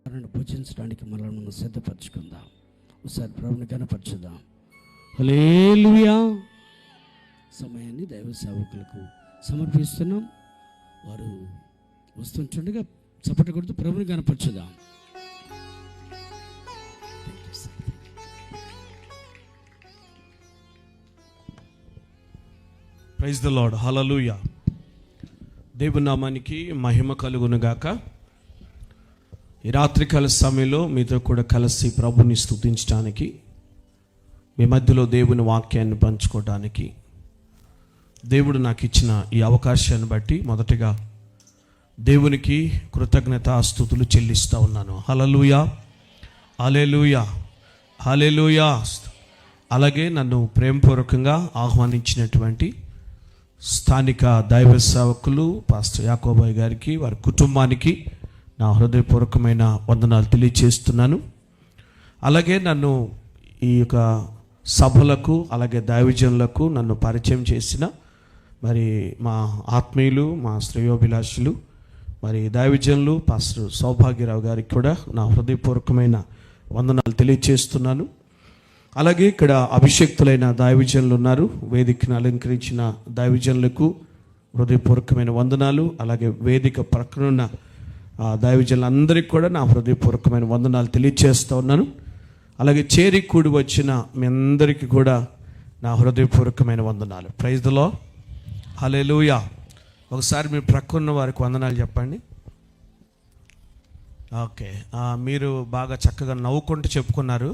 పూజించడానికి మనల్ని సిద్ధపరచుకుందాం. ఒకసారి ప్రభుని కనపరచుదాం. హల్లెలూయా. సమయాన్ని దైవ సేవకులకు సమర్పిస్తున్నాం. వారు వస్తుండగా చప్పట కొడుతూ ప్రభుని కనపరచుదాం. Praise the Lord. హల్లెలూయా. దేవుని నామానికి మహిమ కలుగును గాక. ఈ రాత్రికాల సమయంలో మీతో కూడా కలిసి ప్రభుని స్తుతించడానికి, మీ మధ్యలో దేవుని వాక్యాన్ని పంచుకోవడానికి దేవుడు నాకు ఇచ్చిన ఈ అవకాశాన్ని బట్టి మొదటిగా దేవునికి కృతజ్ఞతాస్తుతులు చెల్లిస్తూ ఉన్నాను. హల్లెలూయా, హల్లెలూయా, హల్లెలూయా. అలాగే నన్ను ప్రేమపూర్వకంగా ఆహ్వానించినటువంటి స్థానిక దైవ సేవకులు పాస్టర్ యాకోబాయ్ గారికి, వారి కుటుంబానికి నా హృదయపూర్వకమైన వందనాలు తెలియజేస్తున్నాను. అలాగే నన్ను ఈ యొక్క సభలకు, అలాగే దైవజనులకు నన్ను పరిచయం చేసిన మరి మా ఆత్మీయులు, మా శ్రేయోభిలాషులు, మరి దైవజనులు పాస్టర్ సౌభాగ్యరావు గారికి కూడా నా హృదయపూర్వకమైన వందనాలు తెలియజేస్తున్నాను. అలాగే ఇక్కడ అభిషేక్తులైన దైవజనులు ఉన్నారు. వేదికను అలంకరించిన దైవజనులకు హృదయపూర్వకమైన వందనాలు. అలాగే వేదిక ప్రక్కనున్న దైవజనులందరికీ కూడా నా హృదయపూర్వకమైన వందనాలు తెలియజేస్తూ ఉన్నాను. అలాగే చేరి కూడి వచ్చిన మీ అందరికీ కూడా నా హృదయపూర్వకమైన వందనాలు. Praise the Lord. హల్లెలూయా. ఒకసారి మీ ప్రక్కన్న వారికి వందనాలు చెప్పండి. ఓకే, మీరు బాగా చక్కగా నవ్వుకుంటూ చెప్పుకున్నారు.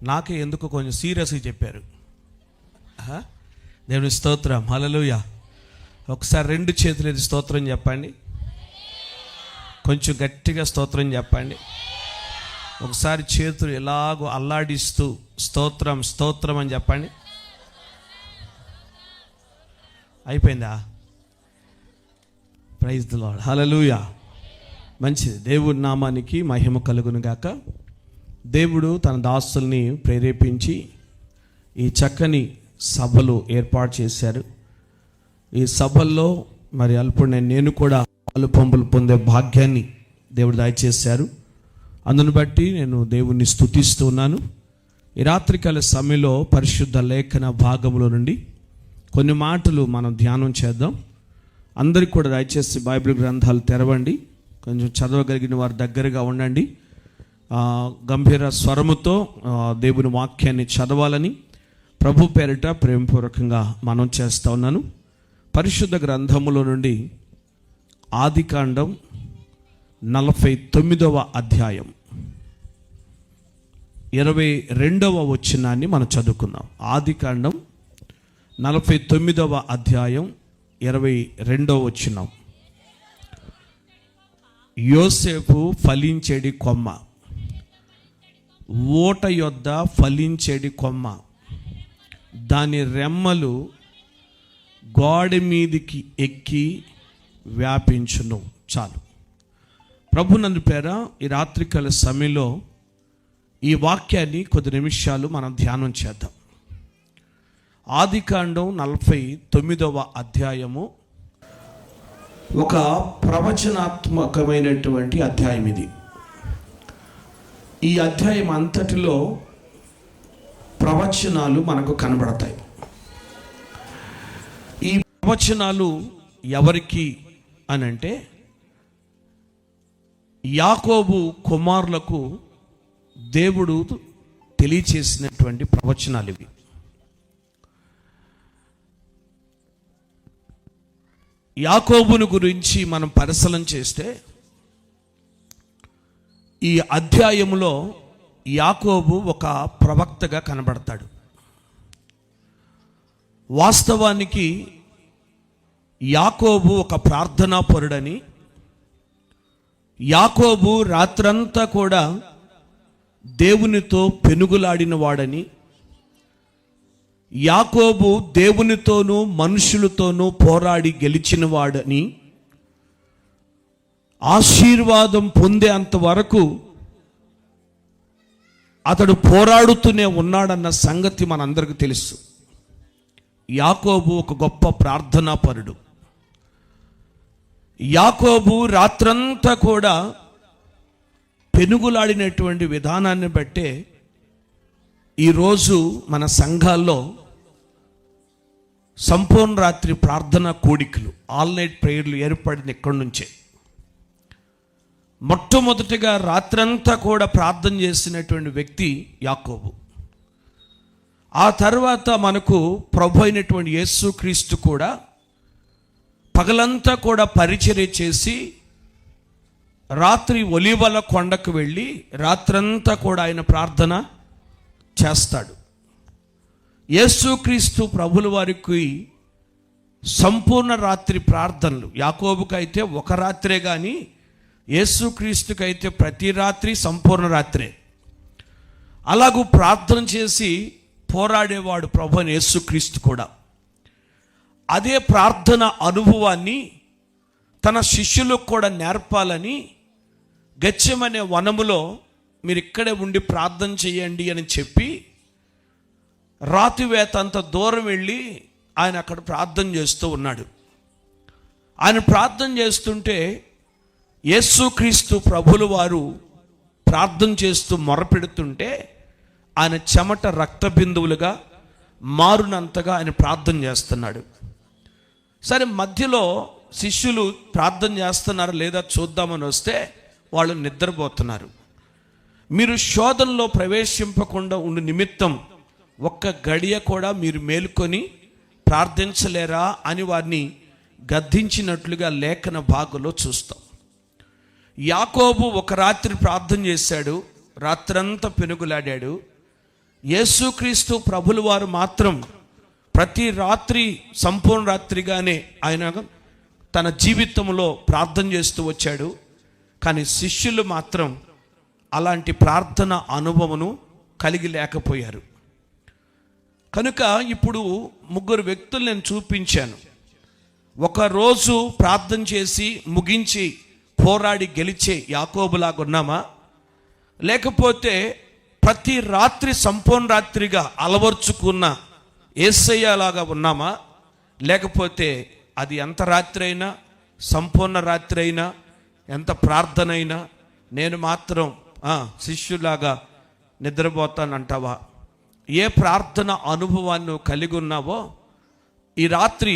నాకే ఎందుకు కొంచెం సీరియస్గా చెప్పారు. దేవుని స్తోత్రం. హల్లెలూయా. ఒకసారి రెండు చేతులు ఎత్తి స్తోత్రం చెప్పండి. కొంచెం గట్టిగా స్తోత్రం చెప్పండి. ఒకసారి చేతులు ఎలాగో అల్లాడిస్తూ స్తోత్రం స్తోత్రం అని చెప్పండి. అయిపోయిందా? Praise the Lord. హల్లెలూయా. మంచిది. దేవుడి నామానికి మహిమ కలుగును గాక. దేవుడు తన దాసుల్ని ప్రేరేపించి ఈ చక్కని సభలు ఏర్పాటు చేశారు. ఈ సభల్లో మరి అల్పుడైన నేను కూడా పాలు పంపులు పొందే భాగ్యాన్ని దేవుడు దయచేశారు. అందును బట్టి నేను దేవుణ్ణి స్తుతిస్తూ ఉన్నాను. ఈ రాత్రికాల సమయంలో పరిశుద్ధ లేఖన భాగంలో నుండి కొన్ని మాటలు మనం ధ్యానం చేద్దాం. అందరికీ కూడా దయచేసి బైబిల్ గ్రంథాలు తెరవండి. కొంచెం చదవగలిగిన వారి దగ్గరగా ఉండండి. గంభీర స్వరముతో దేవుని వాక్యాన్ని చదవాలని ప్రభు పేరిట ప్రేమపూర్వకంగా మనం చేస్తూ ఉన్నాను. పరిశుద్ధ గ్రంథములో నుండి ఆదికాండం 49వ అధ్యాయం 22వ వచనాన్ని మనం చదువుకుందాం. ఆదికాండం 49వ అధ్యాయం 22వ వచనం. యోసేపు ఫలించేడి కొమ్మ, ఓట యొద్ద ఫలించేడి కొమ్మ, దాని రెమ్మలు గోడ మీదికి ఎక్కి వ్యాపించును. చాలు. ప్రభునందు పేర ఈ రాత్రికాల సమయంలో ఈ వాక్యాన్ని కొద్ది నిమిషాలు మనం ధ్యానం చేద్దాం. ఆదికాండం 49వ అధ్యాయము ఒక ప్రవచనాత్మకమైనటువంటి అధ్యాయం ఇది. ఈ అధ్యాయం అంతటిలో ప్రవచనాలు మనకు కనబడతాయి. ఈ ప్రవచనాలు ఎవరికి అనంటే యాకోబు కుమారులకు దేవుడు తెలియచేసినటువంటి ప్రవచనాలు ఇవి. యాకోబును గురించి మనం పరిశీలన చేస్తే ఈ అధ్యాయంలో యాకోబు ఒక ప్రవక్తగా కనబడతాడు. వాస్తవానికి యాకోబు ఒక ప్రార్థనా పరుడని, యాకోబు రాత్రంతా కూడా దేవునితో పెనుగులాడిన వాడని, యాకోబు దేవునితోనూ మనుషులతోనూ పోరాడి గెలిచిన వాడని, ఆశీర్వాదం పొందే అంతవరకు అతడు పోరాడుతూనే ఉన్నాడన్న సంగతి మనందరికీ తెలుసు. యాకోబు ఒక గొప్ప ప్రార్థనాపరుడు. యాకోబు రాత్రంతా కూడా పెనుగులాడినటువంటి విధానాన్ని బట్టే ఈరోజు మన సంఘాల్లో సంపూర్ణ రాత్రి ప్రార్థన కూడికలు, ఆల్ నైట్ ప్రేయర్లు ఏర్పడింది ఇక్కడి నుంచే. మొట్టమొదటిగా రాత్రంతా కూడా ప్రార్థన చేసినటువంటి వ్యక్తి యాకోబు. ఆ తర్వాత మనకు ప్రభు అయినటువంటి యేసుక్రీస్తు కూడా పగలంతా కూడా పరిచర్య చేసి రాత్రి ఒలీవల కొండకు వెళ్ళి రాత్రంతా కూడా ఆయన ప్రార్థన చేస్తాడు. యేసుక్రీస్తు ప్రభుల వారికి సంపూర్ణ రాత్రి ప్రార్థనలు, యాకోబుకైతే ఒక రాత్రే కానీ యేసుక్రీస్తుకైతే ప్రతి రాత్రి సంపూర్ణ రాత్రే. అలాగూ ప్రార్థన చేసి పోరాడేవాడు ప్రభు అయిన యేసుక్రీస్తు కూడా. అదే ప్రార్థన అనుభవాన్ని తన శిష్యులకు కూడా నేర్పాలని గెత్సెమనే వనములో మీరు ఇక్కడే ఉండి ప్రార్థన చేయండి అని చెప్పి రాతివేత అంత దూరం వెళ్ళి ఆయన అక్కడ ప్రార్థన చేస్తూ ఉన్నాడు. ఆయన ప్రార్థన చేస్తుంటే యేసుక్రీస్తు ప్రభుల వారు ప్రార్థన చేస్తూ మొరపెడుతుంటే ఆయన చెమట రక్త బిందువులుగా మారునంతగా ఆయన ప్రార్థన చేస్తున్నాడు. సరే, మధ్యలో శిష్యులు ప్రార్థన చేస్తున్నారు లేదా చూద్దామని వస్తే వాళ్ళు నిద్రపోతున్నారు. మీరు శోధనలో ప్రవేశింపకుండా ఉండు నిమిత్తం ఒక్క గడియ కూడా మీరు మేలుకొని ప్రార్థించలేరా అని వారిని గద్దించినట్లుగా లేఖన భాగంలో చూస్తాం. యాకోబు ఒక రాత్రి ప్రార్థన చేశాడు, రాత్రంతా పెనుగులాడాడు. యేసుక్రీస్తు ప్రభుల వారు మాత్రం ప్రతి రాత్రి సంపూర్ణ రాత్రిగానే ఆయన తన జీవితంలో ప్రార్థన చేస్తూ వచ్చాడు. కానీ శిష్యులు మాత్రం అలాంటి ప్రార్థన అనుభవమును కలిగి లేకపోయారు. కనుక ఇప్పుడు ముగ్గురు వ్యక్తులు నేను చూపించాను. ఒకరోజు ప్రార్థన చేసి ముగించి పోరాడి గెలిచే యాకోబులాగా ఉన్నామా, లేకపోతే ప్రతి రాత్రి సంపూర్ణ రాత్రిగా అలవర్చుకున్న యేసయ్యలాగా ఉన్నామా, లేకపోతే అది ఎంత రాత్రి అయినా సంపూర్ణ రాత్రి అయినా ఎంత ప్రార్థన అయినా నేను మాత్రం శిష్యులాగా నిద్రపోతానంటావా? ఏ ప్రార్థన అనుభవాన్ని నువ్వు కలిగి ఉన్నావో ఈ రాత్రి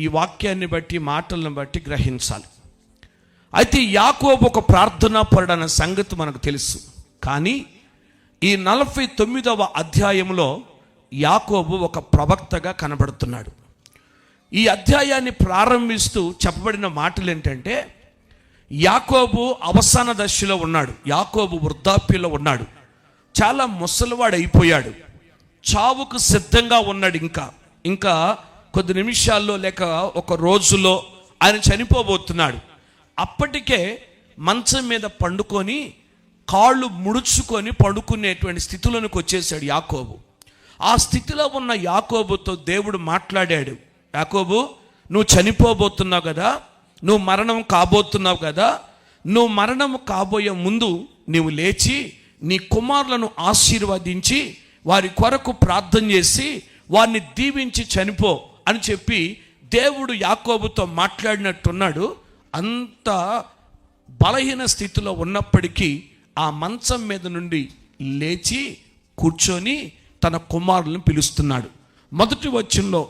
ఈ వాక్యాన్ని బట్టి మాటలను బట్టి గ్రహించాలి. అయితే యాకోబు ఒక ప్రార్థనా పరుడన్న సంగతి మనకు తెలుసు. కానీ ఈ 49వ అధ్యాయంలో యాకోబు ఒక ప్రవక్తగా కనబడుతున్నాడు. ఈ అధ్యాయాన్ని ప్రారంభిస్తూ చెప్పబడిన మాటలు ఏంటంటే, యాకోబు అవసాన దశలో ఉన్నాడు, యాకోబు వృద్ధాప్యంలో ఉన్నాడు, చాలా ముసలివాడు అయిపోయాడు, చావుకు సిద్ధంగా ఉన్నాడు. ఇంకా కొద్ది నిమిషాల్లో లేక ఒక రోజులో ఆయన చనిపోబోతున్నాడు. అప్పటికే మంచం మీద పండుకొని కాళ్ళు ముడుచుకొని పడుకునేటువంటి స్థితిలోనికి వచ్చేసాడు యాకోబు. ఆ స్థితిలో ఉన్న యాకోబుతో దేవుడు మాట్లాడాడు. యాకోబు, నువ్వు చనిపోబోతున్నావు కదా, నువ్వు మరణం కాబోతున్నావు కదా, నువ్వు మరణం కాబోయే ముందు నీవు లేచి నీ కుమారులను ఆశీర్వదించి వారి కొరకు ప్రార్థన చేసి వారిని దీవించి చనిపో అని చెప్పి దేవుడు యాకోబుతో మాట్లాడినట్టున్నాడు. అంత బలహీన స్థితిలో ఉన్నప్పటికీ ఆ మంచం మీద నుండి లేచి కూర్చొని తన కుమారులను పిలుస్తున్నాడు. మొదటి వచనంలో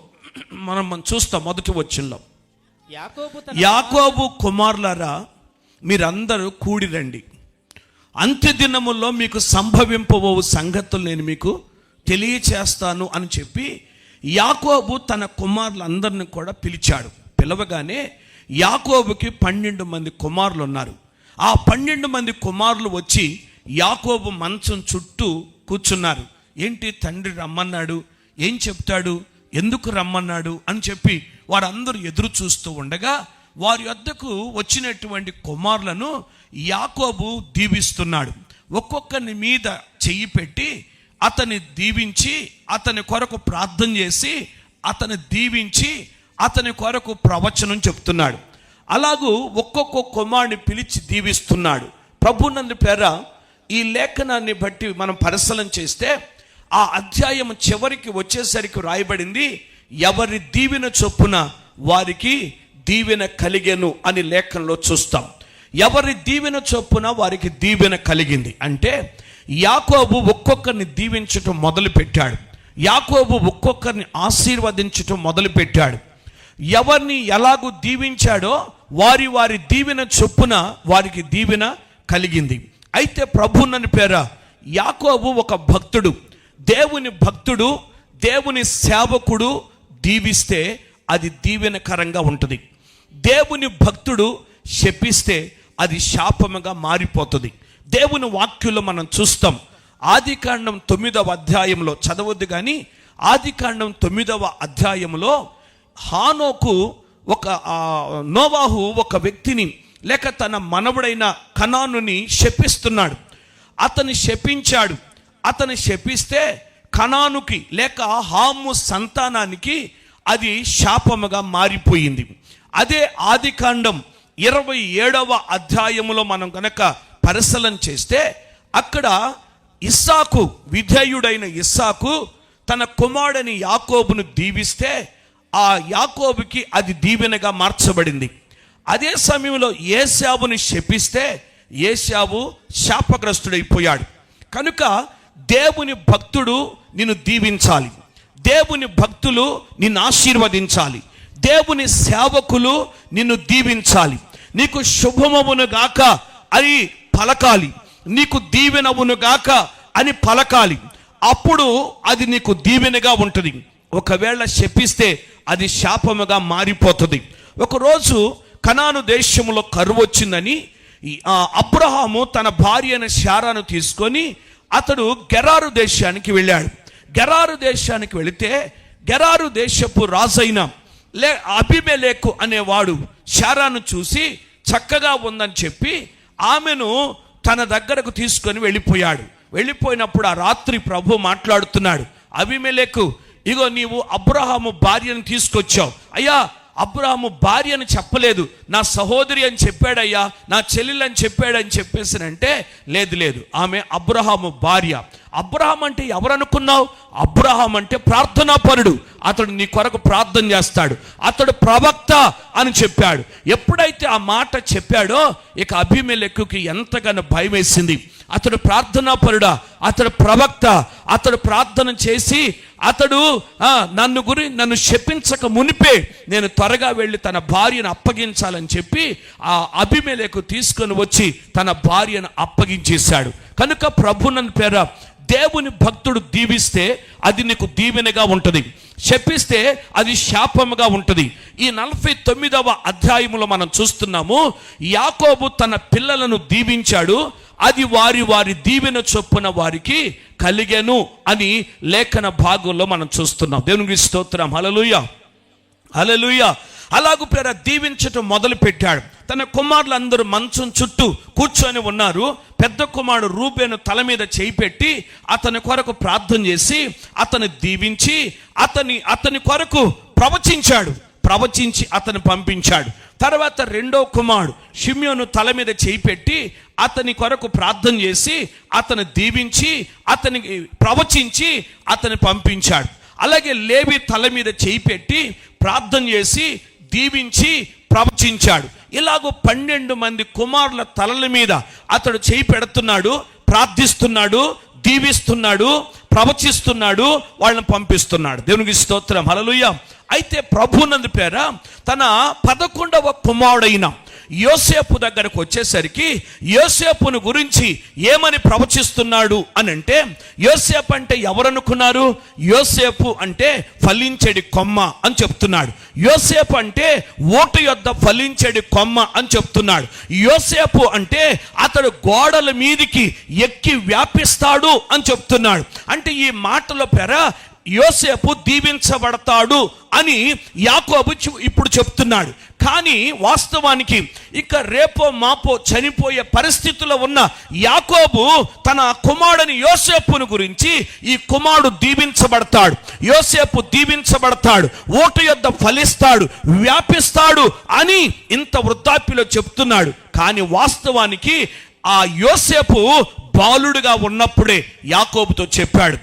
మనం చూస్తాం. మొదటి వచనంలో, యాకోబు కుమారులారా మీరందరూ కూడి రండి, అంత్యదినముల్లో మీకు సంభవింపబో సంగతులు నేను మీకు తెలియచేస్తాను అని చెప్పి యాకోబు తన కుమారులందరిని కూడా పిలిచాడు. పిలవగానే యాకోబుకి 12 మంది కుమారులు ఉన్నారు. ఆ 12 మంది కుమారులు వచ్చి యాకోబు మంచం చుట్టూ కూర్చున్నారు. ఏంటి, తండ్రి రమ్మన్నాడు, ఏం చెప్తాడు, ఎందుకు రమ్మన్నాడు అని చెప్పి వారందరూ ఎదురు చూస్తూ ఉండగా వారి వద్దకు వచ్చినటువంటి కుమారులను యాకోబు దీవిస్తున్నాడు. ఒక్కొక్కరి మీద చెయ్యి పెట్టి అతన్ని దీవించి అతని కొరకు ప్రార్థన చేసి అతన్ని దీవించి అతని కొరకు ప్రవచనం చెప్తున్నాడు. అలాగూ ఒక్కొక్క కుమారుని పిలిచి దీవిస్తున్నాడు. ప్రభునందు పేర ఈ లేఖనాన్ని బట్టి మనం పరిశీలన చేస్తే ఆ అధ్యాయం చివరికి వచ్చేసరికి రాయబడింది, ఎవరి దీవెన చొప్పున వారికి దీవెన కలిగెను అని లేఖనంలో చూస్తాం. ఎవరి దీవెన చొప్పున వారికి దీవెన కలిగింది. అంటే యాకోబు ఒక్కొక్కరిని దీవించటం మొదలుపెట్టాడు. యాకోబు ఒక్కొక్కరిని ఆశీర్వదించటం మొదలుపెట్టాడు. ఎవరిని ఎలాగూ దీవించాడో వారి వారి దీవెన చొప్పున వారికి దీవెన కలిగింది. అయితే ప్రభువుని పేర యాకోబు ఒక భక్తుడు, దేవుని భక్తుడు, దేవుని సేవకుడు దీవిస్తే అది దీవెనకరంగా ఉంటుంది. దేవుని భక్తుడు శపిస్తే అది శాపముగా మారిపోతుంది. దేవుని వాక్యంలో మనం చూస్తాం. ఆదికాండం 9వ అధ్యాయంలో చదవద్దు కానీ ఆదికాండం 9వ అధ్యాయంలో హానోకు నోవాహు ఒక వ్యక్తిని లేక తన మనవడైన కనానుని శపిస్తున్నాడు. అతని శపించాడు. అతని శపిస్తే కనానుకి లేక హాము సంతానానికి అది శాపముగా మారిపోయింది. అదే ఆదికాండం 27వ అధ్యాయములో మనం కనుక పరిశీలన చేస్తే అక్కడ ఇస్సాకు, విధేయుడైన ఇస్సాకు తన కుమారుడని యాకోబును దీవిస్తే ఆ యాకోబుకి అది దీవెనగా మార్చబడింది. అదే సమయంలో ఏశావుని శపిస్తే ఏశావు శాపగ్రస్తుడైపోయాడు. కనుక దేవుని భక్తుడు నిన్ను దీవించాలి, దేవుని భక్తులు నిన్ను ఆశీర్వదించాలి, దేవుని సేవకులు నిన్ను దీవించాలి. నీకు శుభమవును గాక అని పలకాలి, నీకు దీవెనవును గాక అని పలకాలి. అప్పుడు అది నీకు దీవెనగా ఉంటుంది. ఒకవేళ శపిస్తే అది శాపముగా మారిపోతుంది. ఒకరోజు కనాను దేశంలో కరువు వచ్చిందని అబ్రహాము తన భార్య అయిన శారాను తీసుకొని అతడు గెరారు దేశానికి వెళ్ళాడు. గెరారు దేశానికి వెళితే గెరారు దేశపు రాజైన అబీమెలెకు అనేవాడు శారాను చూసి చక్కగా ఉందని చెప్పి ఆమెను తన దగ్గరకు తీసుకొని వెళ్ళిపోయాడు. వెళ్ళిపోయినప్పుడు ఆ రాత్రి ప్రభు మాట్లాడుతున్నాడు, అబీమెలెకు, ఇగో నీవు అబ్రహాము భార్యను తీసుకొచ్చావు. అయ్యా, అబ్రహాము భార్య అని చెప్పలేదు, నా సహోదరి అని చెప్పాడయ్యా, నా చెల్లెలు అని చెప్పాడని చెప్పేసానంటే లేదు, ఆమె అబ్రహాము భార్య. అబ్రహాం అంటే ఎవరనుకున్నావు? అబ్రహాం అంటే ప్రార్థనాపరుడు. అతడు నీ కొరకు ప్రార్థన చేస్తాడు, అతడు ప్రవక్త అని చెప్పాడు. ఎప్పుడైతే ఆ మాట చెప్పాడో ఇక అబీమెలెకుకి ఎంతగానో భయం వేసింది. అతడు ప్రార్థనాపరుడా, అతడు ప్రవక్త, అతడు ప్రార్థన చేసి అతడు నన్ను శపించక మునిపే నేను త్వరగా వెళ్ళి తన భార్యను అప్పగించాలని చెప్పి ఆ అబీమెలెకు తీసుకొని వచ్చి తన భార్యను అప్పగించేశాడు. కనుక ప్రభువుని పేర దేవుని భక్తుడు దీవిస్తే అది నీకు దీవెనగా ఉంటుంది, శపిస్తే అది శాపముగా ఉంటుంది. ఈ 49వ అధ్యాయంలో మనం చూస్తున్నాము, యాకోబు తన పిల్లలను దీవించాడు, అది వారి వారి దీవెన చొప్పున వారికి కలిగెను అని లేఖన భాగంలో మనం చూస్తున్నాం. దేవునికి స్తోత్రం. హల్లెలూయా, హల్లెలూయా. అలాగూ పేర దీవించటం మొదలు పెట్టాడు. తన కుమారులందరూ మంచం చుట్టూ కూర్చొని ఉన్నారు. పెద్ద కుమారుడు రూబేను తల మీద చేయి పెట్టి అతని కొరకు ప్రార్థన చేసి అతను దీవించి అతని కొరకు ప్రవచించి అతను పంపించాడు. తర్వాత రెండో కుమారుడు షిమ్యోను తల మీద చేయి పెట్టి అతని కొరకు ప్రార్థన చేసి అతను దీవించి అతనికి ప్రవచించి అతని పంపించాడు. అలాగే లేవి తల మీద చేయి పెట్టి ప్రార్థన చేసి దీవించి ప్రవచించాడు. ఇలాగూ 12 మంది కుమారుల తలల మీద అతడు చేయి పెడుతున్నాడు, ప్రార్థిస్తున్నాడు, దీవిస్తున్నాడు, ప్రవచిస్తున్నాడు, వాళ్ళని పంపిస్తున్నాడు. దేవునికి స్తోత్రం. హల్లెలూయా. అయితే ప్రభువునందు పేర తన 11వ కుమారుడైన యోసేపు దగ్గరకు వచ్చేసరికి యోసేపును గురించి ఏమని ప్రవచిస్తున్నాడు అని అంటే, యోసేపు అంటే ఎవరనుకున్నారు? యోసేపు అంటే ఫలించేడి కొమ్మ అని చెప్తున్నాడు. యోసేపు అంటే ఓటు యొద్ద ఫలించేడి కొమ్మ అని చెప్తున్నాడు. యోసేపు అంటే అతడు గోడల మీదికి ఎక్కి వ్యాపిస్తాడు అని చెప్తున్నాడు. అంటే ఈ మాటల పేర యోసేపు దీవించబడతాడు అని యాకోబు ఇప్పుడు చెప్తున్నాడు. కానీ వాస్తవానికి ఇక రేపో మాపో చనిపోయే పరిస్థితిలో ఉన్న యాకోబు తన కుమారుని యోసేపును గురించి, ఈ కుమారుడు దీవించబడతాడు, యోసేపు దీవించబడతాడు, ఓటు యొద్ద ఫలిస్తాడు, వ్యాపిస్తాడు అని ఇంత వృద్ధాప్యలో చెప్తున్నాడు. కానీ వాస్తవానికి ఆ యోసేపు బాలుడుగా ఉన్నప్పుడే యాకోబుతో చెప్పాడు,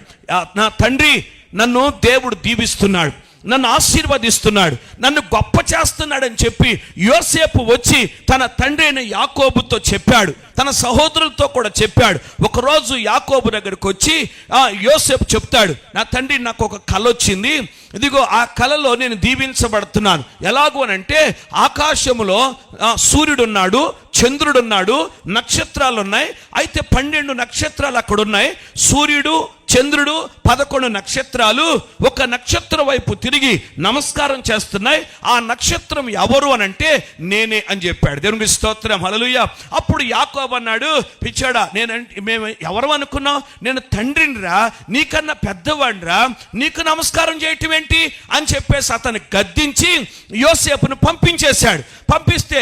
నా తండ్రి, నన్ను దేవుడు దీవిస్తున్నాడు, నన్ను ఆశీర్వదిస్తున్నాడు, నన్ను గొప్ప చేస్తున్నాడని చెప్పి యోసేపు వచ్చి తన తండ్రి అయిన యాకోబుతో చెప్పాడు, తన సహోదరులతో కూడా చెప్పాడు. ఒకరోజు యాకోబు దగ్గరికి వచ్చి యోసేపు చెప్తాడు, నా తండ్రి నాకు ఒక కల వచ్చింది, ఇదిగో ఆ కలలో నేను దీవించబడుతున్నాను. ఎలాగూ అని అంటే ఆకాశములో సూర్యుడున్నాడు, చంద్రుడున్నాడు, నక్షత్రాలు ఉన్నాయి. అయితే 12 నక్షత్రాలు అక్కడ ఉన్నాయి. సూర్యుడు, చంద్రుడు, 11 నక్షత్రాలు ఒక నక్షత్రం వైపు తిరిగి నమస్కారం చేస్తున్నాయి. ఆ నక్షత్రం ఎవరు అని అంటే నేనే అని చెప్పాడు. దేవునికి స్తోత్రం, హల్లెలూయా. అప్పుడు యాకోబు అన్నాడు, పిచ్చాడా, మేము ఎవరు అనుకున్నావు? నేను తండ్రినిరా, నీకన్నా పెద్దవాడిరా, నీకు నమస్కారం చేయటం ఏంటి అని చెప్పేసి అతను గద్దించి యోసేపును పంపించేశాడు. పంపిస్తే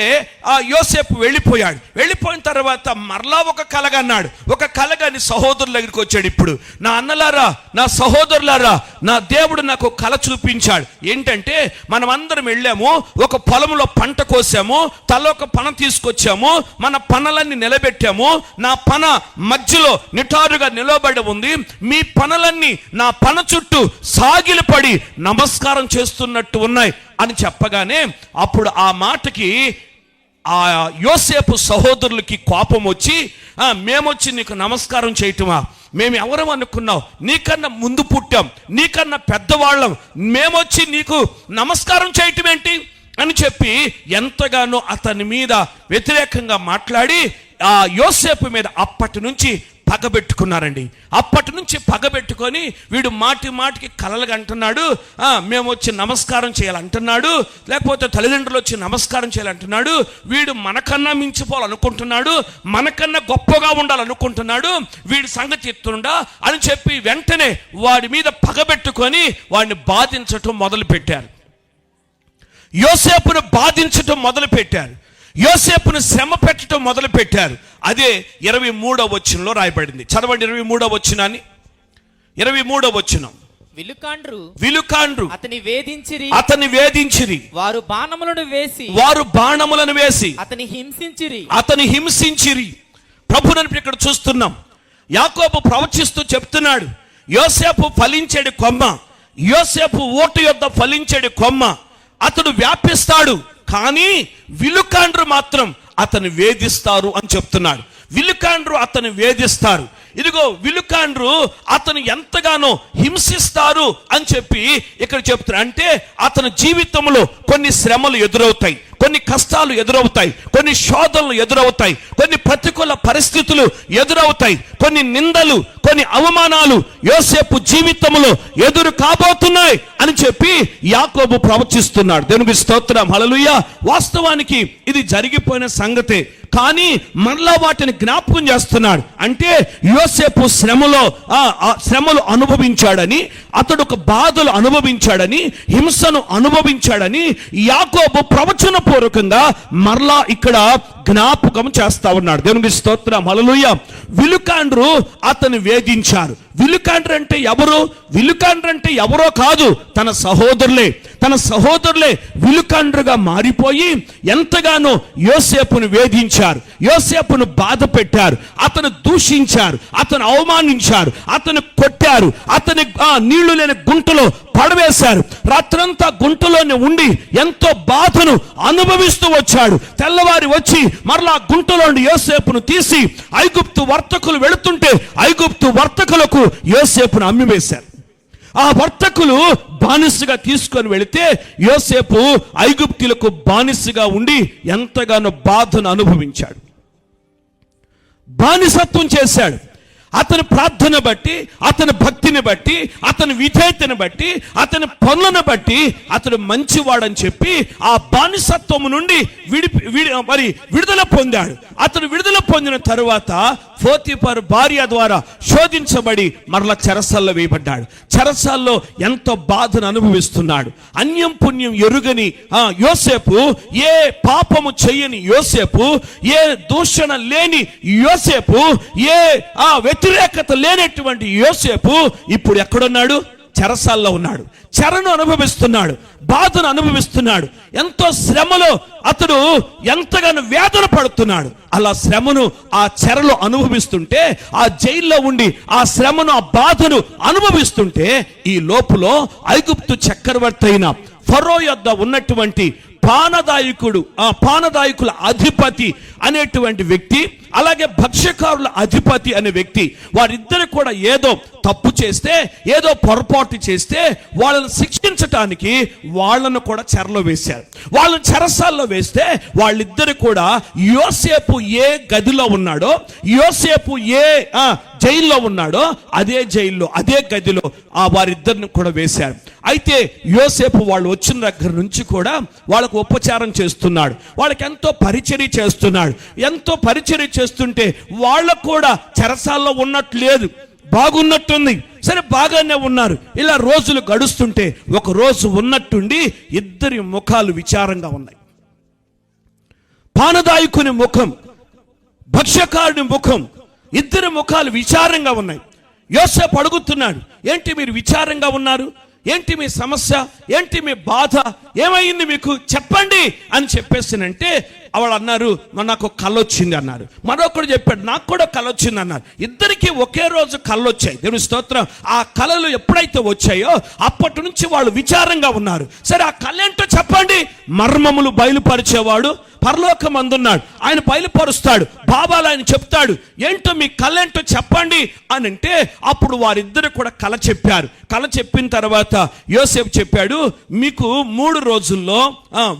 ఆ యోసేపు వెళ్ళిపోయాడు. వెళ్ళిపోయిన తర్వాత మరలా ఒక కలగన్నాడు. ఒక కలగని సహోదరుల దగ్గరికి వచ్చాడు. ఇప్పుడు నా అన్నలారా, నా సహోదరులారా, నా దేవుడు నాకు కల చూపించాడు. ఏంటంటే మనం అందరం వెళ్ళాము, ఒక పొలంలో పంట కోసాము, తల ఒక పన తీసుకొచ్చాము, మన పనలన్నీ నిలబెట్టాము, నా పన మధ్యలో నిటారుగా నిలబడి ఉంది, మీ పనలన్నీ నా పన చుట్టూ సాగిలపడి నమస్కారం చేస్తున్నట్టు ఉన్నాయి అని చెప్పగానే అప్పుడు ఆ మాటకి ఆ యోసేపు సహోదరులకి కోపం వచ్చి, మేమొచ్చి నీకు నమస్కారం చేయటమా? మేము ఎవరం అనుకున్నావు? నీకన్నా ముందు పుట్టాం, నీకన్నా పెద్దవాళ్ళం, మేమొచ్చి నీకు నమస్కారం చేయటం ఏంటి అని చెప్పి ఎంతగానో అతని మీద వ్యతిరేకంగా మాట్లాడి ఆ యోసేపు మీద అప్పటి నుంచి పగబెట్టుకున్నారండి. అప్పటి నుంచి పగబెట్టుకొని వీడు మాటి మాటికి కలలుగా అంటున్నాడు, మేము వచ్చి నమస్కారం చేయాలంటున్నాడు, లేకపోతే తల్లిదండ్రులు వచ్చి నమస్కారం చేయాలంటున్నాడు, వీడు మనకన్నా మించిపోవాలనుకుంటున్నాడు, మనకన్నా గొప్పగా ఉండాలనుకుంటున్నాడు, వీడి సంగతి ఎత్తుండా అని చెప్పి వెంటనే వాడి మీద పగబెట్టుకొని వాడిని బాధించటం మొదలుపెట్టారు. యోసేపును బాధించటం మొదలుపెట్టారు. యోసేపును శ్రమ పెట్టడం మొదలు పెట్టారు. అదే 23వ వచనంలో రాయబడింది. చదవండి 23వ వచనాన్ని. 23వ వచనం. విలుకాండ్రు అతని వేధించిరి, వారు బాణములను వేసి అతని హింసించిరి. ప్రభువుని ఇక్కడ చూస్తున్నాం. యాకోబు ప్రవచిస్తూ చెప్తున్నాడు, యోసేపు ఫలించేడు కొమ్మ, యోసేపు ఓటు యొద్ద ఫలించేడు కొమ్మ, అతడు వ్యాపిస్తాడు, కానీ విలుకాండ్రు మాత్రం అతను వేధిస్తారు అని చెప్తున్నాడు. విలుకాండ్రు అతను వేధిస్తారు. ఇదిగో విలుకాండ్రు అతను ఎంతగానో హింసిస్తారు అని చెప్పి ఇక్కడ చెప్తున్నారు. అంటే అతని జీవితంలో కొన్ని శ్రమలు ఎదురవుతాయి, కొన్ని కష్టాలు ఎదురవుతాయి, కొన్ని శోధనలు ఎదురవుతాయి, కొన్ని ప్రతికూల పరిస్థితులు ఎదురవుతాయి, కొన్ని నిందలు, కొన్ని అవమానాలు యోసేపు జీవితంలో ఎదురు కాబోతున్నాయి అని చెప్పి యాకోబు ప్రవచిస్తున్నాడు. దేవునికి స్తోత్రం, హల్లెలూయా. వాస్తవానికి ఇది జరిగిపోయిన సంగతే, కానీ మరలా వాటిని జ్ఞాపకం చేస్తున్నాడు. అంటే యోసేపు శ్రమలు అనుభవించాడని, అతడు ఒక బాధలు అనుభవించాడని, హింసను అనుభవించాడని యాకోబు ప్రవచన పూర్వకంగా మరలా ఇక్కడ జ్ఞాపకం చేస్తా ఉన్నాడు. దేవునికి స్తోత్రం, హల్లెలూయా. విలుకాండ్రు అతను వేధించారు. విలుకాండ్రు అంటే ఎవరు? విలుకాండ్రు అంటే ఎవరో కాదు, తన సహోదరులే విలుకాండ్రుగా మారిపోయి ఎంతగానో యోసేపును వేధించారు, యోసేపును బాధ పెట్టారు, అతను దూషించారు, అతను అవమానించారు, అతను కొట్టారు, అతని నీళ్లు లేని గుంటలో పడవేశారు. రాత్రంతా గుంటలోనే ఉండి ఎంతో బాధను అనుభవిస్తూ వచ్చాడు. తెల్లవారి వచ్చి మరలా గుంటలో యోసేపును తీసి ఐగుప్తు వర్తకులు వెళుతుంటే ఐగుప్తు వర్తకులకు యోసేపును అమ్మివేశారు. ఆ వర్తకులు బానిసగా తీసుకొని వెళితే యోసేపు ఐగుప్తులకు బానిసగా ఉండి ఎంతగానో బాధను అనుభవించాడు, బానిసత్వం చేశాడు. అతని ప్రార్థన బట్టి, అతని భక్తిని బట్టి, అతని విధేయతను బట్టి, అతని పనులను బట్టి అతడు మంచివాడని చెప్పి ఆ బానిసత్వము నుండి విడుదల పొందాడు. అతడు విడుదల పొందిన తరువాత పోతీఫరు భార్య ద్వారా శోధించబడి మరల చెరసాల్లో వేయబడ్డాడు. చెరసాల్లో ఎంతో బాధను అనుభవిస్తున్నాడు. అన్యం పుణ్యం ఎరుగని యోసేపు, ఏ పాపము చెయ్యని యోసేపు, ఏ దూషణ లేని యోసేపు, ఏ వ్యతిరేకత లేనటువంటి యోసేపు ఇప్పుడు ఎక్కడున్నాడు? చెరసాల్లో ఉన్నాడు, చెరను అనుభవిస్తున్నాడు, బాధను అనుభవిస్తున్నాడు, ఎంతో శ్రమలో అతడు ఎంతగానో వేదన పడుతున్నాడు. అలా శ్రమను ఆ చెరలో అనుభవిస్తుంటే, ఆ జైల్లో ఉండి ఆ శ్రమను ఆ బాధను అనుభవిస్తుంటే, ఈ లోపల ఐగుప్తు చక్రవర్తి అయిన ఫరో యొద్ద ఉన్నటువంటి పానదాయకుల అధిపతి అనేటువంటి వ్యక్తి, అలాగే భక్ష్యకారుల అధిపతి అనే వ్యక్తి, వారిద్దరు కూడా ఏదో తప్పు చేస్తే, ఏదో పొరపాటు చేస్తే వాళ్ళని శిక్షించటానికి వాళ్ళను కూడా చెరలో వేశారు. వాళ్ళని చెరసాల్లో వేస్తే వాళ్ళిద్దరు కూడా యోసేపు ఏ గదిలో ఉన్నాడో, యోసేపు ఏ జైల్లో ఉన్నాడో అదే జైల్లో, అదే గదిలో వారిద్దరిని కూడా వేశారు. అయితే యోసేపు వాళ్ళు వచ్చిన దగ్గర నుంచి కూడా వాళ్ళకు ఉపచారం చేస్తున్నాడు, వాళ్ళకి ఎంతో పరిచర్య చేస్తున్నాడు. ఎంతో పరిచర్య చేస్తుంటే వాళ్ళకు కూడా చెరసాల్లో ఉన్నట్టు లేదు, బాగున్నట్టుంది. సరే, బాగానే ఉన్నారు. ఇలా రోజులు గడుస్తుంటే ఒక రోజు ఉన్నట్టుండి ఇద్దరి ముఖాలు విచారంగా ఉన్నాయి. పానదాయకుని ముఖం, భక్ష్యకారుని ముఖం, ఇద్దరి ముఖాలు విచారంగా ఉన్నాయి. యోసేపు అడుగుతున్నాడు, ఏంటి మీరు విచారంగా ఉన్నారు? ఏంటి మీ సమస్య? ఏంటి మీ బాధ? ఏమైంది మీకు? చెప్పండి అని చెప్పేసినంటే వాళ్ళు అన్నారు, నాకు కళ వచ్చింది అన్నారు. మరొకడు చెప్పాడు, నాకు కూడా కళ వచ్చింది అన్నారు. ఇద్దరికి ఒకే రోజు కళ్ళు వచ్చాయి. దేవుని స్తోత్రం. ఆ కళలు ఎప్పుడైతే వచ్చాయో అప్పటి నుంచి వాళ్ళు విచారంగా ఉన్నారు. సరే, ఆ కళ ఏంటో చెప్పండి. మర్మములు బయలుపరిచేవాడు పరలోకమందున్నాడు, ఆయన బయలుపరుస్తాడు. బాబాలు ఆయన చెప్తాడు, ఏంటో మీ కళ ఏంటో చెప్పండి అని అంటే అప్పుడు వారిద్దరు కూడా కళ చెప్పారు. కళ చెప్పిన తర్వాత యోసేపు చెప్పాడు, మీకు 3 రోజుల్లో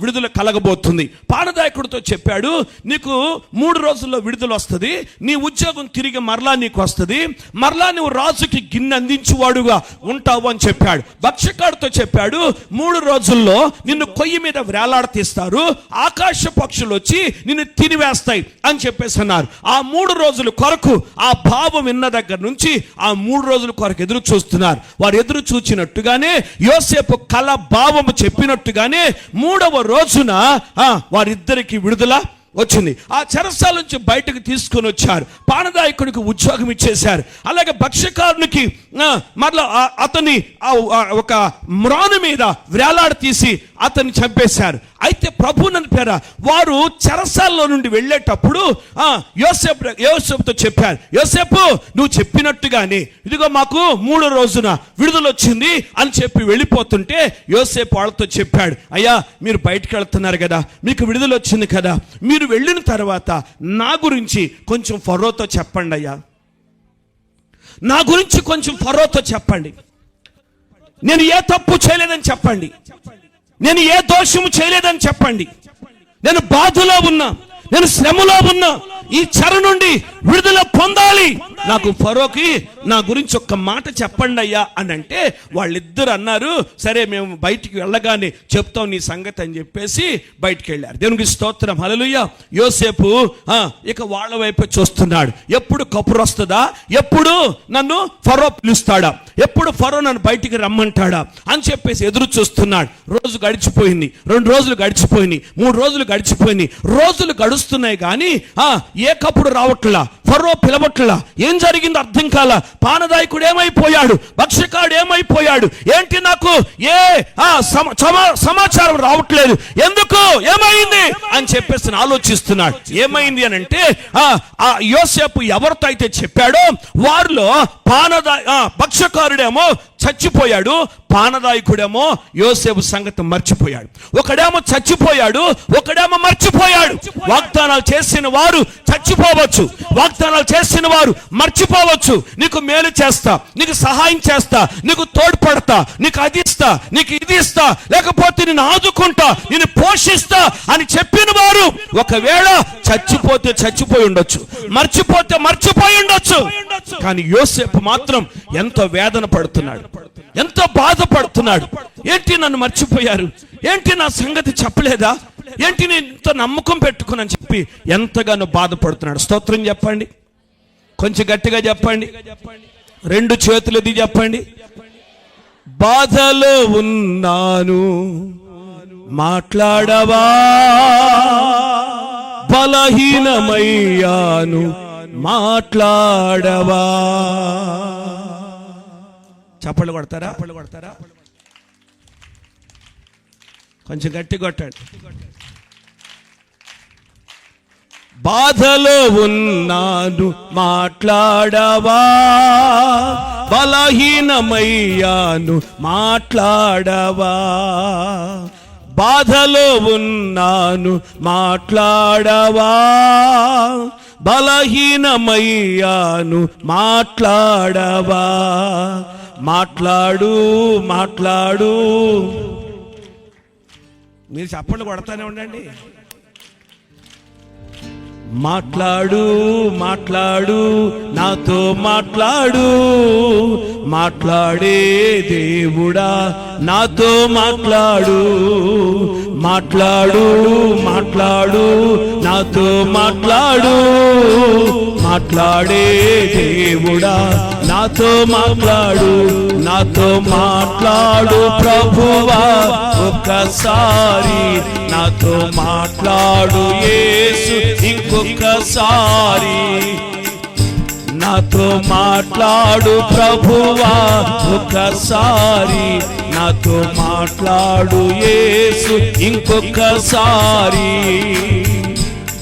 విడుదల కలగబోతుంది. పానదాయకుడితో చెప్పాడు, నీకు 3 రోజుల్లో విడుదల వస్తుంది, నీ ఉద్యోగం తిరిగి మరలా నీకు వస్తుంది, మరలా నువ్వు రాజుకి గిన్నె అందించువాడుగా ఉంటావు అని చెప్పాడు. భక్ష్యకారుడితో చెప్పాడు, 3 రోజుల్లో నిన్ను కొయ్యి మీద వేలాడతీస్తారు, ఆకాశ పక్షులు వచ్చి నిన్ను తినివేస్తాయి అని చెప్పేసి అన్నారు. ఆ 3 రోజుల కొరకు ఆ భావం విన్న దగ్గర నుంచి ఆ 3 రోజుల కొరకు ఎదురు చూస్తున్నారు. వారు ఎదురు చూచినట్టుగానే యోసేపు కళ భావము చెప్పినట్టుగానే 3వ రోజున వారిద్దరికి విడుదల వచ్చింది. ఆ చెరసాల నుంచి బయటకు తీసుకొని వచ్చారు. పానదాయకుడికి ఉద్యోగం ఇచ్చేశారు. అలాగే భక్ష్యకారునికి మరలా అతన్ని ఒక మ్రాను మీద వేలాడి తీసి అతన్ని చంపేశారు. అయితే ప్రభువుని పేర వారు చెరసాల్లో నుండి వెళ్ళేటప్పుడు యోసేపుతో చెప్పారు, యోసేపు నువ్వు చెప్పినట్టుగానే ఇదిగో మాకు 3వ రోజున విడుదల వచ్చింది అని చెప్పి వెళ్ళిపోతుంటే యోసేపు వాళ్ళతో చెప్పాడు, అయ్యా మీరు బయటకు వెళ్తున్నారు కదా, మీకు విడుదల వచ్చింది కదా, మీరు వెళ్ళిన తర్వాత నా గురించి కొంచెం ఫరోతో చెప్పండి అయ్యా, నా గురించి కొంచెం ఫరోతో చెప్పండి. నేను ఏ తప్పు చేయలేదని చెప్పండి, నేను ఏ దోషము చేయలేదని చెప్పండి, నేను బాధలో ఉన్నా, నేను శ్రమలో ఉన్నా, ఈ చెర నుండి విడుదల పొందాలి, నాకు ఫరోకి నా గురించి ఒక్క మాట చెప్పండి అయ్యా అని అంటే వాళ్ళిద్దరు అన్నారు, సరే మేము బయటికి వెళ్ళగానే చెప్తాం నీ సంగతి అని చెప్పేసి బయటికి వెళ్ళారు. దేవునికి స్తోత్రం, హల్లెలూయా. యోసేపు ఇక వాళ్ళ వైపు చూస్తున్నాడు. ఎప్పుడు కబురు వస్తుందా, ఎప్పుడు నన్ను ఫరో పిలుస్తాడా, ఎప్పుడు ఫరో నన్ను బయటికి రమ్మంటాడా అని చెప్పేసి ఎదురు చూస్తున్నాడు. రోజు గడిచిపోయింది, 2 రోజులు గడిచిపోయినాయి, 3 రోజులు గడిచిపోయినాయి. రోజులు గడుస్తున్నాయి కానీ ఏ కప్పుడు రావట్లా, ఫరో పిలవట్లా. ఏం జరిగిందో అర్థం కాల. పానదాయకుడు ఏమైపోయాడు, భక్ష్యకారుడు ఏమైపోయాడు, ఏంటి నాకు ఏ సమాచారం రావట్లేదు, ఎందుకు, ఏమైంది అని చెప్పేసి ఆలోచిస్తున్నాడు. ఏమైంది అని అంటే యోసేపు ఎవరితో అయితే చెప్పాడో వారిలో భక్ష్యకారుడేమో చచ్చిపోయాడు, పానదాయకుడేమో యోసేపు సంగతి మర్చిపోయాడు. ఒకడేమో చచ్చిపోయాడు, ఒకడేమో మర్చిపోయాడు. వాగ్దానాలు చేసిన వారు చచ్చిపోవచ్చు, వాగ్దానాలు చేసిన వారు మర్చిపోవచ్చు. నీకు మేలు చేస్తా, నీకు సహాయం చేస్తా, నీకు తోడ్పడతా, నీకు అది ఇస్తా, నీకు ఇది ఇస్తా, లేకపోతే నేను ఆదుకుంటా, నేను పోషిస్తా అని చెప్పిన వారు ఒకవేళ చచ్చిపోతే చచ్చిపోయి ఉండొచ్చు, మర్చిపోతే మర్చిపోయి ఉండొచ్చు. కానీ యోసేపు మాత్రం ఎంతో వేదన పడుతున్నాడు, ఎంతో బాధపడుతున్నాడు. ఏంటి నన్ను మర్చిపోయారు, ఏంటి నా సంగతి చెప్పలేదా, ఏంటి నేను ఇంత నమ్మకం పెట్టుకున్నాను చెప్పి ఎంతగానో బాధపడుతున్నాడు. స్తోత్రం చెప్పండి, కొంచెం గట్టిగా చెప్పండి, 2 చేతులది చెప్పండి. బాధలో ఉన్నాను మాట్లాడవా, బలహీనమయ్యాను మాట్లాడవా. చప్పట్లు కొడతారా? కొంచెం గట్టి కొట్టండి. బాధలో ఉన్నాను మాట్లాడవా, బలహీనమయ్యాను మాట్లాడవా. బాధలో ఉన్నాను మాట్లాడవా, బలహీనమయ్యాను మాట్లాడవా. మాట్లాడు మాట్లాడు. మీరు చప్పట్లు కొడతానే ఉండండి. మాట్లాడు మాట్లాడు, నాతో మాట్లాడు. మాట్లాడే దేవుడా నాతో మాట్లాడు. మాట్లాడు మాట్లాడు, నాతో మాట్లాడు. మాట్లాడే దేవుడా నాతో మాట్లాడు. నాతో మాట్లాడు ప్రభువా ఒక్కసారి. నాతో మాట్లాడు యేసు ఇంకొకసారి. నాతో మాట్లాడు ప్రభువా ఒక్కసారి. నాతో మాట్లాడు యేసు ఇంకొకసారి.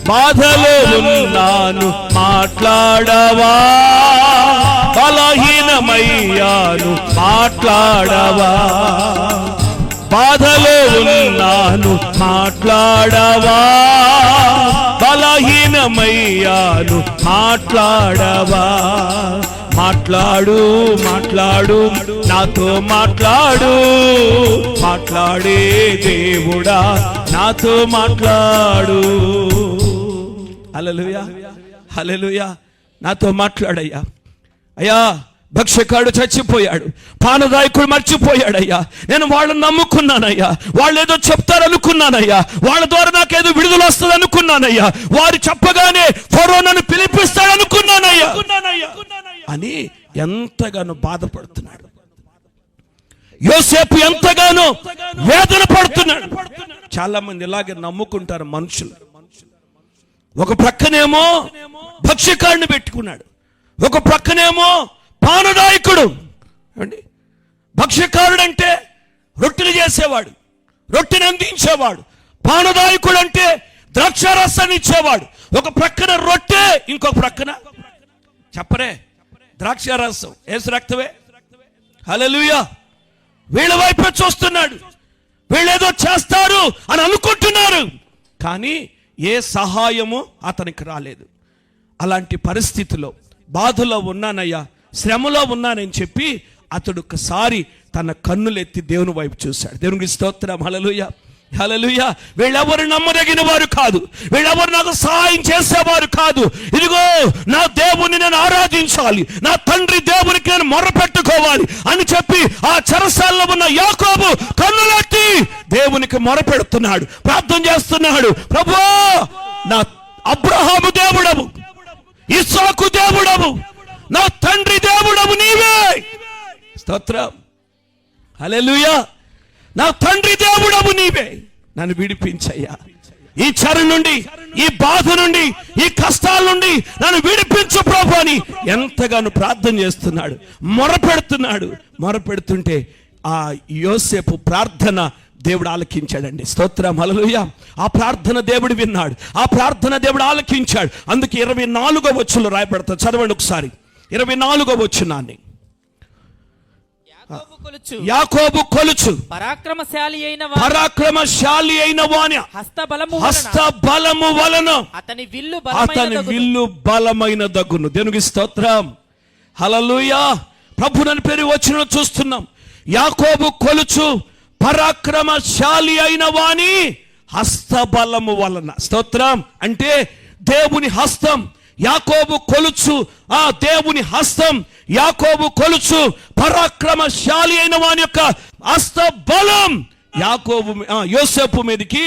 బాధలో ఉన్నాను మాట్లాడవా, బలహీనమయ్యాను మాట్లాడవా. బాధలో ఉన్నాను మాట్లాడవా, బలహీనమయ్యాను మాట్లాడవా. మాట్లాడు మాట్లాడు, నాతో మాట్లాడు. మాట్లాడే దేవుడా నాతో మాట్లాడు. హల్లెలూయా హల్లెలూయా. నాతో మాట్లాడయ్యా. అయ్యా భక్ష్యకాడు చచ్చిపోయాడు, పానదాయకుడు మర్చిపోయాడయ్యా. నేను వాళ్ళని నమ్ముకున్నానయ్యా. వాళ్ళు ఏదో చెప్తారనుకున్నానయ్యా. వాళ్ళ ద్వారా నాకేదో విడుదల వస్తుంది అనుకున్నానయ్యా. వారు చెప్పగానే ఫరో నన్ను పిలిపిస్తాడనుకున్నానయ్యా అని ఎంతగానో బాధపడుతున్నాడు. యోసేపు ఎంతగానో వేదన పడుతున్నాడు. చాలా మంది ఇలాగే నమ్ముకుంటారు మనుషులు. ఒక ప్రక్కనేమో భక్ష్యకాడిని పెట్టుకున్నాడు, ఒక ప్రక్కనేమో పానదాయకుడు. అండి, భక్ష్యకారుడు అంటే రొట్టెలు చేసేవాడు, రొట్టెని అందించేవాడు. పానదాయకుడు అంటే ద్రాక్షారసాన్ని ఇచ్చేవాడు. ఒక ప్రక్కన రొట్టె, ఇంకొక ప్రక్కన చెప్పరే ద్రాక్షారసం, యేసు రక్తమే. హల్లెలూయా. వీళ్ళ వైపే చూస్తున్నాడు. వీళ్ళేదో చేస్తారు అని అనుకుంటున్నారు, కానీ ఏ సహాయము అతనికి రాలేదు. అలాంటి పరిస్థితిలో బాధలో ఉన్నానయ్యా, శ్రమలో ఉన్నానని చెప్పి అతడు ఒకసారి తన కన్నులెత్తి దేవుని వైపు చూశాడు. దేవునికి స్తోత్రం. హల్లెలూయా హల్లెలూయా. వీళ్ళెవరు నమ్మదగిన వారు కాదు, వీళ్ళెవరు నాకు సహాయం చేసేవారు కాదు. ఇదిగో నా దేవుని నేను ఆరాధించాలి, నా తండ్రి దేవునికి నేను మొరపెట్టుకోవాలి అని చెప్పి ఆ చెరసాలలో ఉన్న యాకోబు కన్నులెత్తి దేవునికి మొరపెడుతున్నాడు, ప్రార్థన చేస్తున్నాడు. ప్రభువా, నా అబ్రహాము దేవుడవు, ఇస్సాకు దేవుడవు, నా తండ్రి దేవుడవు నీవే. స్తోత్రం. హల్లెలూయా. నా తండ్రి దేవుడవు నీవే, నన్ను విడిపించయ్యా. ఈ చెర నుండి, ఈ బాధ నుండి, ఈ కష్టాల నుండి నన్ను విడిపించు ప్రభు అని ఎంతగానో ప్రార్థన చేస్తున్నాడు, మొరపెడుతున్నాడు. మొరపెడుతుంటే ఆ యోసేపు ప్రార్థన దేవుడు ఆలకించాడండి. స్తోత్రం. హల్లెలూయా. ఆ ప్రార్థన దేవుడు విన్నాడు, ఆ ప్రార్థన దేవుడు ఆలకించాడు. అందుకే 24వ వచనంలో రాయబడతాడు. చదవండి ఒకసారి 24వ వచనాన్ని. యాకోబు కొలుచు పరాక్రమశాలి అయిన వాని హస్తబలము వలన అతని విల్లు బలమైన దగును. దేవునికి స్తోత్రం. హల్లెలూయా. ప్రభువుని పేరు వచ్చిన చూస్తున్నాం. యాకోబు కొలుచు పరాక్రమశాలి అయిన వాని హస్తబలము వలన. స్తోత్రం. అంటే దేవుని హస్తం, యాకోబు కొలుచు ఆ దేవుని హస్తం, యాకోబు కొలుచు పరాక్రమశాలి అయిన వాని యొక్క హస్త బలం యోసేపు మీదకి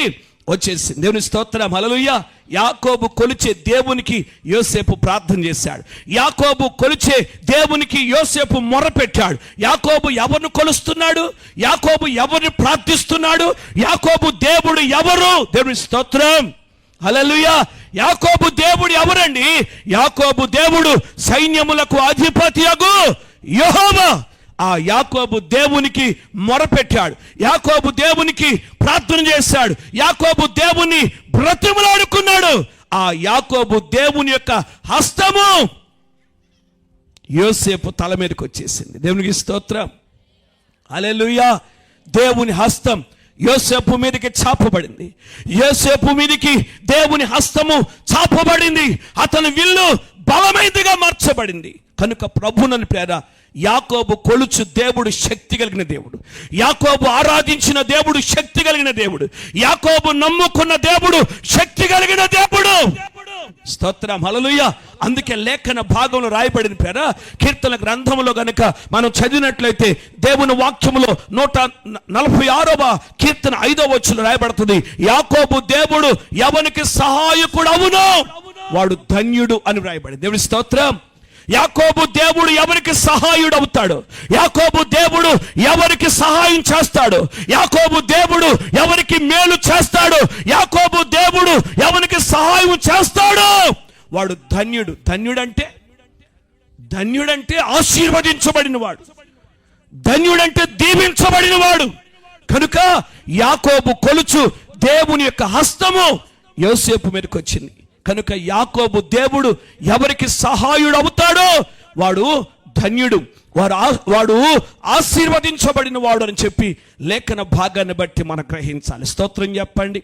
వచ్చేసింది. దేవుని స్తోత్రం. హల్లెలూయా. యాకోబు కొలిచే దేవునికి యోసేపు ప్రార్థన చేశాడు. యాకోబు కొలిచే దేవునికి యోసేపు మొరపెట్టాడు. యాకోబు ఎవరిని కొలుస్తున్నాడు? యాకోబు ఎవరిని ప్రార్థిస్తున్నాడు? యాకోబు దేవుడు ఎవరు? దేవుని స్తోత్రం. హల్లెలూయా. యాకోబు దేవుడు ఎవరండి? యాకోబు దేవుడు సైన్యములకు అధిపతియగు యెహోవా. ఆ యాకోబు దేవునికి మొరపెట్టాడు, యాకోబు దేవునికి ప్రార్థన చేశాడు, యాకోబు దేవుని బ్రతిమలాడుకున్నాడు. ఆ యాకోబు దేవుని యొక్క హస్తము యోసేపు తల మీదకి వచ్చేసింది. దేవునికి స్తోత్రం, హల్లెలూయా. దేవుని హస్తం యోసేపు మీదకి చాపబడింది. యోసేపు మీదకి దేవుని హస్తము చాపబడింది. అతని విల్లు బలమైనదిగా మార్చబడింది. కనుక ప్రభువుని ప్రేర యాకోబు కొలుచు దేవుడు శక్తి కలిగిన దేవుడు, యాకోబు ఆరాధించిన దేవుడు శక్తి కలిగిన దేవుడు, యాకోబు నమ్ముకున్న దేవుడు శక్తి కలిగిన దేవుడు. స్తోత్రం, హల్లెలూయా. అందుకే లేఖన భాగంలో రాయబడిన పేర కీర్తన గ్రంథములో గనుక మనం చదివినట్లయితే దేవుని వాక్యములో 146వ కీర్తన 5వ వచనంలో రాయబడుతుంది, యాకోబు దేవుడు ఎవనికి సహాయకుడు అవును వాడు ధన్యుడు అని రాయబడింది. దేవుని స్తోత్రం. యాకోబు దేవుడు ఎవరికి సహాయుడు అవుతాడు, యాకోబు దేవుడు ఎవరికి సహాయం చేస్తాడు, యాకోబు దేవుడు ఎవరికి మేలు చేస్తాడు, యాకోబు దేవుడు ఎవరికి సహాయం చేస్తాడు వాడు ధన్యుడు. ధన్యుడంటే ఆశీర్వదించబడిన వాడు, ధన్యుడంటే దీవించబడిన వాడు. కనుక యాకోబు కొలుచు దేవుని యొక్క హస్తము యోసేపు మీదకి వచ్చింది. కనుక యాకోబు దేవుడు ఎవరికి సహాయుడు అవుతాడో వాడు ధన్యుడు, వాడు ఆశీర్వదించబడిన వాడు అని చెప్పి లేఖన భాగాన్ని బట్టి మనం గ్రహించాలి. స్తోత్రం చెప్పండి,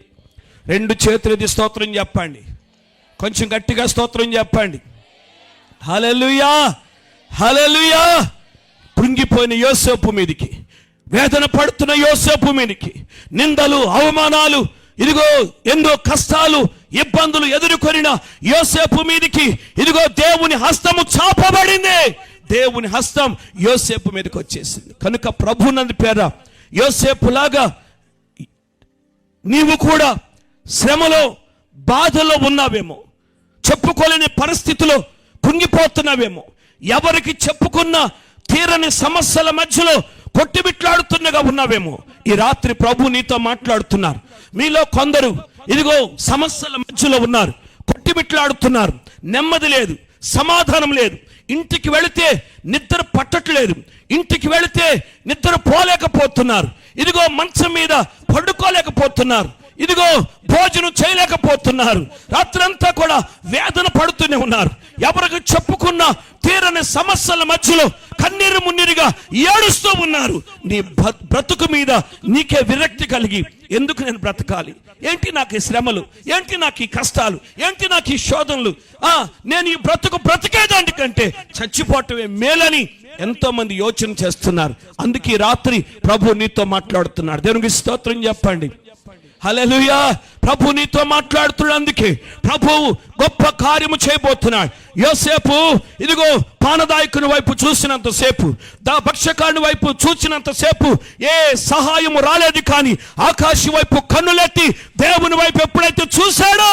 2 చేతులెత్తి స్తోత్రం చెప్పండి, కొంచెం గట్టిగా స్తోత్రం చెప్పండి. హల్లెలూయా, హల్లెలూయా. కృంగిపోయిన యోసేపు మీదికి, వేదన పడుతున్న యోసేపు మీదికి నిందలు అవమానాలు, ఇదిగో ఎన్నో కష్టాలు ఇబ్బందులు ఎదుర్కొనిన యోసేపు మీదికి ఇదిగో దేవుని హస్తము చాపబడింది. దేవుని హస్తం యోసేపు మీదకి వచ్చేసింది. కనుక ప్రభునందు పేర యోసేపులాగా నీవు కూడా శ్రమలో బాధలో ఉన్నావేమో, చెప్పుకోలేని పరిస్థితిలో కుంగిపోతున్నావేమో, ఎవరికి చెప్పుకున్న తీరని సమస్యల మధ్యలో కొట్టిబిట్లాడుతున్నగా ఉన్నావేమో. ఈ రాత్రి ప్రభు నీతో మాట్లాడుతున్నారు. మీలో కొందరు ఇదిగో సమస్యల మధ్యలో ఉన్నారు, కొట్టిబిట్లాడుతున్నారు, నెమ్మది లేదు, సమాధానం లేదు, ఇంటికి వెళితే నిద్ర పట్టట్లేదు, ఇంటికి వెళితే నిద్ర పోలేకపోతున్నారు, ఇదిగో మంచం మీద పడుకోలేకపోతున్నారు, ఇదిగో భోజనం చేయలేకపోతున్నారు, రాత్రంతా కూడా వేదన పడుతూనే ఉన్నారు. ఎవరికి చెప్పుకున్న తీరని సమస్యల మధ్యలో కన్నీరు మున్నీరుగా ఏడుస్తూ ఉన్నారు. నీ బ్రతుకు మీద నీకే విరక్తి కలిగి, ఎందుకు నేను బ్రతకాలి, ఏంటి నాకు ఈ శ్రమలు, ఏంటి నాకు ఈ కష్టాలు, ఏంటి నాకు ఈ శోధనలు, నేను ఈ బ్రతికేదానికంటే చచ్చిపోవటమే మేలని ఎంతో మంది యోచన చేస్తున్నారు. అందుకే రాత్రి ప్రభు నీతో మాట్లాడుతున్నాడు. దేవునికి స్తోత్రం చెప్పండి. హల్లెలూయా. ప్రభు నీతో మాట్లాడుతున్నాడు. అందుకే ప్రభువు గొప్ప కార్యము చేయబోతున్నాడు. యోసేపు ఇదిగో పానదాయకుని వైపు చూసినంతసేపు, భక్షకాని వైపు చూసినంతసేపు ఏ సహాయము రాలేదు. కానీ ఆకాశం వైపు కన్నులెత్తి దేవుని వైపు ఎప్పుడైతే చూశాడో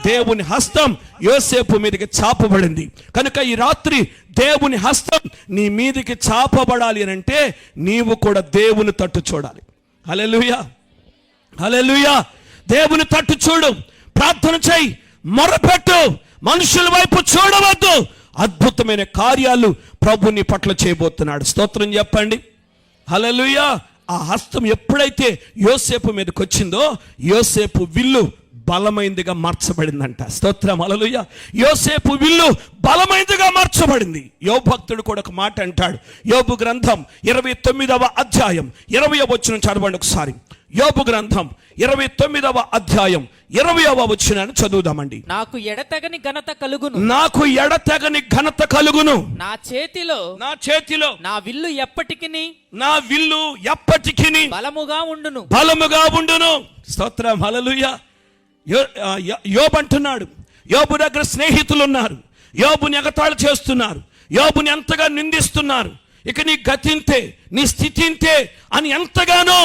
దేవుని హస్తం యోసేపు మీదకి చాపబడింది. కనుక ఈ రాత్రి దేవుని హస్తం నీ మీదకి చాపబడాలి అని అంటే నీవు కూడా దేవుని తట్టు చూడాలి. హల్లెలూయా, హల్లెలూయా. దేవుని తట్టు చూడు, ప్రార్థన చేయి, మొరపెట్టు, మనుషుల వైపు చూడవద్దు. అద్భుతమైన కార్యాలు ప్రభు నీ పట్ల చేయబోతున్నాడు. స్తోత్రం చెప్పండి. హల్లెలూయా. ఆ హస్తం ఎప్పుడైతే యోసేపు మీదకి వచ్చిందో యోసేపు విల్లు బలమైనదిగా మార్చబడిందంట. స్తోత్రం, హల్లెలూయా. యోసేపు విల్లు బలమైనదిగా మార్చబడింది. యోబు భక్తుడు కూడా ఒక మాట అంటాడు. యోబు గ్రంథం 29వ అధ్యాయం 20వ వచనం చదవండి ఒకసారి. యోబు గ్రంథం 29వ అధ్యాయం 20వ వచనాన్ని చదువుదామండి. నాకు ఎడతెగని ఘనత కలుగును, నాకు ఎడతెగని ఘనత కలుగును, నా చేతిలో నా విల్లు ఎప్పటికిని బలముగా ఉండును. స్తోత్రం, హల్లెలూయా. యోబు అంటున్నాడు, యోబు దగ్గర స్నేహితులు ఉన్నారు, యోబుని ఎగతాళి చేస్తున్నారు, యోబుని ఎంతగా నిందిస్తున్నారు, ఇక నీ గతింతే, నీ స్థితి ఇంతే అని ఎంతగానో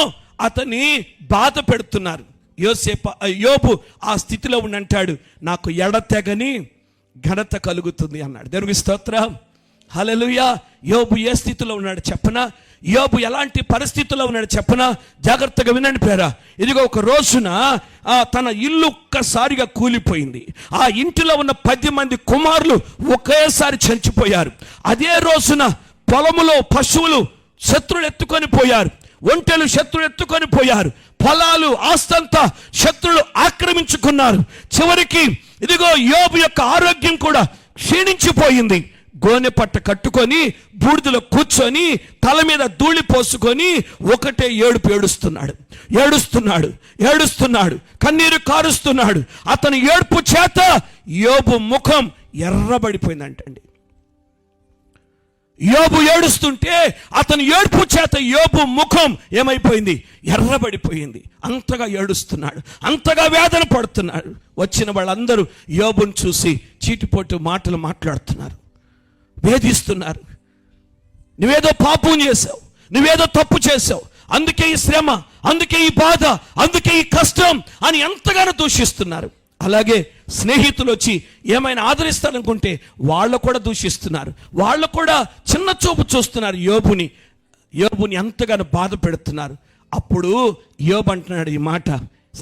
అతన్ని బాధ పెడుతున్నారు. యోబు ఆ స్థితిలో ఉండంటాడు, నాకు ఎడతెగని ఘనత కలుగుతుంది అన్నాడు. దేవునికి స్తోత్రం, హల్లెలూయా. యోబు ఏ స్థితిలో ఉన్నాడు చెప్పనా? యోబు ఎలాంటి పరిస్థితుల్లో ఉన్నాడు చెప్పనా? జాగ్రత్తగా వినండి పేరా. ఇదిగో ఒక రోజున తన ఇల్లు ఒక్కసారిగా కూలిపోయింది. ఆ ఇంటిలో ఉన్న 10 మంది కుమారులు ఒకేసారి చనిపోయారు. అదే రోజున పొలములో పశువులు శత్రులు ఎత్తుకొని పోయారు, ఒంటెలు శత్రులు ఎత్తుకొని పోయారు, పొలాలు ఆస్తంతా శత్రులు ఆక్రమించుకున్నారు. చివరికి ఇదిగో యోబు యొక్క ఆరోగ్యం కూడా క్షీణించిపోయింది. గోనె పట్ట కట్టుకొని బూడిదలో కూర్చొని తల మీద ధూళి పోసుకొని ఒకటే ఏడుస్తున్నాడు, కన్నీరు కారుస్తున్నాడు. అతని ఏడుపు చేత యోబు ముఖం ఎర్రబడిపోయిందంటండి. యోబు ఏడుస్తుంటే అతని ఏడుపు చేత యోబు ముఖం ఏమైపోయింది? ఎర్రబడిపోయింది. అంతగా ఏడుస్తున్నాడు, అంతగా వేదన పడుతున్నాడు. వచ్చిన వాళ్ళందరూ యోబుని చూసి చీటిపోటు మాటలు మాట్లాడుతున్నారు, వేధిస్తున్నారు. నువ్వేదో పాపం చేసావు, నువ్వేదో తప్పు చేసావు, అందుకే ఈ శ్రమ, అందుకే ఈ బాధ, అందుకే ఈ కష్టం అని ఎంతగానో దూషిస్తున్నారు. అలాగే స్నేహితులు వచ్చి ఏమైనా ఆదరిస్తారనుకుంటే వాళ్ళు కూడా దూషిస్తున్నారు, వాళ్ళు కూడా చిన్న చూపు చూస్తున్నారు. యోబుని ఎంతగానో బాధ పెడుతున్నారు. అప్పుడు యోబు అంటున్నాడు ఈ మాట,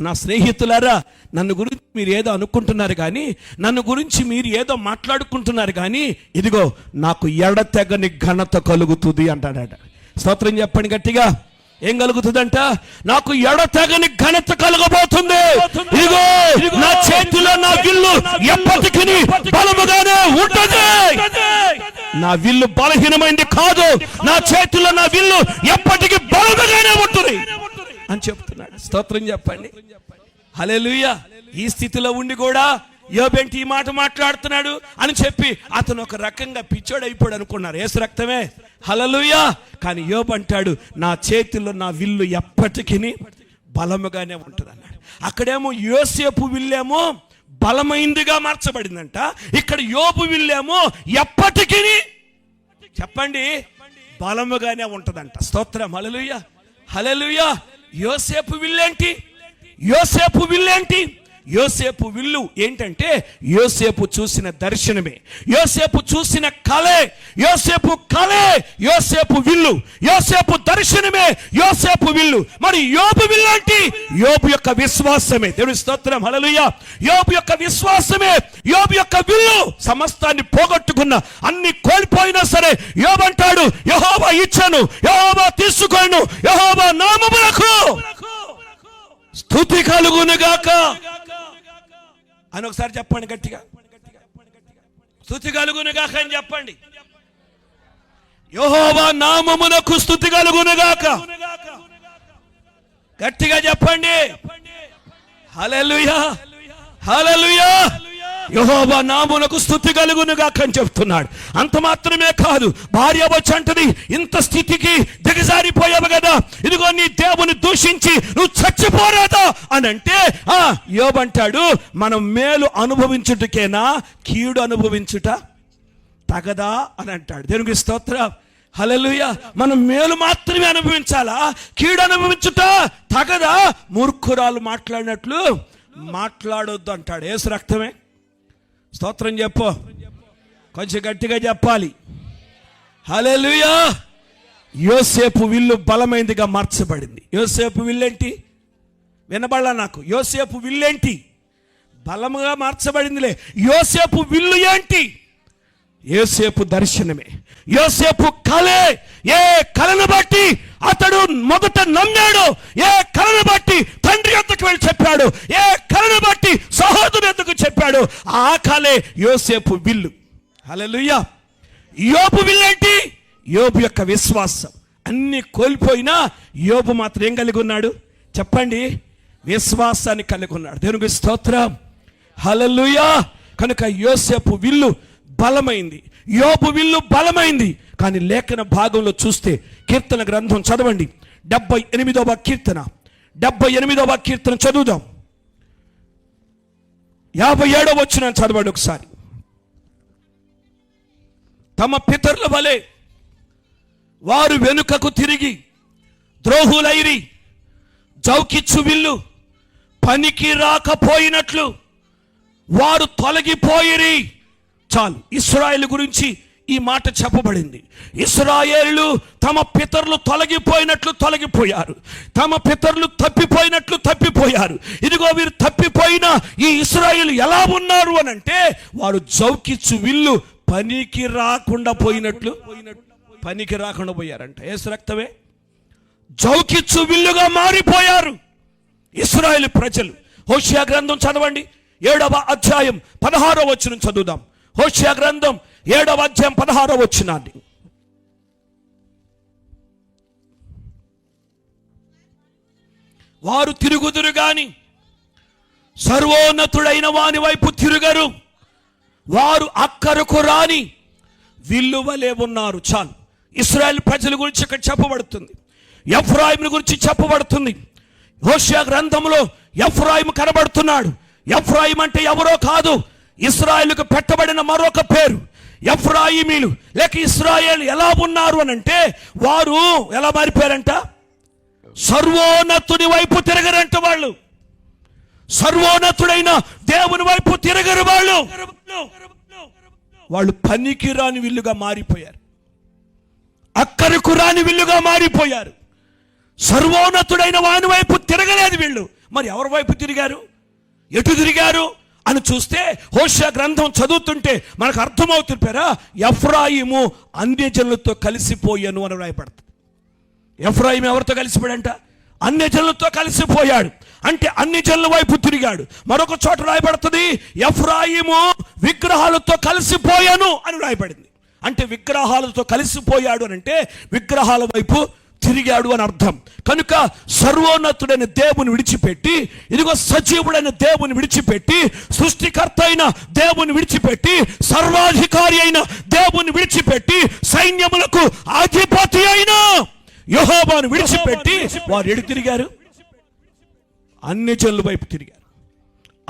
నా స్నేహితులారా, నన్ను గురించి మీరు ఏదో అనుకుంటున్నారు కానీ, నన్ను గురించి మీరు ఏదో మాట్లాడుకుంటున్నారు కానీ, ఇదిగో నాకు ఎడతెగని ఘనత కలుగుతుంది అంటాడట. స్తోత్రం చెప్పండి గట్టిగా. ఏం కలుగుతుందంట? నాకు ఎడతెగని ఘనత కలగబోతుంది. ఇదిగో నా చేతిలో నా విల్లు ఎప్పటికీ బలముగానే ఉంటుంది. నా విల్లు బలహీనమైంది కాదు, నా చేతిలో నా విల్లు ఎప్పటికీ బలముగానే ఉంటుంది అని చెప్తున్నాడు. స్తోత్రం చెప్పండి. హల్లెలూయా. ఈ స్థితిలో ఉండి కూడా యోబేంటి ఈ మాట మాట్లాడుతున్నాడు అని చెప్పి అతను ఒక రకంగా పిచ్చోడైపోయాడు అనుకున్నారు. యేసు రక్తమే. హల్లెలూయా. కానీ యోబు అంటాడు, నా చేతిలో నా విల్లు ఎప్పటికీ బలముగానే ఉంటుంది అన్నాడు. అక్కడేమో యోసేపు విల్లేమో బలమైందిగా మార్చబడిందంట, ఇక్కడ యోబు విల్లేమో ఎప్పటికీ చెప్పండి బలముగానే ఉంటుందంట. స్తోత్రం. హల్లెలూయా, హల్లెలూయా. యోసేపు విల్లేంటి? యోసేపు విల్లు ఏంటంటే యోసేపు చూసిన దర్శనమే, యోసేపు చూసిన కలే, యోసేపు విల్లు, యోసేపు దర్శనమే యోసేపు విల్లు. మరి యోబు విల్లు అంటే యోబు యొక్క విశ్వాసమే. దేవుని స్తోత్రం. హల్లెలూయా. యోబు యొక్క విశ్వాసమే యోబు యొక్క విల్లు. సమస్తాన్ని పోగొట్టుకున్న, అన్ని కోల్పోయినా సరే యోబు అంటాడు, యెహోవా ఇచ్చెను, యెహోవా తీసుకొనెను, యెహోవా నామమునకు స్తుతి కలుగునుగాక అని ఒకసారి చెప్పండి గట్టిగా. స్తుతి కలుగునుగాక అని చెప్పండి. యెహోవా నామమునకు స్తుతి కలుగునుగాక గట్టిగా చెప్పండి. హల్లెలూయా, హల్లెలూయా. యెహోవా నామమునకు స్తుతి కలుగునుగాక అని చెప్తున్నాడు. అంత మాత్రమే కాదు, భార్య వచ్చి అంటది, ఇంత స్థితికి దిగజారిపోయావు కదా, ఇదిగో నీ దేవుని దూషించి నువ్వు చచ్చిపోరాదా అని అంటే యోబు అంటాడు, మనం మేలు అనుభవించుటకేనా కీడు అనుభవించుట తగదా అని అంటాడు. దేవునికి స్తోత్రం. హల్లెలూయా. మనం మేలు మాత్రమే అనుభవించాలా, కీడు అనుభవించుట తగదా? మూర్ఖురాలు మాట్లాడినట్లు మాట్లాడొద్దు అంటాడు. యేసు రక్తమే. స్తోత్రం చెప్పు, కొంచెం గట్టిగా చెప్పాలి. హల్లెలూయా. యోసేపు విల్లు బలమైందిగా మార్చబడింది. యోసేపు విల్లేంటి? వినబడలా నాకు. యోసేపు విల్లేంటి? బలముగా మార్చబడిందిలే. యోసేపు విల్లు ఏంటి? యోసేపు దర్శనమే, యోసేపు కలే. ఏ కలను బట్టి అతడు మొదట నమ్మాడు, ఏ కలను బట్టి తండ్రి యొద్దకు వెళ్ళి చెప్పాడు, ఏ కలను బట్టి సహోదరు యొద్దకు చెప్పాడు, ఆ కలే యోసేపు విల్లు. హల్లెలూయా. యోబు విల్లేంటి? యోబు యొక్క విశ్వాసం. అన్ని కోల్పోయినా యోబు మాత్రం ఏం కలిగి ఉన్నాడు చెప్పండి? విశ్వాసాన్ని కలిగి ఉన్నాడు. దేవునికి స్తోత్రం. హల్లెలూయా. కనుక యోసేపు విల్లు బలమైంది, యోబు విల్లు బలమైంది. కానీ లేఖన భాగంలో చూస్తే, కీర్తన గ్రంథం చదవండి, 78వ కీర్తన, 78వ కీర్తన చదువుదాం. 57వ వచనం చదవండి ఒకసారి. తమ పితరుల వలె వారు వెనుకకు తిరిగి ద్రోహులైరి, జౌకిచ్చు విల్లు పనికి రాకపోయినట్లు వారు తొలగిపోయిరి. చాలు, ఇశ్రాయేలు గురించి ఈ మాట చెప్పబడింది. ఇశ్రాయేలు తమ పితరులు తొలగిపోయినట్లు తొలగిపోయారు, తమ పితరులు తప్పిపోయినట్లు తప్పిపోయారు. ఇదిగో వీరు తప్పిపోయిన ఈ ఇశ్రాయేలు ఎలా ఉన్నారు అని అంటే, వారు జౌకిచ్చు విల్లు పనికి రాకుండా పోయినట్లు పనికి రాకుండా పోయారంట. యేసు రక్తమే జౌకిచ్చు విల్లుగా మారిపోయారు ఇశ్రాయేలు ప్రజలు. హోషేయ గ్రంథం చదవండి, 7వ అధ్యాయం 16వ వచనం చదువుదాం. హోషేయ గ్రంథం 7వ అధ్యాయం 16వ వచనాన్ని. వారు తిరుగుదురు గాని సర్వోన్నతుడైన వాని వైపు తిరుగరు, వారు అక్కరకు రాని విల్లు వలె ఉన్నారు. చాలు. ఇశ్రాయేలు ప్రజల గురించి ఇక్కడ చెప్పబడుతుంది, ఎఫ్రాయిము గురించి చెప్పబడుతుంది. హోషేయ గ్రంథంలో ఎఫ్రాయిము కనబడుతున్నాడు. ఎఫ్రాయిము అంటే ఎవరో కాదు, ఇశ్రాయేలుకు పెట్టబడిన మరొక పేరు. ఎఫ్రాయిమీలు లేక ఇశ్రాయేలు ఎలా ఉన్నారు అని అంటే, వారు ఎలా మారిపోయారంట? సర్వోన్నతుని వైపు తిరగరంట. వాళ్ళు సర్వోన్నతుడైన దేవుని వైపు తిరగరు. వాళ్ళు పనికి రాని విల్లుగా మారిపోయారు, అక్కరకు రాని విల్లుగా మారిపోయారు. సర్వోన్నతుడైన వాని వైపు తిరగలేదు వీళ్ళు. మరి ఎవరి వైపు తిరిగారు, ఎటు తిరిగారు అని చూస్తే హోషేయ గ్రంథం చదువుతుంటే మనకు అర్థమవుతుంది. పేరా ఎఫ్రాయిము అన్యజనులతో కలిసిపోయాను అని రాయబడుతుంది. ఎఫ్రాయిము ఎవరితో కలిసిపోయాడంట? అన్యజనులతో కలిసిపోయాడు. అంటే అన్ని జనుల వైపు తిరిగాడు. మరొక చోట రాయబడుతుంది, ఎఫ్రాయిము విగ్రహాలతో కలిసిపోయాను అని రాయబడింది. అంటే విగ్రహాలతో కలిసిపోయాడు అని అంటే విగ్రహాల వైపు తిరిగాడు అని అర్థం. కనుక సర్వోన్నతుడైన దేవుని విడిచిపెట్టి, ఇదిగో సజీవుడైన దేవుని విడిచిపెట్టి, సృష్టికర్త అయిన దేవుని విడిచిపెట్టి, సర్వాధికారి అయిన దేవుని విడిచిపెట్టి, సైన్యములకు అధిపతి అయిన యెహోవాను విడిచిపెట్టి వారు ఎడు తిరిగారు? అన్ని జనుల వైపు తిరిగారు,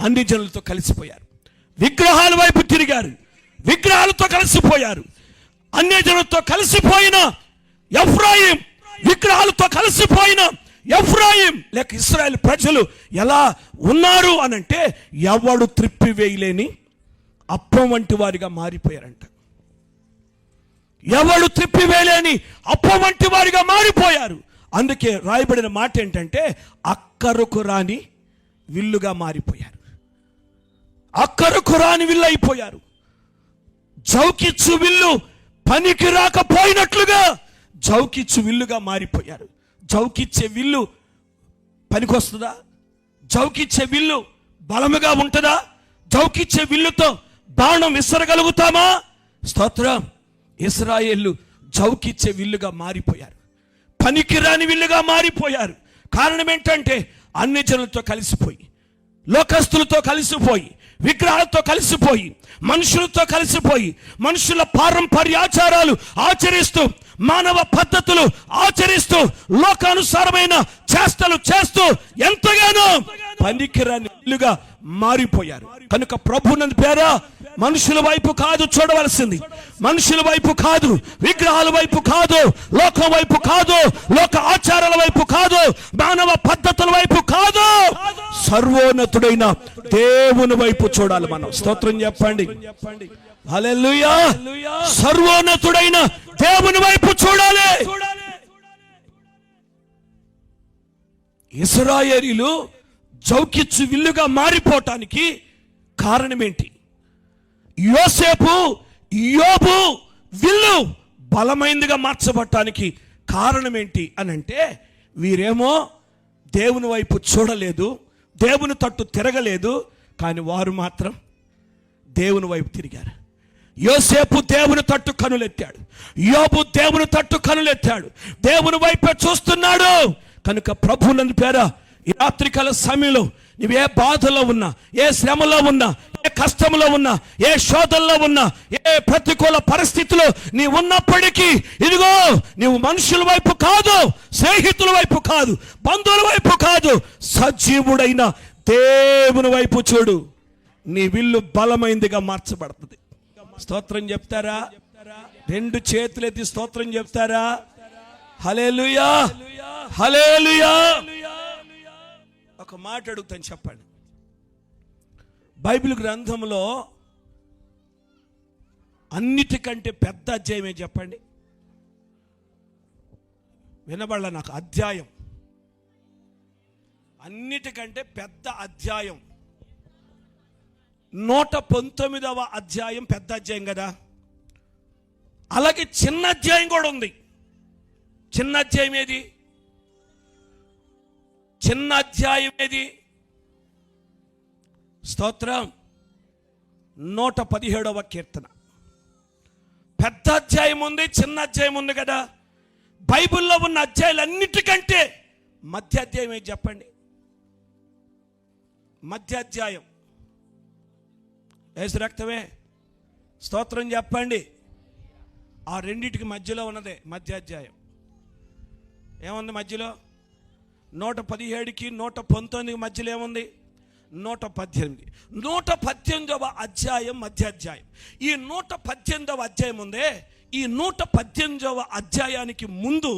అన్ని జనులతో కలిసిపోయారు. విగ్రహాల వైపు తిరిగారు, విగ్రహాలతో కలిసిపోయారు. అన్ని జనులతో కలిసిపోయిన ఎఫ్రాయిం, విగ్రహాలతో కలిసిపోయిన ఎఫ్రాయిం లేక ఇశ్రాయేలు ప్రజలు ఎలా ఉన్నారు అనంటే, ఎవడు త్రిప్పివేయలేని అప్పం వంటి వారిగా మారిపోయారంట. ఎవడు త్రిప్పివేయలేని అప్పం వంటి వారిగా మారిపోయారు. అందుకే రాయబడిన మాట ఏంటంటే, అక్కరకు రాని విల్లుగా మారిపోయారు. అక్కరకు రాని విల్లు అయిపోయారు. జౌకిచ్చు విల్లు పనికి రాకపోయినట్లుగా జౌకిచ్చు విల్లుగా మారిపోయారు. జౌకిచ్చే విల్లు పనికొస్తుందా? జౌకిచ్చే విల్లు బలముగా ఉంటుందా? జౌకిచ్చే విల్లుతో బాణం విసరగలుగుతామా? స్తోత్రం. ఇశ్రాయేలు జౌకిచ్చే విల్లుగా మారిపోయారు, పనికిరాని విల్లుగా మారిపోయారు. కారణం ఏంటంటే, అన్ని జనులతో కలిసిపోయి, లోకస్తులతో కలిసిపోయి, విగ్రహాలతో కలిసిపోయి, మనుషులతో కలిసిపోయి, మనుషుల పారంపర్యాచారాలు ఆచరిస్తూ, మానవ పద్ధతులు ఆచరిస్తూ, లోకానుసారమైన చేష్టలు చేస్తూ ఎంతగానో పనికిరాని విల్లుగా మారిపోయారు. కనుక ప్రభునందు పేరా మనుషుల వైపు కాదు చూడవలసింది, మనుషుల వైపు కాదు, విగ్రహాల వైపు కాదు, లోకం వైపు కాదు, లోక ఆచారాల వైపు కాదు, మానవ పద్ధతుల వైపు కాదు, సర్వోన్నతుడైన దేవుని వైపు చూడాలి మనం. స్తోత్రం చెప్పండి. హల్లెలూయా. సర్వోన్నతుడైన దేవుని వైపు చూడాలి. ఇశ్రాయేలీలు జౌకిచ్చు విల్లుగా మారిపోవటానికి కారణం ఏంటి? యోసేపు, యోబు విల్లు బలమైనదిగా మార్చబడటానికి కారణం ఏంటి అని అంటే, వీరేమో దేవుని వైపు చూడలేదు, దేవుని తట్టు తిరగలేదు, కానీ వారు మాత్రం దేవుని వైపు తిరిగారు. యోసేపు దేవుని తట్టు కనులెత్తాడు, యోబు దేవుని తట్టు కనులెత్తాడు, దేవుని వైపే చూస్తున్నాడు. కనుక ప్రభువునందు పేర ఈ రాత్రికాల సమయంలో నువ్వు ఏ బాధలో ఉన్నా, ఏ శ్రమలో ఉన్నా, ఏ కష్టంలో ఉన్నా, ఏ శోధనలో ఉన్నా, ఏ ప్రతికూల పరిస్థితిలో నీ ఉన్నప్పటికీ, ఇదిగో నువ్వు మనుషుల వైపు కాదు, స్నేహితుల వైపు కాదు, బంధువుల వైపు కాదు, సజీవుడైన దేవుని వైపు చూడు. నీ విల్లు బలమైందిగా మార్చబడుతుంది. స్తోత్రం చెప్తారా? రెండు చేతులెత్తి స్తోత్రం చెప్తారా? హల్లెలూయా, హల్లెలూయా. ఒక మాట అడుగుతాను, చెప్పండి. బైబిల్ గ్రంథంలో అన్నిటికంటే పెద్ద అధ్యాయమే చెప్పండి. వినబడలా నాకు అధ్యాయం. అన్నిటికంటే పెద్ద అధ్యాయం 119వ అధ్యాయం పెద్ద అధ్యాయం కదా. అలాగే చిన్న అధ్యాయం కూడా ఉంది. చిన్న అధ్యాయం ఏది? చిన్న అధ్యాయం ఏది? స్తోత్రం, 117వ కీర్తన. పెద్ద అధ్యాయం ఉంది, చిన్న అధ్యాయం ఉంది కదా. బైబిల్లో ఉన్న అధ్యాయాలన్నిటికంటే మధ్య అధ్యాయం ఏది చెప్పండి? మధ్య అధ్యాయం యేసు రక్తమే. స్తోత్రం చెప్పండి. ఆ రెండిటికి మధ్యలో ఉన్నదే మధ్య అధ్యాయం. ఏముంది మధ్యలో? 117కి 119కి మధ్యలో ఏముంది? 118. 118వ అధ్యాయం మధ్య అధ్యాయం. ఈ 118వ అధ్యాయం ఉందే, ఈ 118వ అధ్యాయానికి ముందు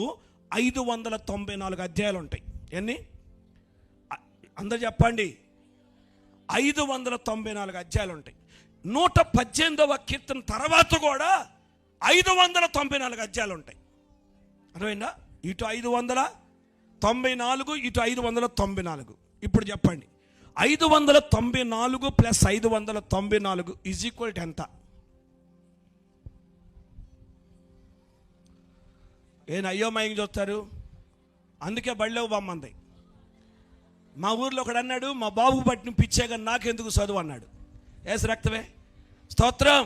594 అధ్యాయాలు ఉంటాయి. ఎన్ని? అందరు చెప్పండి. 594 అధ్యాయాలు ఉంటాయి. 118వ కీర్తన తర్వాత కూడా 594 అధ్యాయాలు ఉంటాయి. అర్థమైందా? ఇటు 594, ఇటు 594. ఇప్పుడు చెప్పండి, 594 ప్లస్ 594 ఈజ్ ఈక్వల్ టు ఎంత? అయోమయం చూస్తారు. అందుకే బళ్ళేవు బొమ్మంది. మా ఊర్లో ఒకడు అన్నాడు, మా బాబు పట్టిన పిచ్చేగా నాకెందుకు చదువు అన్నాడు. యేసు రక్తమే. స్తోత్రం.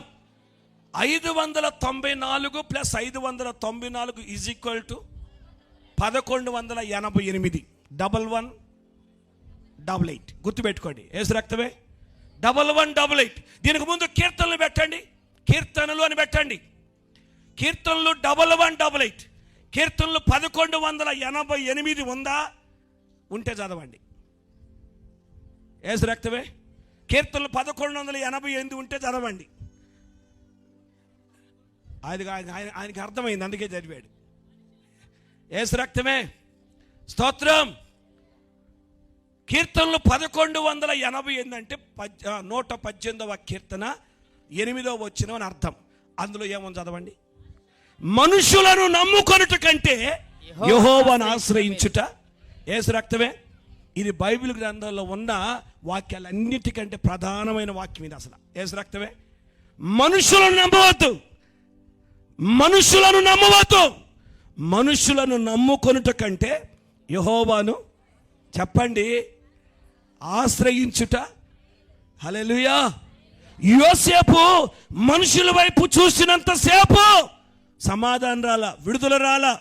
594 ప్లస్ 594 ఈజ్ ఈక్వల్ టు 1188. 1188 గుర్తుపెట్టుకోండి. యేసు రక్తమే. 1188. దీనికి ముందు కీర్తనలు పెట్టండి, కీర్తనలు అని పెట్టండి. కీర్తనలు 1188. కీర్తనలు 1188 ఉందా? ఉంటే చదవండి. యేసు రక్తమే. కీర్తనలు 1188 ఉంటే చదవండి. ఆయనకి అర్థమైంది, అందుకే చదివాడు. యేసు రక్తమే. స్తోత్రం. కీర్తనలు 1188 అంటే 118వ కీర్తన 8వ వచనం అని అర్థం. అందులో ఏమని చదవండి? మనుషులను నమ్ముకొనుట కంటే యెహోవాను ఆశ్రయించుట. యేసు రక్తమే. ఇది బైబిల్ గ్రంథంలో ఉన్న వాక్యాలన్నిటికంటే ప్రధానమైన వాక్యం ఇది అసలు. యేసు రక్తమే. మనుషులను నమ్మవద్దు, మనుషులను నమ్మవద్దు. మనుషులను నమ్ముకొనుట కంటే యెహోవాను చెప్పండి ఆశ్రయించుట. హల్లెలూయా. యోసేపు మనుషుల వైపు చూసినంతసేపు సమాధానం రాలా, విడుదల రాలా,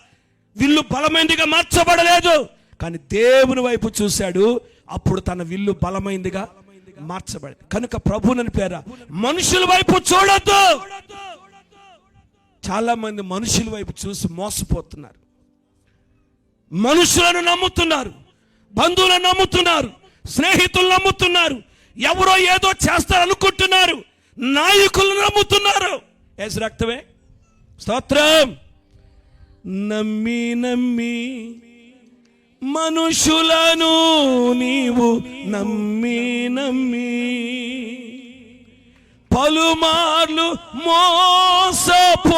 విల్లు బలమైనదిగా మార్చబడలేదు. కానీ దేవుని వైపు చూశాడు, అప్పుడు తన విల్లు బలమైనదిగా మార్చబడింది. కనుక ప్రభువుని పేర మనుషుల వైపు చూడొద్దు. చాలా మంది మనుషుల వైపు చూసి మోసపోతున్నారు. మనుషులను నమ్ముతున్నారు, బంధువులను నమ్ముతున్నారు, స్నేహితులను నమ్ముతున్నారు, ఎవరో ఏదో చేస్తారు అనుకుంటున్నారు, నాయకులను నమ్ముతున్నారు. యేసు రక్తమే. స్తోత్రం. నమ్మి నమ్మి మనుషులను నీవు నమ్మి నమ్మి పలుమార్లు మోసపోయావు,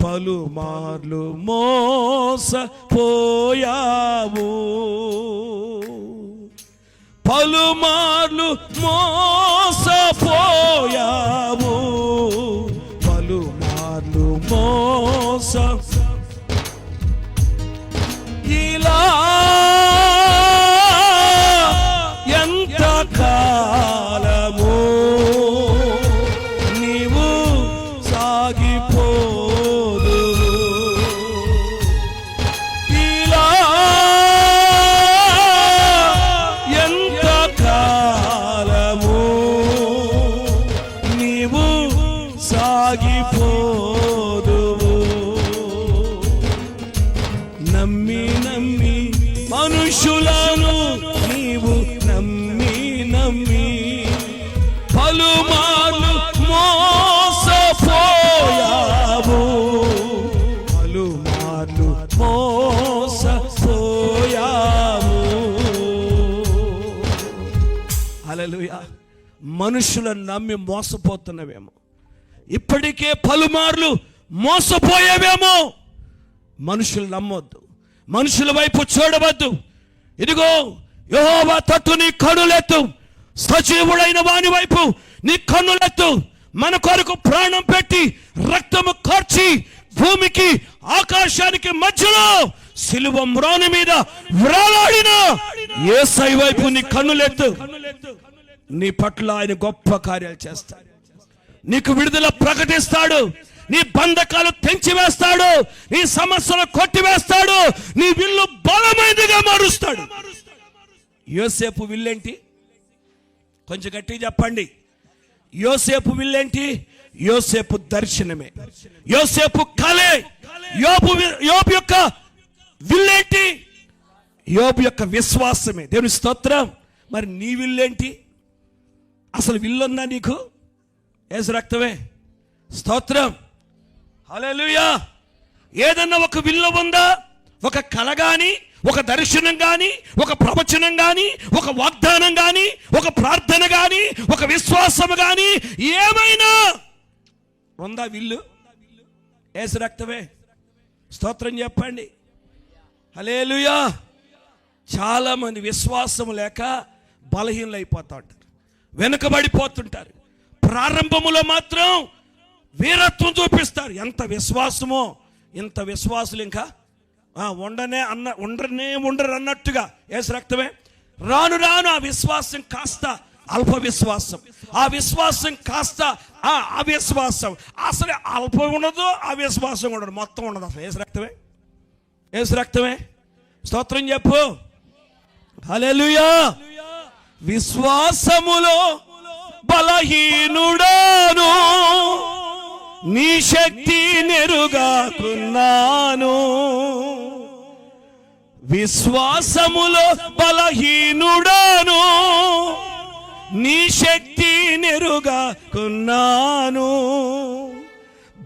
పలుమార్లు మోసపోయావు, పలుమార్లు మోసపోయావు, పలుమార్లు మోస ఇలా ఎంత కాలము నీవు సాగిపోదు, ఇలా ఎంత కాలము నీవు సాగిపోదు. నమ్మి నమ్మి మనుషులను నీవు నమ్మి నమ్మి పలుమార్లు మోసపోయావు, పలుమార్లు మోసపోయావు. హల్లెలూయా. మనుషులను నమ్మి మోసపోతున్నవేమో, ఇప్పటికే పలుమార్లు మోసపోయేవేమో. మనుషులు నమ్మొద్దు, మనుషుల వైపు చూడవద్దు. ఇదిగో యెహోవా తట్టు నీ కన్నులెత్తు, సజీవుడైన వాని వైపు నీ కన్నులెత్తు. మన కొరకు ప్రాణం పెట్టి రక్తము కార్చి భూమికి ఆకాశానికి మధ్యలో సిలువ మ్రాను మీద వ్రాలాడిన యేసయ్య వైపు నీ కన్నులెత్తు. నీ పట్ల ఆయన గొప్ప కార్యాలు చేస్తాడు. నీకు విడుదల ప్రకటిస్తాడు. నీ బంధకాలు తెంచివేస్తాడు. నీ సమస్యలు కొట్టివేస్తాడు. నీ విల్లు బలమైనదిగా మారుస్తాడు. యోసేపు విల్లేంటి? కొంచెం గట్టిగా చెప్పండి. యోసేపు విల్లేంటి? యోసేపు దర్శనమే. యోసేపు కలే. యోబు యొక్క విల్లేంటి? యోబు యొక్క విశ్వాసమే. దేవుని స్తోత్రం. మరి నీ విల్లేంటి? అసలు విల్లుందా నీకు? యేసు రక్తమే. స్తోత్రం. హల్లెలూయా. ఏదన్నా ఒక విల్లు ఉందా? ఒక కల గాని, ఒక దర్శనం గాని, ఒక ప్రవచనం గాని, ఒక వాగ్దానం గాని, ఒక ప్రార్థన గాని, ఒక విశ్వాసం గాని ఏమైనా ఉందా విల్లు? యేసు రక్తమే. స్తోత్రం చెప్పండి. హల్లెలూయా. చాలా మంది విశ్వాసం లేక బలహీనలు అయిపోతూ ఉంటారు, వెనుకబడిపోతుంటారు. ప్రారంభములో మాత్రం వీరత్వం చూపిస్తారు. ఎంత విశ్వాసమో, ఇంత విశ్వాసులు ఇంకా ఉండరు అన్నట్టుగా. యేసు రక్తమే. రాను రాను ఆ విశ్వాసం కాస్త అల్ప విశ్వాసం, ఆ విశ్వాసం కాస్త అవిశ్వాసం. అసలు అల్పం ఉండదు, అవిశ్వాసం ఉండదు, మొత్తం ఉండదు అసలు. యేసు రక్తమే. యేసు రక్తమే. స్తోత్రం చెప్పు. హల్లెలూయా. విశ్వాసములో బలహీనుడాను, నీ శక్తి నెరుగాకున్నాను. విశ్వాసములో బలహీనుడాను, నీ శక్తి నెరుగాకున్నాను.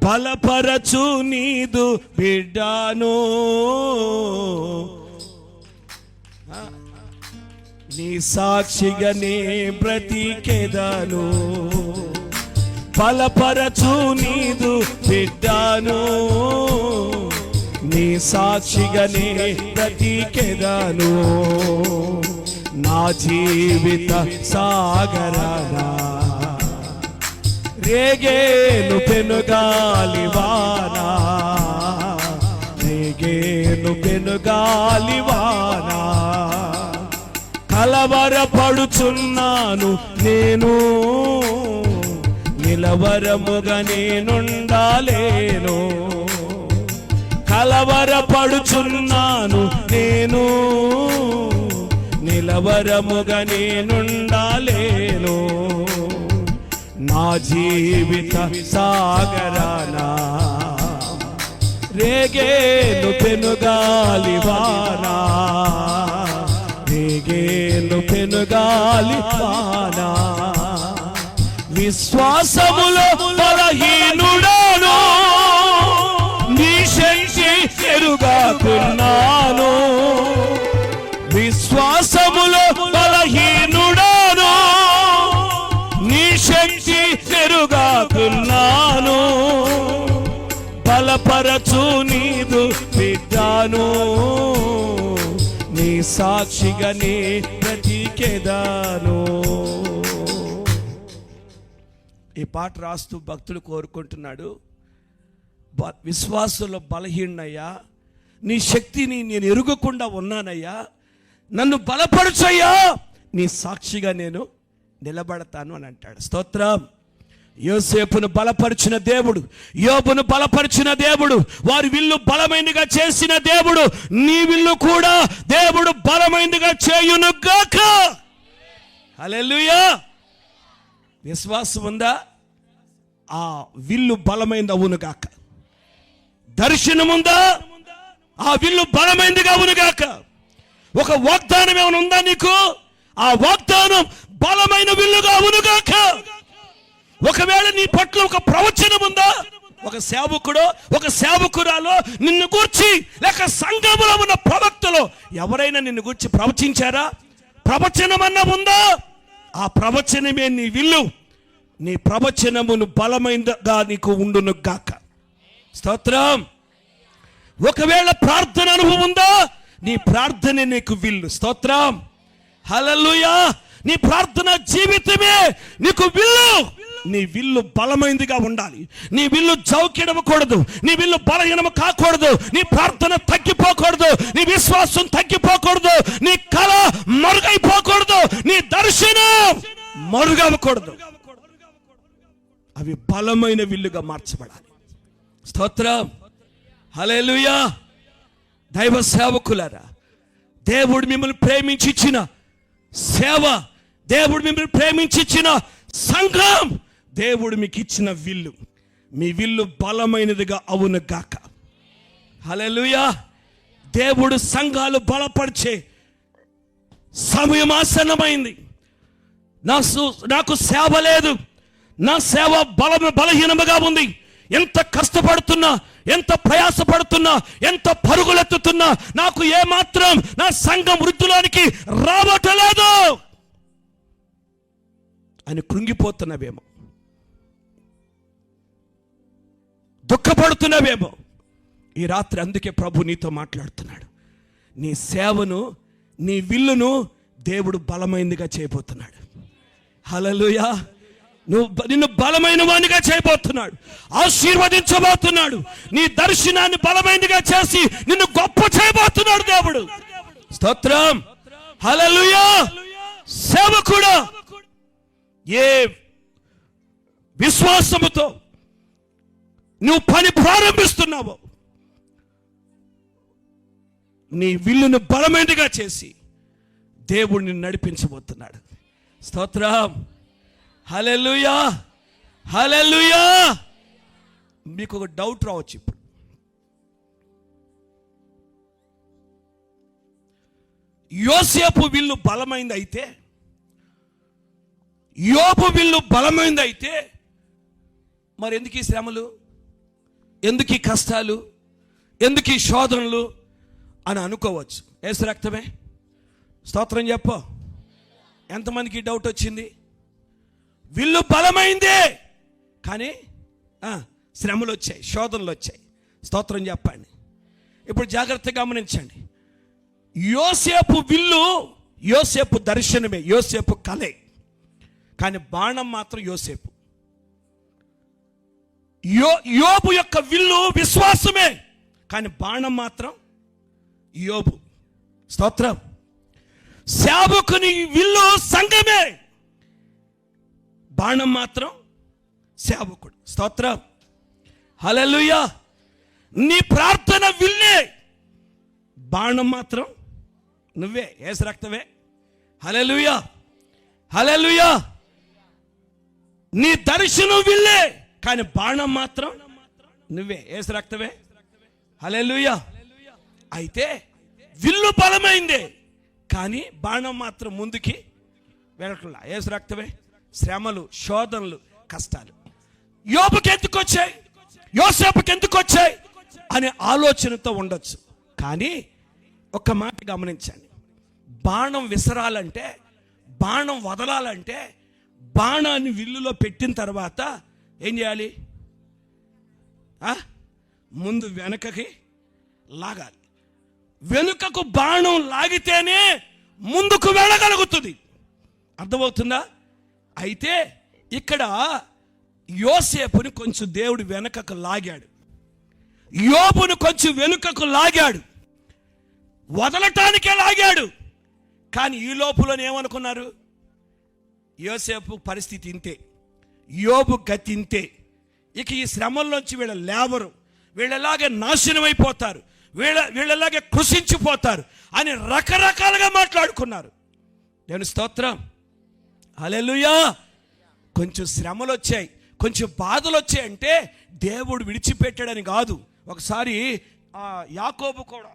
బలపరచు నీదు బిడ్డాను, నీ సాక్షిగా నే బ్రతికెదను. బలపరచు నీదు బిడ్డాను, నీ సాక్షిగా నే బ్రతికెదను. నా జీవిత సాగరానా రేగేను పెనుగాలివానా, రేగేను పెనుగాలివానా. కలవరపడుచున్నాను నేను, నిలవరముగా నేనుండాలేను. కలవరపడుచున్నాను నేను, నిలవరముగా నేనుండాలేను. నా జీవిత సాగరానా రేగేను పెనుగాలివానా, రేగేను పెనుగాలివానా. విశ్వాసములో బలహీనుడాను, నీ శక్తి ఎరుగాకున్నాను. విశ్వాసములో బలహీనుడాను, నీ శక్తి ఎరుగాకున్నాను. బలపరచు నీదు బిడ్డాను, నీ సాక్షిగా నే బ్రతికెదను. ఈ పాట రాస్తూ భక్తుడు కోరుకుంటున్నాడు, విశ్వాసంలో బలహీనయ్యా, నీ శక్తిని నేను ఎరుగకుండా ఉన్నానయ్యా, నన్ను బలపరచయ్యా, నీ సాక్షిగా నేను నిలబడతాను అని అంటాడు. స్తోత్రం. యోసేపును బలపరిచిన దేవుడు, యోబును బలపరిచిన దేవుడు, వారి విల్లు బలమైనదిగా చేసిన దేవుడు, నీ విల్లు కూడా దేవుడు బలమైనదిగా చేయును గాక. హల్లెలూయా. విశ్వాసం ఉందా? ఆ విల్లు బలమైనది అవును గాక. దర్శనం ఉందా? ఆ విల్లు బలమైనదిగా అవును గాక. ఒక వాగ్దానం ఏమైనా ఉందా నీకు? ఆ వాగ్దానం బలమైన విల్లుగా అవును గాక. ఒకవేళ నీ పట్ల ఒక ప్రవచనం ఉందా? ఒక సేవకుడో ఒక సేవకురాలో నిన్ను గూర్చి, లేక సంఘములో ఉన్న ప్రవక్తలో ఎవరైనా నిన్ను గూర్చి ప్రవచించారా? ప్రవచనం అన్న ఉందా? ఆ ప్రవచనమే నీ విల్లు. నీ ప్రవచనమును బలమైనగా నీకు ఉండును గాక. స్తోత్రం. ఒకవేళ ప్రార్థన అనుభవం ఉందా? నీ ప్రార్థన నీకు విల్లు. స్తోత్రం. హల్లెలూయా. నీ ప్రార్థన జీవితమే నీకు విల్లు. నీ విల్లు బలమైనదిగా ఉండాలి. నీ విల్లు చౌకిడవకూడదు. నీ విల్లు బలహీనము కాకూడదు. నీ ప్రార్థన తగ్గిపోకూడదు. నీ విశ్వాసం తగ్గిపోకూడదు. నీ కళ మరుగైపోకూడదు. నీ దర్శనం మరుగవకూడదు. అవి బలమైన విల్లుగా మార్చబడాలి. స్తోత్రం, హల్లెలూయా. దైవ సేవకులారా, దేవుడు మిమ్మల్ని ప్రేమించి ఇచ్చిన సేవ, దేవుడు మిమ్మల్ని ప్రేమించి ఇచ్చిన సంఘం, దేవుడు మీకు ఇచ్చిన విల్లు, మీ విల్లు బలమైనదిగా అవును గాక. హల్లెలూయా. దేవుడు సంఘాలు బలపరిచే సమయం ఆసన్నమైంది. నాకు సేవ లేదు, నా సేవ బలహీనముగా ఉంది. ఎంత కష్టపడుతున్నా, ఎంత ప్రయాసపడుతున్నా, ఎంత పరుగులెత్తుతున్నా నాకు ఏమాత్రం నా సంఘం వృద్ధిలోనికి రావట్లేదు అని కృంగిపోతున్నవేమో, దుఃఖపడుతున్నవేమో. ఈ రాత్రి అందుకే ప్రభు నీతో మాట్లాడుతున్నాడు. నీ సేవను, నీ విల్లును దేవుడు బలమైనదిగా చేయబోతున్నాడు. హల్లెలూయా. నిన్ను బలమైన వానిగా చేయబోతున్నాడు, ఆశీర్వదించబోతున్నాడు. నీ దర్శనాన్ని బలమైనదిగా చేసి నిన్ను గొప్ప చేయబోతున్నాడు దేవుడు. స్తోత్రం, హల్లెలూయా. సేవకుడా, ఏ విశ్వాసముతో నువ్వు పని ప్రారంభిస్తున్నావో నీ విల్లును బలమైనదిగా చేసి దేవుడు నిన్ను నడిపించబోతున్నాడు. స్తోత్రం, హల్లెలూయా, హల్లెలూయా. మీకు ఒక డౌట్ రావచ్చు ఇప్పుడు. యోసేపు విల్లు బలమైంది అయితే, యోబు విల్లు బలమైంది అయితే, మరి ఎందుకు ఈ శ్రమలు, ఎందుకు ఈ కష్టాలు, ఎందుకు ఈ శోధనలు అని అనుకోవచ్చు. యేసు రక్తమే. స్తోత్రం చెప్పు. ఎంతమందికి డౌట్ వచ్చింది? విల్లు బలమైందే కానీ శ్రమలు వచ్చాయి, శోధనలు వచ్చాయి. స్తోత్రం చెప్పండి. ఇప్పుడు జాగ్రత్తగా గమనించండి. యోసేపు విల్లు, యోసేపు దర్శనమే, యోసేపు కలే, కానీ బాణం మాత్రం యోసేపు. యోబు యొక్క విల్లు విశ్వాసమే, కానీ బాణం మాత్రం యోబు. స్తోత్రం. సేవకుని విల్లు సంఘమే, బాణం మాత్రం సేవకుడు. స్తోత్రం, హల్లెలూయా. నీ ప్రార్థన విల్లే, బాణం మాత్రం నువ్వే, యేసు రక్తమే. హల్లెలూయా, హల్లెలూయా. నీ దర్శనం విల్లే, కానీ బాణం మాత్రం నువ్వే, యేసు రక్తమే. హల్లెలూయా. అయితే విల్లు బలమైందే కానీ బాణం మాత్రం ముందుకి వెళ్ళకుండా, యేసు రక్తమే. శ్రమలు, శోధనలు, కష్టాలు యోబుకి ఎందుకు వచ్చాయి, యోసేపుకి ఎందుకు వచ్చాయి అనే ఆలోచనతో ఉండొచ్చు. కానీ ఒక మాట గమనించండి. బాణం విసరాలంటే, బాణం వదలాలంటే, బాణాన్ని విల్లులో పెట్టిన తర్వాత ఏం చేయాలి? ముందు వెనకకి లాగాలి. వెనుకకు బాణం లాగితేనే ముందుకు వెళ్ళగలుగుతుంది. అర్థమవుతుందా? అయితే ఇక్కడ యోసేపుని కొంచెం దేవుడు వెనుకకు లాగాడు, యోబును కొంచెం వెనుకకు లాగాడు, వదలటానికే లాగాడు. కానీ ఈ లోపల ఏమనుకున్నారు? యోసేపు పరిస్థితి ఇంతే, యోబు గతి ఇంతే, ఇక ఈ శ్రమల్లోంచి వీళ్ళ లేవరు, వీళ్ళలాగే నాశనం అయిపోతారు, వీళ్ళలాగే కృషించిపోతారు అని రకరకాలుగా మాట్లాడుకున్నారు. నేను స్తోత్రం, హల్లెలూయా. కొంచెం శ్రమలు వచ్చాయి, కొంచెం బాధలు వచ్చాయి అంటే దేవుడు విడిచిపెట్టాడని కాదు. ఒకసారి యాకోబు కూడా,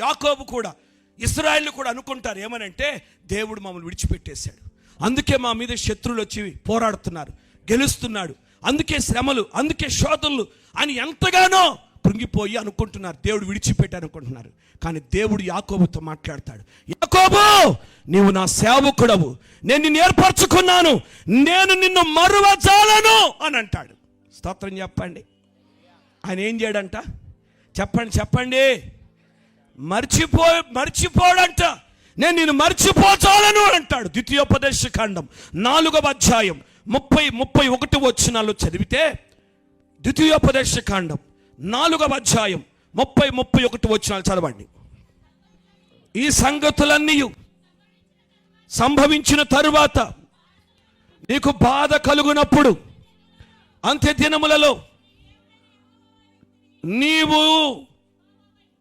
యాకోబు కూడా, ఇశ్రాయేలు కూడా అనుకుంటారు ఏమనంటే, దేవుడు మమ్మల్ని విడిచిపెట్టేశాడు, అందుకే మా మీద శత్రువులు వచ్చి పోరాడుతున్నారు, గెలుస్తున్నాడు, అందుకే శ్రమలు, అందుకే శోధనలు అని ఎంతగానో కృంగిపోయి అనుకుంటున్నారు, దేవుడు విడిచిపెట్టారు అనుకుంటున్నారు. కానీ దేవుడు యాకోబుతో మాట్లాడతాడు. యాకోబు, నీవు నా సేవకుడవు, నేను నిన్ను ఏర్పరచుకున్నాను, నేను నిన్ను మరువజాలను అని అంటాడు. స్తోత్రం చెప్పండి. ఆయన ఏం చేయడంట? చెప్పండి. మర్చిపోడంట. నేను నిన్ను మర్చిపోచాలను అంటాడు. ద్వితీయోపదేశ కాండం 4వ అధ్యాయం 30-31 వచనాలు చదివితే, ద్వితీయోపదేశ కాండం 4వ అధ్యాయం 30-31 వచనాలు చదవండి. ఈ సంగతులన్నీ సంభవించిన తరువాత నీకు బాధ కలుగునప్పుడు, అంత్య దినములలో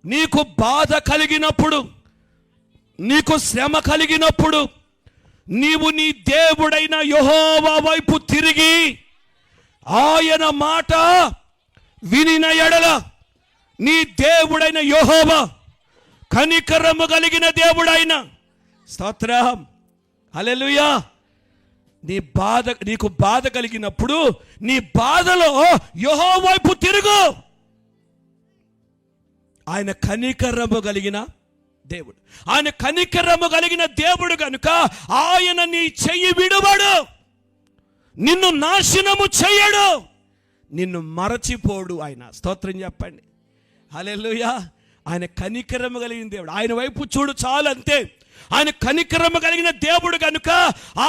నీకు బాధ కలిగినప్పుడు, నీకు శ్రమ కలిగినప్పుడు, నీవు నీ దేవుడైన యెహోవా వైపు తిరిగి ఆయన మాట వినిన ఎడల, నీ దేవుడైన యెహోవా కనికరము కలిగిన దేవుడైన, స్తోత్రం హల్లెలూయా, నీకు బాధ కలిగినప్పుడు నీ బాధలో యెహోవా వైపు తిరుగు. ఆయన కనికరము కలిగిన దేవుడు. ఆయన కనికరము కలిగిన దేవుడు కనుక ఆయన నీ చెయ్యి విడువడు, నిన్ను నాశనము చెయ్యడు, నిన్ను మరచిపోడు ఆయన. స్తోత్రం చెప్పండి హల్లెలూయా. ఆయన కనికరము కలిగిన దేవుడు. ఆయన వైపు చూడు చాలు, అంతే. ఆయన కనికరము కలిగిన దేవుడు కనుక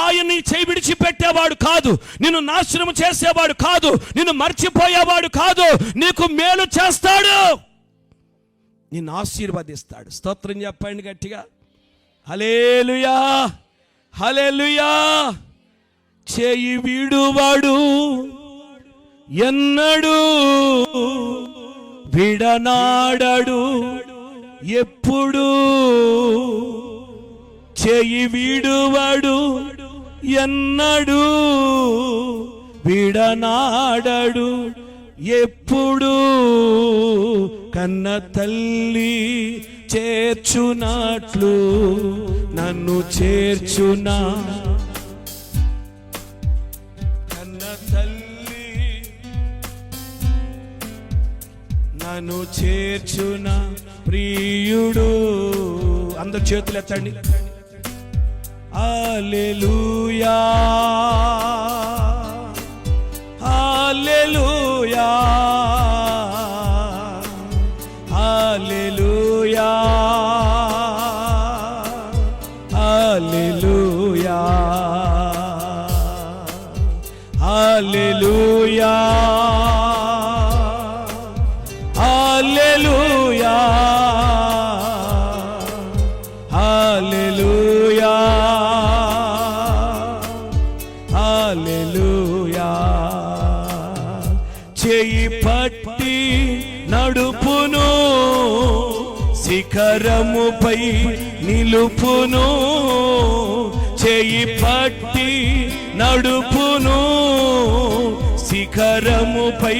ఆయన నీ చెయ్యి విడిచిపెట్టేవాడు కాదు, నిన్ను నాశనము చేసేవాడు కాదు, నిన్ను మర్చిపోయేవాడు కాదు. నీకు మేలు చేస్తాడు, నిన్ను ఆశీర్వదిస్తాడు. స్తోత్రం చెప్పండి గట్టిగా హల్లెలూయా, హల్లెలూయా. చేయి విడువడు ఎన్నడు, విడనాడడు ఎప్పుడు. చేయి విడువడు ఎన్నడు, విడనాడడు ఎప్పుడు. కన్న తల్లి చేర్చునట్లు నన్ను చేర్చునా, కన్న తల్లి నన్ను చేర్చున ప్రియుడు. అందరు చేతులు ఎత్తండి. హల్లెలూయా, హల్లెలూయా, హల్లెలూయా, హల్లెలూయా, హల్లెలూయా, హల్లెలూయా, హల్లెలూయా, హల్లెలూయా. చేయి పట్టి నడుపును, శిఖరముపై నిలుపును. చేయి పట్టి నడుపును, శిఖరముపై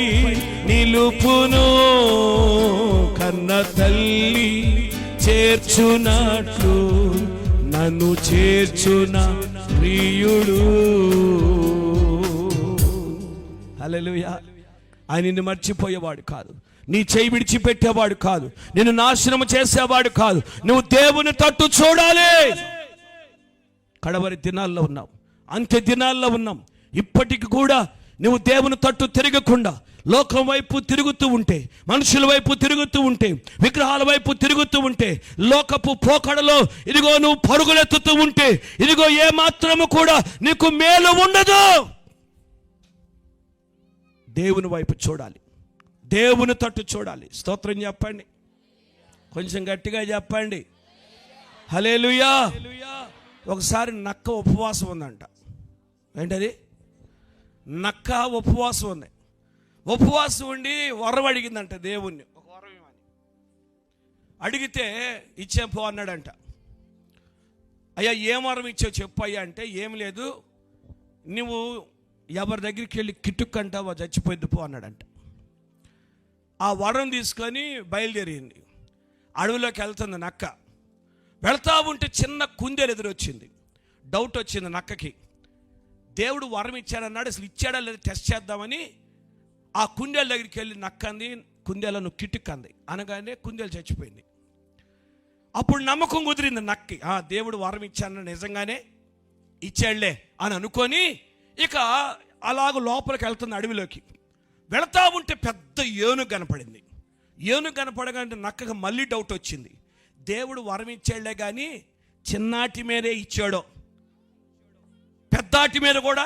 నిలుపును. కన్న తల్లి చేర్చునట్లు నన్ను చేర్చున ప్రియుడు. హల్లెలూయా. ఆయన నిన్ను మర్చిపోయేవాడు కాదు, నీ చేయి విడిచిపెట్టేవాడు కాదు, నిన్ను నాశనం చేసేవాడు కాదు. నువ్వు దేవుని తట్టు చూడాలి. కడవరి దినాల్లో ఉన్నాం, అంత్య దినాల్లో ఉన్నాం. ఇప్పటికి కూడా నువ్వు దేవుని తట్టు తిరగకుండా లోకం వైపు తిరుగుతూ ఉంటే, మనుషుల వైపు తిరుగుతూ ఉంటే, విగ్రహాల వైపు తిరుగుతూ ఉంటే, లోకపు పోకడలో ఇదిగో నువ్వు పరుగులెత్తుతూ ఉంటే, ఇదిగో ఏ మాత్రము కూడా నీకు మేలు ఉండదు. దేవుని వైపు చూడాలి, దేవుని తట్టు చూడాలి. స్తోత్రం చెప్పండి, కొంచెం గట్టిగా చెప్పండి హల్లెలూయా. ఒకసారి నక్క ఉపవాసం ఉందంట. ఏంటది? నక్క ఉపవాసం ఉంది. ఉపవాసం ఉండి వరం అడిగిందంట దేవుణ్ణి. ఒక వరం ఇవ్వని అడిగితే ఇచ్చేపో అన్నాడంట. అయ్యా ఏం వరం ఇచ్చావు చెప్పు అయ్యా అంటే, ఏం లేదు, నువ్వు ఎవరి దగ్గరికి వెళ్ళి కిట్టుక్కంటావో చచ్చిపోయిద్దు పో అన్నాడంట. ఆ వరం తీసుకొని బయలుదేరింది. అడవిలోకి వెళ్తుంది నక్క. వెళ్తా ఉంటే చిన్న కుందేలు ఎదురొచ్చింది. డౌట్ వచ్చింది నక్కకి. దేవుడు వరం ఇచ్చాడన్నాడు, అసలు ఇచ్చాడా లేదా టెస్ట్ చేద్దామని ఆ కుందేల దగ్గరికి వెళ్ళి నక్కంది. కుందేలను కిట్టుక్కంది. అనగానే కుందేలు చచ్చిపోయింది. అప్పుడు నమ్మకం కుదిరింది నక్కి, దేవుడు వరం ఇచ్చాను నిజంగానే ఇచ్చాడులే అని అనుకొని ఇక అలాగ లోపలికి వెళ్తుంది అడవిలోకి. వెళతా ఉంటే పెద్ద ఏనుగు కనపడింది. ఏనుగు కనపడగానే నక్కకు మళ్ళీ డౌట్ వచ్చింది. దేవుడు వరం ఇచ్చాడులే కానీ చిన్నాటి మీదే ఇచ్చాడో పెద్దాటి మీద కూడా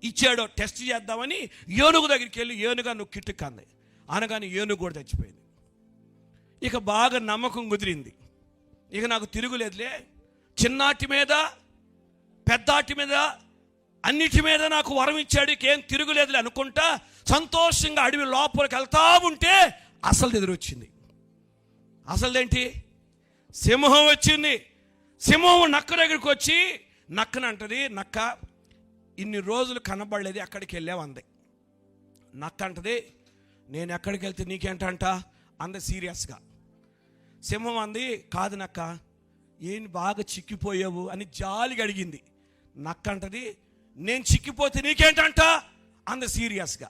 ఇచ్చాడో టెస్ట్ చేద్దామని ఏనుగు దగ్గరికి వెళ్ళి ఏనుగా నువ్వు కిట్టుకు అంది. అనగానే ఏనుగు కూడా చచ్చిపోయింది. ఇక బాగా నమ్మకం కుదిరింది. ఇక నాకు తిరుగులేదులే, చిన్నాటి మీద పెద్దాటి మీద అన్నిటి మీద నాకు వరం ఇచ్చాడు, ఇకేం తిరుగులేదులే అనుకుంటా సంతోషంగా అడవి లోపలికి వెళ్తా ఉంటే అసలు ఎదురొచ్చింది. అసలుదేంటి? సింహం వచ్చింది. సింహం నక్క దగ్గరికి వచ్చి నక్కనంటది, నక్క ఇన్ని రోజులు కనబడలేదు, ఎక్కడికి వెళ్ళావంది. నక్క అంటది, నేను ఎక్కడికి వెళ్తే నీకేంటంట అంద సీరియస్గా. సింహం అంది, కాదు నక్క, ఏం బాగా చిక్కిపోయావు అని జాలిగా అడిగింది. నక్క అంటది, నేను చిక్కిపోతే నీకేంటంట అంద సీరియస్గా.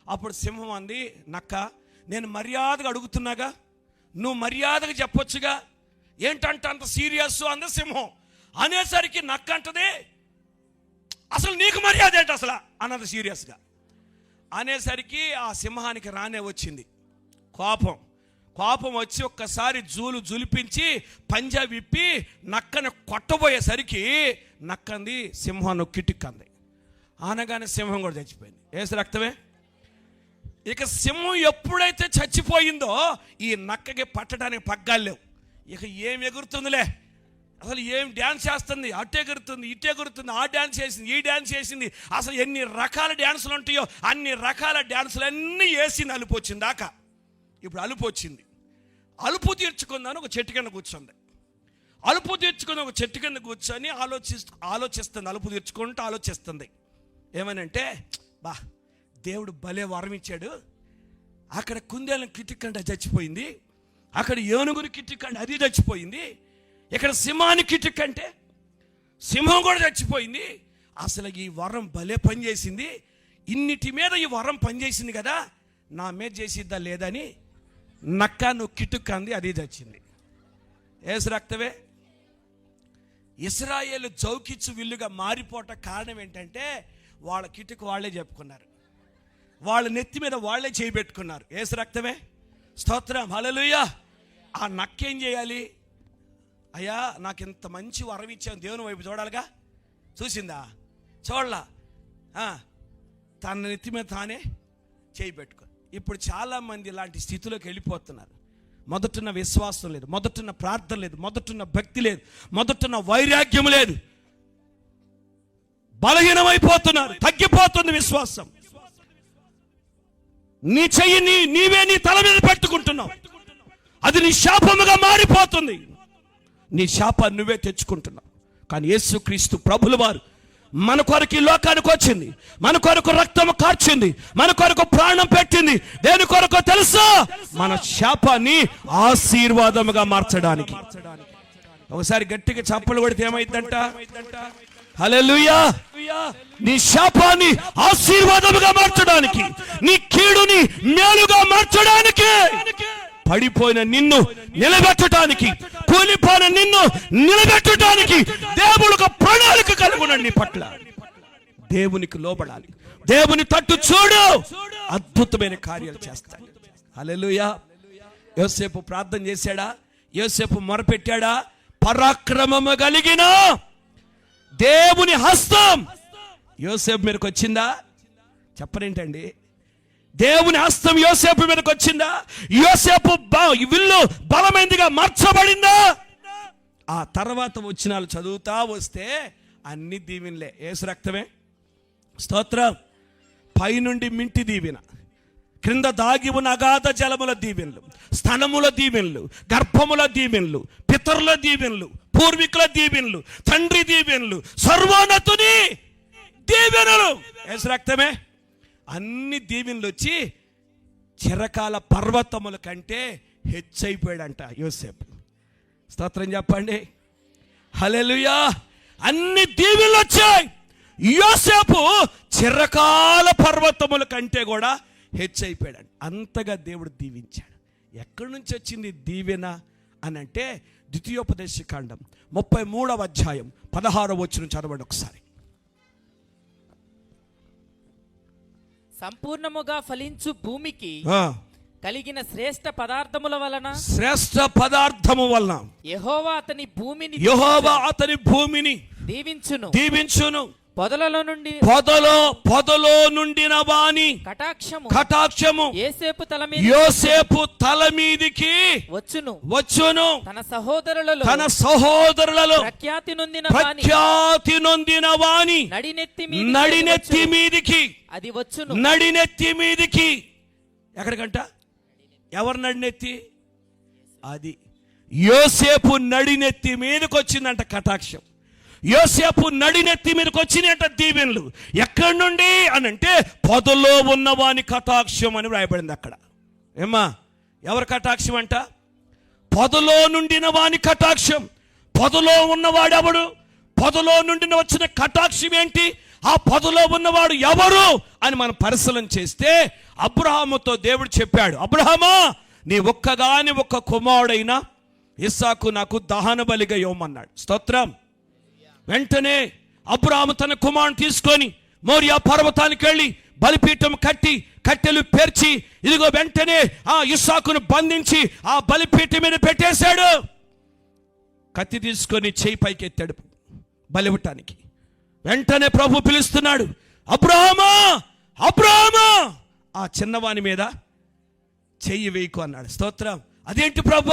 అప్పుడు సింహం అంది, నక్క నేను మర్యాదగా అడుగుతున్నాగా, నువ్వు మర్యాదగా చెప్పొచ్చుగా, ఏంటంట అంత సీరియస్ అంద సింహం. అనేసరికి నక్క అంటది, అసలు నీకు మర్యాద ఏంటి అసలు అన్నది సీరియస్గా. అనేసరికి ఆ సింహానికి రానే వచ్చింది కోపం వచ్చి ఒక్కసారి జులిపించి పంజా విప్పి నక్కను కొట్టబోయేసరికి నక్కంది సింహం కిటిక్కంది. అనగానే సింహం కూడా చచ్చిపోయింది. ఏసు రక్తమే. ఇక సింహం ఎప్పుడైతే చచ్చిపోయిందో ఈ నక్కకి పట్టడానికి పగ్గాలు లేవు. ఇక ఏం ఎగురుతుందిలే, అసలు ఏం డ్యాన్స్ చేస్తుంది, అటు ఎగురుతుంది ఇటు ఎగురుతుంది, ఆ డ్యాన్స్ చేసింది ఈ డ్యాన్స్ చేసింది, అసలు ఎన్ని రకాల డ్యాన్సులు ఉంటాయో అన్ని రకాల డ్యాన్సులన్నీ వేసింది. అలుపు వచ్చింది దాకా. ఇప్పుడు అలుపు వచ్చింది, అలుపు తీర్చుకుందాను ఒక చెట్టు కింద కూర్చుంది. అలుపు తీర్చుకుని ఒక చెట్టు కింద కూర్చొని ఆలోచిస్తుంది. అలుపు తీర్చుకుంటూ ఆలోచిస్తుంది. ఏమనంటే, బా దేవుడు భలే వరం ఇచ్చాడు, అక్కడ కుందేలను కిటికంటే చచ్చిపోయింది, అక్కడ ఏనుగురు కిటికంటే అది చచ్చిపోయింది, ఇక్కడ సింహాన్ని కిటికంటే సింహం కూడా చచ్చిపోయింది. అసలు ఈ వరం భలే పనిచేసింది, ఇన్నిటి మీద ఈ వరం పనిచేసింది కదా, నా మీద చేసిద్దా లేదని నక్క నువ్వు కిటుక్కంది, అది చచ్చింది. ఏసు రక్తవే. ఇశ్రాయేలు చౌకిచ్చు విల్లుగా మారిపోట కారణం ఏంటంటే వాళ్ళ కిటుకు వాళ్ళే చెప్పుకున్నారు, వాళ్ళ నెత్తి మీద వాళ్ళే చేయబెట్టుకున్నారు. ఏసు రక్తమే. స్తోత్రం, హల్లెలూయా. ఆ నక్కేం చేయాలి? అయ్యా నాకు ఇంత మంచి వరం ఇచ్చాను, దేవుని వైపు చూడాలిగా. చూసిందా? చూడలా. తన నెత్తి మీద తానే చేయి పెట్టుకో. ఇప్పుడు చాలామంది ఇలాంటి స్థితిలోకి వెళ్ళిపోతున్నారు. మొదటున్న విశ్వాసం లేదు, మొదటున్న ప్రార్థన లేదు, మొదటున్న భక్తి లేదు, మొదటున్న వైరాగ్యం లేదు, బలహీనమైపోతున్నారు, తగ్గిపోతుంది విశ్వాసం. నీ చెయ్యి నీవే నీ తల మీద పెట్టుకుంటున్నావు, అది నీ శాపముగా మారిపోతుంది. నీ శాపాన్ని నువ్వే తెచ్చుకుంటున్నావు. కానీ యేసుక్రీస్తు ప్రభుల వారు మన కొరకు ఈ లోకానికి వచ్చింది, మన కొరకు రక్తము కార్చింది, మన కొరకు ప్రాణం పెట్టింది. దేని కొరకు తెలుసా? మన శాపాన్ని ఆశీర్వాదముగా మార్చడానికి. ఒకసారి గట్టిగా చప్పలు కొడితే ఏమైందంట? హల్లెలూయా. నీ శాపాన్ని ఆశీర్వాదముగా మార్చడానికి, నీ కీడుని మేలుగా మార్చడానికి, పడిపోయిన నిన్ను నిలబెట్టడానికి, కూలిపోయిన నిన్ను నిలబెట్టడానికి దేవుడు ఒక ప్రణాళిక కలిగి ఉన్నాడు నీ పట్ల. దేవునికి లోబడాలి, దేవుని తట్టు చూడు, అద్భుతమైన కార్యాలు చేస్తాడు. హల్లెలూయా. యోసేపు ప్రార్థన చేశాడా? యోసేపు మొరపెట్టాడా? పరాక్రమము కలిగిన దేవుని హస్తం యోసేపు మీదకి వచ్చిందా? చెప్పరేంటండి? దేవుని హస్తం యోసేపు మీదకి వచ్చిందా? యోసేపు విల్లు బలమైనదిగా మార్చబడిందా? ఆ తర్వాత వచ్చినాలు చదువుతా వస్తే అన్ని దీవెనలే. యేసు రక్తమే. స్తోత్రం. పైనుండి మింటి దీవెన, క్రింద దాగి ఉన్న అగాధ జలముల దీవెనలు, స్థనముల దీవెనలు, గర్భముల దీవెనలు, పితరుల దీవెనలు, పూర్వీకుల దీవెనలు, తండ్రి దీవెనలు, సర్వోన్నతుని దీవెనలు. యేసు రక్తమే. అన్ని దీవెనలు వచ్చి చిరకాల పర్వతముల కంటే హెచ్చైపోయాడంట యోసేపు. స్తోత్రం చెప్పండి. హల్లెలూయా. అన్ని దీవెనలు వచ్చాయి. యోసేపు చిరకాల పర్వతముల కంటే కూడా హెచ్చైపోయాడు. అంతగా దేవుడు దీవించాడు. ఎక్కడి నుంచి వచ్చింది దీవెన అని అంటే, ద్వితీయోపదేశకాండం 33వ అధ్యాయం 16వ వచనం చదవండి ఒకసారి. సంపూర్ణముగా ఫలించు భూమికి కలిగిన శ్రేష్ఠ పదార్థముల వలన యెహోవా అతని భూమిని దీవించును. పొదలలో నుండి పొదలో నుండిన వాని కటాక్షము యోసేపు తల మీదికి వచ్చును. తన సహోదరులలో ప్రఖ్యాతి నొందిన వాని నడినెత్తి మీదికి అది వచ్చును. నడినెత్తి మీదికి ఎక్కడికంట? ఎవరు నడినెత్తి? అది యోసేపు నడినెత్తి మీదకి వచ్చిందంట కటాక్షం. యోసేపు నడినెత్తి మీదకి వచ్చినాయంట దీవెనలు. ఎక్కడి నుండి అని అంటే పొదలో ఉన్నవాని కటాక్షం అని వ్రాయబడింది అక్కడ. ఏమ్మా, ఎవరి కటాక్షం అంట? పొదలో నుండిన వాని కటాక్షం. పొదలో ఉన్నవాడెవడు? పొదలో నుండి వచ్చిన కటాక్షం ఏంటి? ఆ పొదలో ఉన్నవాడు ఎవరు అని మనం పరిశీలన చేస్తే అబ్రహాముతో దేవుడు చెప్పాడు, అబ్రహామా, నీ ఒక్క కుమారుడైన ఇస్సాకు నాకు దహన బలిగా ఇవ్వమన్నాడు. స్తోత్రం. వెంటనే అబ్రహాము తన కుమారుని తీసుకొని మోరియా పర్వతానికి వెళ్ళి బలిపీఠం కట్టి కట్టెలు పేర్చి ఇదిగో వెంటనే ఆ ఇస్సాకును బంధించి ఆ బలిపీఠం మీద పెట్టేశాడు. కత్తి తీసుకొని చేయి పైకి ఎత్తాడు బలివ్వటానికి. వెంటనే ప్రభు పిలుస్తున్నాడు, అబ్రహామా, అబ్రహామా, ఆ చిన్నవాని మీద చెయ్యి వేయకు అన్నాడు. స్తోత్రం. అదేంటి ప్రభు,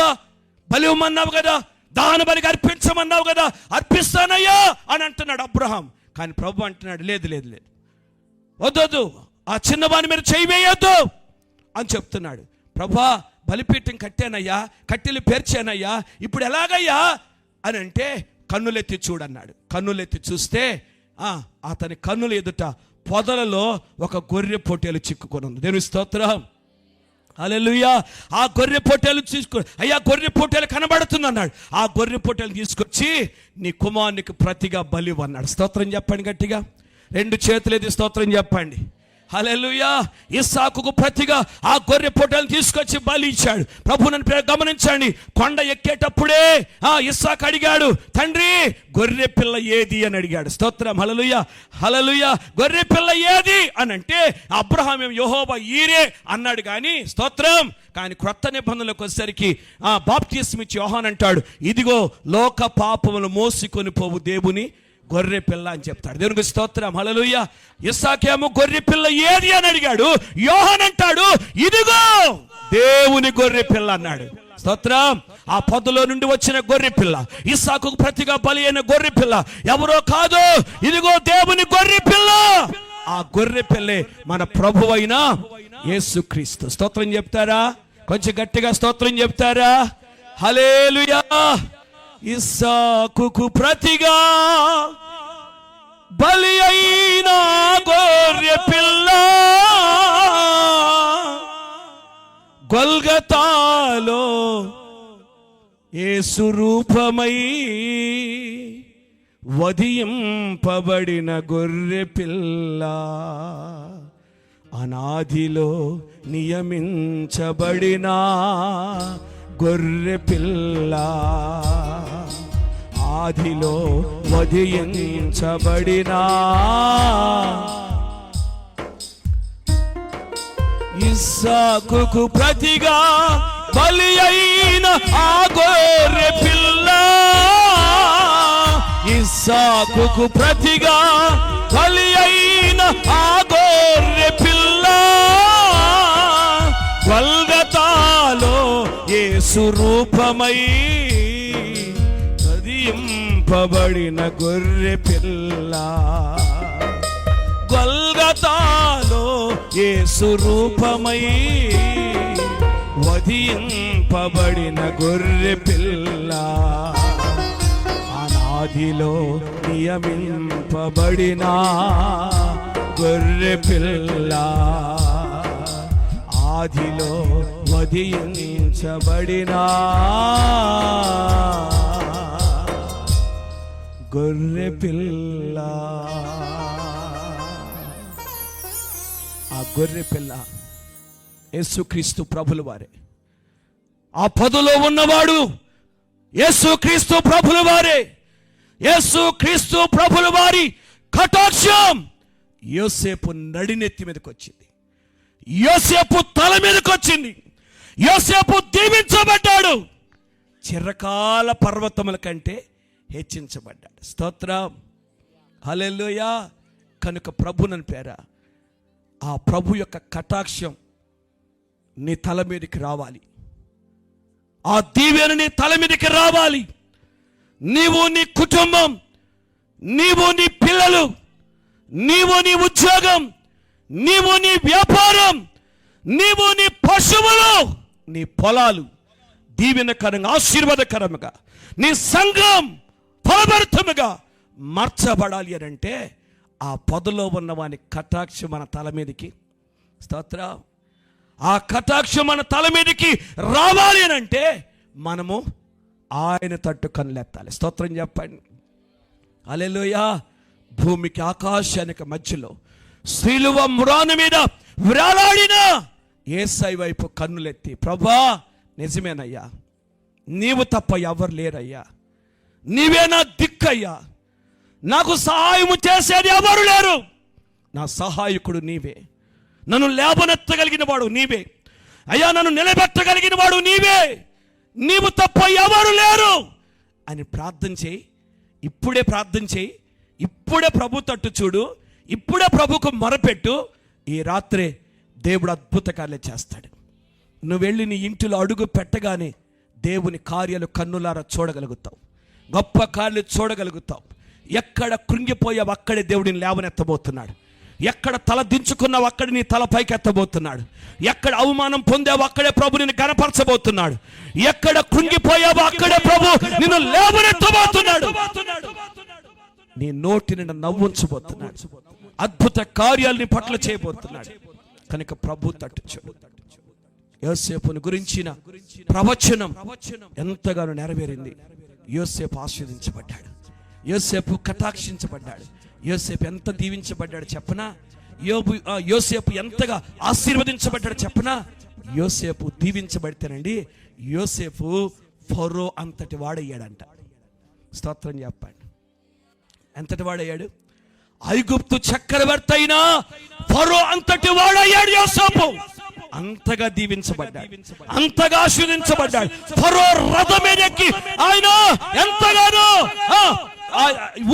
బలి ఇవ్వమన్నావు కదా, దహన బలిగా అర్పించమన్నావు కదా, అర్పిస్తానయ్యా అని అంటున్నాడు అబ్రహాం. కానీ ప్రభు అంటున్నాడు, లేదు లేదు లేదు, వద్దొద్దు, ఆ చిన్నవాని మీద చెయ్యి వేయొద్దు అని చెప్తున్నాడు. ప్రభా, బలిపీఠం కట్టానయ్యా, కట్టెలు పేర్చానయ్యా, ఇప్పుడు ఎలాగయ్యా అని అంటే కన్నులెత్తి చూడన్నాడు. కన్నులెత్తి చూస్తే అతని కన్నుల ఎదుట పొదలలో ఒక గొర్రె పొట్టేలు చిక్కుకొని ఉంది. దేవుని స్తోత్రం. హల్లెలూయా. ఆ గొర్రె పొట్టేలు అయ్యా గొర్రె పొట్టేలు కనబడుతుంది అన్నాడు. ఆ గొర్రె పొట్టేలు తీసుకొచ్చి నీ కుమారునికి ప్రతిగా బలి అన్నాడు. స్తోత్రం చెప్పండి గట్టిగా, 2 చేతులు ఎత్తి స్తోత్రం చెప్పండి. హల్లెలూయా. ఇస్సాకుకు ప్రతిగా ఆ గొర్రె పొట్టేలు తీసుకొచ్చి బలి ఇచ్చాడు. ప్రభువుని గమనించండి, కొండ ఎక్కేటప్పుడే ఇస్సాకు అడిగాడు, తండ్రి గొర్రె పిల్ల ఏది అని అడిగాడు. స్తోత్రం. హల్లెలూయా, హల్లెలూయా. గొర్రె పిల్ల ఏది అని అంటే అబ్రహాం యెహోవా ఈరే అన్నాడు కానీ స్తోత్రం. కానీ క్రొత్త నిబంధనలకు వచ్చేసరికి బాప్తిస్మం ఇచ్చి యోహాను అంటాడు, ఇదిగో లోక పాపములు మోసుకొని పోవు దేవుని గొర్రె పిల్ల అని చెప్తాడు. దేవునికి స్తోత్రం. హల్లెలూయా. ఇస్సాకేమో గొర్రె పిల్ల ఏది అని అడిగాడు. యోహాను అంటాడు, ఇదిగో దేవుని గొర్రె పిల్ల అన్నాడు. స్తోత్రం. ఆ పొదలో నుండి వచ్చిన గొర్రె పిల్ల, ఇస్సాకుకు ప్రతిగా బలి అయిన గొర్రె పిల్ల ఎవరో కాదు, ఇదిగో దేవుని గొర్రె పిల్ల. ఆ గొర్రె పిల్లే మన ప్రభువైన యేసుక్రీస్తు. స్తోత్రం చెప్తారా? కొంచెం గట్టిగా స్తోత్రం చెప్తారా? హల్లెలూయా. ఇస్సాకుకు ప్రతిగా బలి అయిన గొర్రె పిల్ల గొల్గతాలో యేసు రూపమై వధింపబడిన గొర్రె పిల్ల, అనాదిలో నియమించబడిన గొర్రె పిల్ల, ఆదిలో వధించబడిన ఇస్సాకుకు ప్రతిగా బలి అయిన ఆ గొర్రె పిల్ల, ఇస్సాకుకు ప్రతిగా బలి అయిన ఆ గొర్రె పిల్ల గొల్గతాలో యేసు రూపమై వధింపబడిన గొర్రె పిల్ల, గొల్గతాలో యేసు రూపమై వధింపబడిన గొర్రె పిల్ల, అనాదిలో నియమింపబడిన గొర్రె పిల్ల, ఆదిలో వధించబడిన గొర్రె పిల్ల. ఆ గొర్రె పిల్ల యేసుక్రీస్తు ప్రభుల వారే. ఆ పొదలో ఉన్నవాడు యేసుక్రీస్తు ప్రభుల వారే. యేసుక్రీస్తు ప్రభుల వారి కటాక్షం యోసేపు నడినెత్తి మీదకి వచ్చింది, యోసేపు తల మీదకి వచ్చింది. యోసేపు దీవించబడ్డాడు, చిరకాల పర్వతముల కంటే హెచ్చించబడ్డాడు. స్తోత్రం. హల్లెలూయా. కనుక ప్రభునని పేర ఆ ప్రభు యొక్క కటాక్షం నీ తల మీదకి రావాలి. ఆ దీవెన నీ తల మీదకి రావాలి. నీవు నీ కుటుంబం, నీవు నీ పిల్లలు, నీవు నీ ఉద్యోగం, నీవు నీ వ్యాపారం, నీవు నీ పశువులు, నీ పొలాలు దీవెనకరంగా ఆశీర్వాదకరంగా, నీ సంఘం ఫలభరితముగా మార్చబడాలి అని అంటే ఆ పొదలో ఉన్న వాని కటాక్షం మన తల మీదకి, స్తోత్రం, ఆ కటాక్షం మన తల మీదకి రావాలి అని అంటే మనము ఆయన తట్టు కన్నులెత్తాలి. స్తోత్రం చెప్పండి. హల్లెలూయా. భూమికి ఆకాశానికి మధ్యలో శిలువ మ్రాను మీద వ్రేలాడిన యేసయ్య వైపు కన్నులెత్తి, ప్రభా నిజమేనయ్యా, నీవు తప్ప ఎవరు లేరయ్యా, నీవే నా దిక్కయ్యా, నాకు సహాయము చేసేది ఎవరు లేరు, నా సహాయకుడు నీవే, నన్ను లేవనెత్తగలిగిన వాడు నీవే అయ్యా, నన్ను నిలబెట్టగలిగిన వాడు నీవే, నీవు తప్ప ఎవరు లేరు అని ప్రార్థన చేయి. ఇప్పుడే ప్రార్థన చేయి, ఇప్పుడే ప్రభు తట్టు చూడు, ఇప్పుడే ప్రభుకు మొరపెట్టు. ఈ రాత్రే దేవుడు అద్భుత కార్యాలు చేస్తాడు. నువ్వు వెళ్ళి నీ ఇంటిలో అడుగు పెట్టగానే దేవుని కార్యాలు కన్నులారా చూడగలుగుతావు, గొప్ప కార్యాలు చూడగలుగుతావు. ఎక్కడ కృంగిపోయావు అక్కడే దేవుడిని లేవనెత్తబోతున్నాడు. ఎక్కడ తల దించుకున్నావు అక్కడ నీ తల పైకి ఎత్తబోతున్నాడు. ఎక్కడ అవమానం పొందావు అక్కడే ప్రభు నిన్ను కనపరచబోతున్నాడు. ఎక్కడ కృంగిపోయావు అక్కడే ప్రభు నిన్ను లేవనెత్తబోతున్నాడు. నీ నోటి నిండా నవ్వుంచబోతున్నాడు. అద్భుత కార్యాలని పట్ల చేయబోతున్నాడు. కనుక ప్రభు తట్టు చూడు. యోసేపుని గురించిన ప్రవచనం ఎంతగానో నెరవేరింది. యోసేపు ఆశీర్వదించబడ్డాడు, యోసేపు కటాక్షించబడ్డాడు. యోసేపు ఎంత దీవించబడ్డాడు చెప్పనా? యోసేపు ఎంతగా ఆశీర్వదించబడ్డాడు చెప్పనా? యోసేపు దీవించబడితేనండి యోసేపు ఫరో అంతటి వాడయ్యాడంట. స్తోత్రం చెప్పండి. ఎంతటి వాడయ్యాడు? ఐగుప్తు చక్రవర్తి అయినా ఫరో అంతటి వాడయ్యాడు యోసేపు. అంతగా దీవించబడ్డాడు, అంతగా ఆశీర్వదించబడ్డాడు. ఫరో రథమేనెక్కి ఆయన ఎంతగానో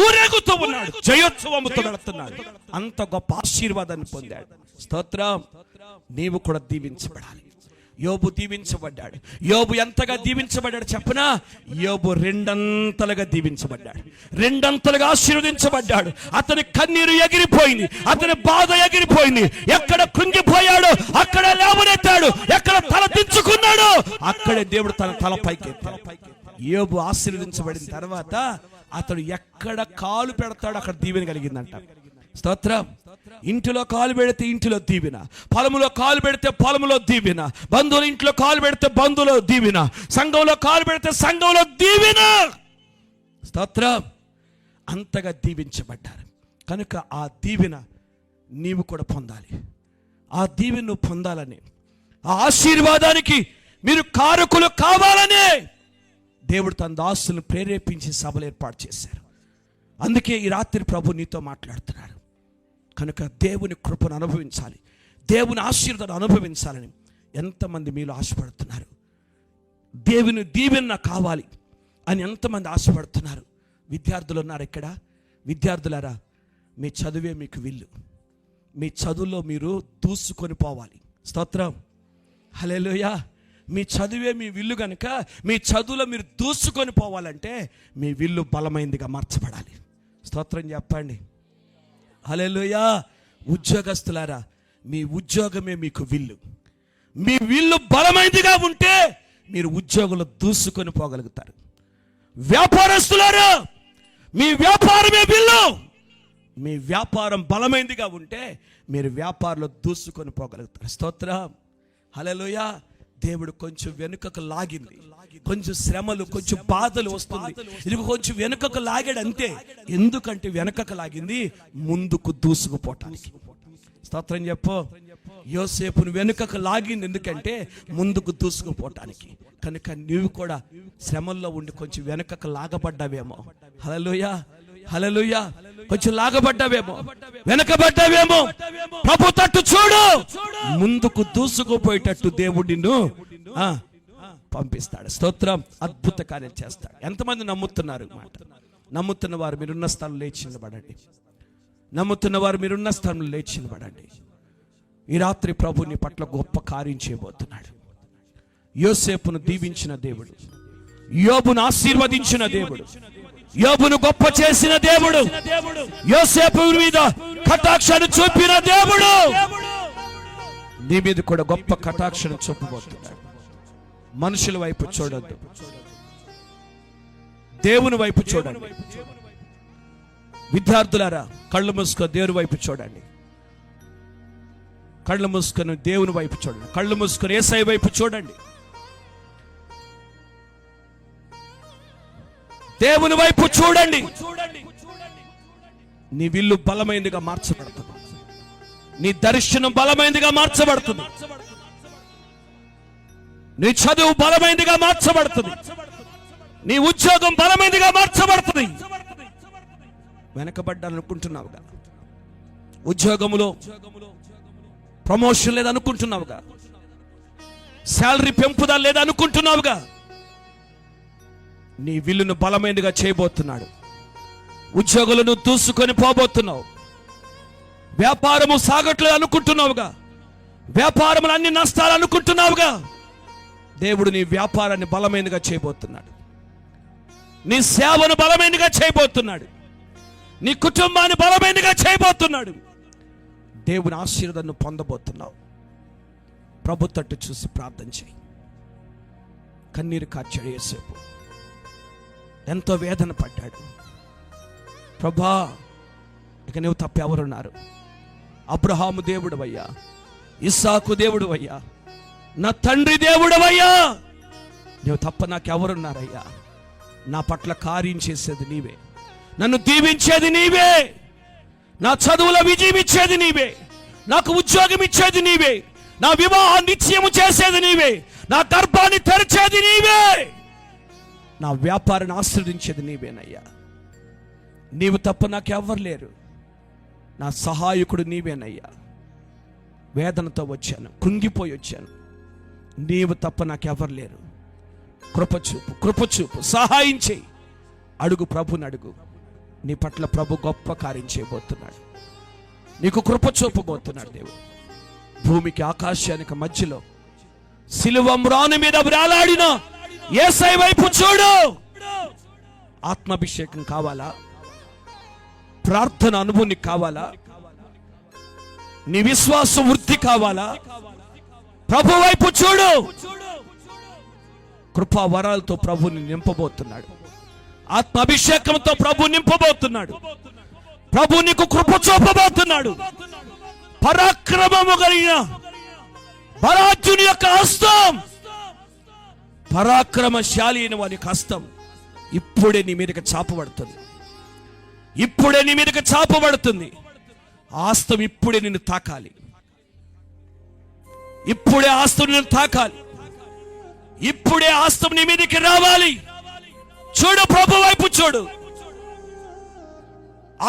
ఊరేగుతూ ఉన్నాడు, జయోత్సవముతో వెళుతున్నాడు. అంత గొప్ప ఆశీర్వాదాన్ని పొందాడు. స్తోత్రం. నీవు కూడా దీవించబడాలి. యోబు దీవించబడ్డాడు. యోబు ఎంతగా దీవించబడ్డాడు చెప్పనా? యోబు రెండంతలుగా దీవించబడ్డాడు, రెండంతలుగా ఆశీర్వదించబడ్డాడు. అతని కన్నీరు ఎగిరిపోయింది, అతని బాధ ఎగిరిపోయింది. ఎక్కడ కృంగిపోయాడు అక్కడ లేవనెత్తాడు, ఎక్కడ తల దించుకున్నాడు అక్కడే దేవుడు తన తల పైకి ఎత్తాడు. యోబు ఆశీర్వదించబడిన తర్వాత అతడు ఎక్కడ కాలు పెడతాడు అక్కడ దీవెన కలిగిందంట. స్తోత్రం. ఇంటిలో కాలు పెడితే ఇంటిలో దీవెన, పొలములో కాలు పెడితే పొలములో దీవెన, బంధువుల ఇంట్లో కాలు పెడితే బంధువులో దీవెన, సంఘంలో కాలు పెడితే సంఘంలో దీవెన. స్తోత్రం. అంతగా దీవించబడ్డారు. కనుక ఆ దీవెన నీవు కూడా పొందాలి. ఆ దీవెన నువ్వు పొందాలని, ఆ ఆశీర్వాదానికి మీరు కారకులు కావాలని దేవుడు తన దాసులను ప్రేరేపించి సభలు ఏర్పాటు చేశారు. అందుకే ఈ రాత్రి ప్రభు నీతో మాట్లాడుతున్నాడు. కనుక దేవుని కృపను అనుభవించాలి, దేవుని ఆశీర్వాదాన్ని అనుభవించాలని ఎంతమంది మీలో ఆశపడుతున్నారు? దేవుని దీవెన నాకు కావాలి అని ఎంతమంది ఆశపడుతున్నారు? విద్యార్థులు ఉన్నారు ఇక్కడ. విద్యార్థులారా, మీ చదువే మీకు విల్లు. మీ చదువులో మీరు దూసుకొని పోవాలి. స్తోత్రం. హల్లెలూయా. మీ చదువే మీ విల్లు కనుక మీ చదువులో మీరు దూసుకొని పోవాలంటే మీ విల్లు బలమైందిగా మార్చబడాలి. స్తోత్రం చెప్పండి. హల్లెలూయా. ఉద్యోగస్తులారా, మీ ఉద్యోగమే మీకు విల్లు. మీ విల్లు బలమైందిగా ఉంటే మీరు ఉద్యోగంలో దూసుకొని పోగలుగుతారు. వ్యాపారస్తులారా, మీ వ్యాపారమే విల్లు. మీ వ్యాపారం బలమైందిగా ఉంటే మీరు వ్యాపారంలో దూసుకొని పోగలుగుతారు. స్తోత్రం. హల్లెలూయా. దేవుడు కొంచెం వెనుకకు లాగింది, కొంచెం శ్రమలు, కొంచెం బాధలు వస్తుంది, ఇది కొంచెం వెనుకకు లాగాడు అంతే. ఎందుకంటే వెనుకకు లాగింది ముందుకు దూసుకుపోవటానికి. స్తోత్రం చెప్పు. యోసేపును వెనుకకు లాగింది ఎందుకంటే ముందుకు దూసుకుపోవటానికి. కనుక నీవు కూడా శ్రమల్లో ఉండి కొంచెం వెనుకకు లాగబడ్డావేమో. హల్లెలూయా, హల్లెలూయా. కొంచెం లాగబడ్డావేమో, వెనకబడ్డావేమో. ప్రభు తట్టు చూడు, ముందుకు దూసుకుపోయేటట్టు దేవుడు నిన్ను పంపిస్తాడు. స్తోత్రం. అద్భుత కార్యం చేస్తాడు. ఎంతమంది నమ్ముతున్నారు మాట? నమ్ముతున్న వారు మీరున్న స్థలం లేచి నిలబడండి. నమ్ముతున్న వారు మీరున్న స్థలంలో లేచి నిలబడండి. ఈ రాత్రి ప్రభు నీ పట్ల గొప్ప కార్యం చేయబోతున్నాడు. యోసేపును దీవించిన దేవుడు, యోబును ఆశీర్వదించిన దేవుడు, యోబును గొప్ప చేసిన దేవుడు, యోసేపు మీద కటాక్షాన్ని చూపిన దేవుడు నీ మీద కూడా గొప్ప కటాక్షాన్ని చూపబోతున్నాడు. మనుషుల వైపు చూడొద్దు, దేవుని వైపు చూడండి. విద్యార్థులారా, కళ్ళు మూసుకొని దేవుని వైపు చూడండి. కళ్ళు మూసుకొని దేవుని వైపు చూడండి. కళ్ళు మూసుకొని యేసయ్య వైపు చూడండి. దేవుని వైపు చూడండి. నీ విల్లు బలమైనదిగా మార్చబడుతుంది. నీ దర్శనం బలమైనదిగా మార్చబడుతుంది. నీ చదువు బలమైనదిగా మార్చబడుతుంది. నీ ఉద్యోగం బలమైనదిగా మార్చబడుతుంది. వెనకబడ్డాలనుకుంటున్నావుగా, ఉద్యోగములో ప్రమోషన్ లేదనుకుంటున్నావుగా, శాలరీ పెంపుదల లేదనుకుంటున్నావుగా, నీ విల్లును బలమైనదిగా చేయబోతున్నాడు. ఉద్యోగులను దూసుకొని పోబోతున్నావు. వ్యాపారము సాగట్లేదు అనుకుంటున్నావుగా, వ్యాపారములు అన్ని నష్టాలు అనుకుంటున్నావుగా, దేవుడు నీ వ్యాపారాన్ని బలమైనదిగా చేయబోతున్నాడు. నీ సేవను బలమైనదిగా చేయబోతున్నాడు. నీ కుటుంబాన్ని బలమైనదిగా చేయబోతున్నాడు. దేవుని ఆశీర్వాదాన్ని పొందబోతున్నావు. ప్రభు తట్టు చూసి ప్రార్థన చేయి. కన్నీరు కార్చాడు యోసేపు, ఎంతో వేదన పడ్డాడు. ప్రభా, ఇక నువ్వు తప్ప ఎవరున్నారు? అబ్రహాము దేవుడవయ్యా, ఇస్సాకు దేవుడవయ్యా, నా తండ్రి దేవుడవయ్యా, నువ్వు తప్ప నాకెవరున్నారయ్యా? నా పట్ల కార్యం చేసేది నీవే, నన్ను దీవించేది నీవే, నా చదువులో విజయం ఇచ్చేది నీవే, నాకు ఉద్యోగం ఇచ్చేది నీవే, నా వివాహం నిశ్చయము చేసేది నీవే, నా గర్భాన్ని తెరిచేది నీవే, నా వ్యాపారాన్ని ఆశ్రదించేది నీవేనయ్యా. నీవు తప్ప నాకెవ్వరు లేరు. నా సహాయకుడు నీవేనయ్యా. వేదనతో వచ్చాను, కృంగిపోయి వచ్చాను. నీవు తప్ప నాకెవ్వరు లేరు. కృపచూపు, కృపచూపు, సహాయం చేయి. అడుగు, ప్రభుని అడుగు. నీ పట్ల ప్రభు గొప్ప కార్యం చేయబోతున్నాడు. నీకు కృప చూపబోతున్నాడు దేవుడు. భూమికి ఆకాశానికి మధ్యలో సిలువ మ్రాను మీద వేలాడిన యేసయ్య వైపు చూడు. ఆత్మాభిషేకం కావాలా? ప్రార్థన అనుభవం నీకు కావాలా? నీ విశ్వాస వృద్ధి కావాలా? ప్రభు వైపు చూడు. కృపా వరాలతో ప్రభుని నింపబోతున్నాడు. ఆత్మాభిషేకంతో ప్రభు నింపబోతున్నాడు. ప్రభు నీకు కృప చూపబోతున్నాడు. పరాక్రమము కలిగిన బలార్జుని యొక్క హస్తం, పరాక్రమశాలి అయిన వారి హస్తం ఇప్పుడే నీ మీదకి చాపబడుతుంది. ఇప్పుడే నీ మీదకి చాపబడుతుంది. హస్తం ఇప్పుడే నిన్ను తాకాలి. ఇప్పుడే హస్తం నిన్ను తాకాలి. ఇప్పుడే హస్తం నీ మీదకి రావాలి. చూడు, ప్రభు వైపు చూడు.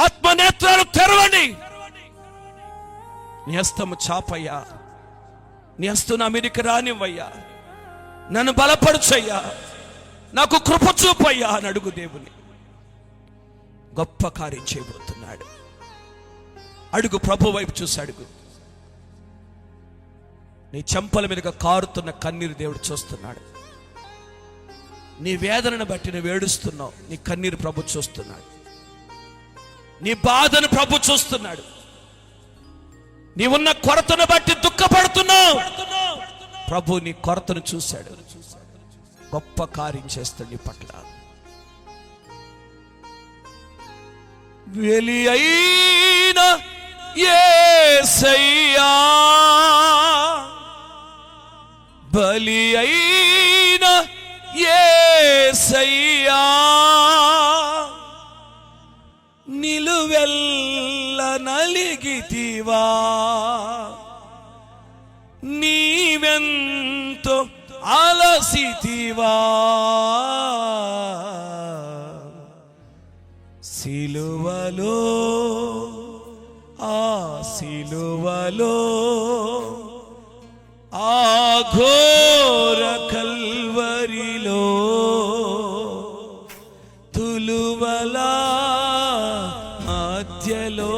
ఆత్మనేత్రాలు తెరవండి. నీ హస్తము చాపయ్యా, నీ హస్తం నా మీదకి రానివ్వయ్యా, నన్ను బలపరచయ్యా, నాకు కృప చూపయ్యా అని అడుగు. దేవుని గొప్ప కార్యం చేయబోతున్నాడు. అడుగు, ప్రభు వైపు చూసి అడుగు. నీ చెంపల మీదుగా కారుతున్న కన్నీరు దేవుడు చూస్తున్నాడు. నీ వేదనను బట్టి నువ్వు ఏడుస్తున్నావు, నీ కన్నీరు ప్రభు చూస్తున్నాడు. నీ బాధను ప్రభు చూస్తున్నాడు. నీవున్న కొరతను బట్టి దుఃఖపడుతున్నావు, ప్రభు నీ కొరతను చూశాడు. గొప్ప కార్యం చేస్తాడు నీ పట్ల. వెలి అయిన యేసయ్యా, బలి అయిన యేసయ్యా, నిలువెల్ల నలిగితివా, నీవెంతో అలసితివా, సిలువలో ఆ సిలువలో ఆ ఘోర కల్వరిలో తులువలా మధ్యలో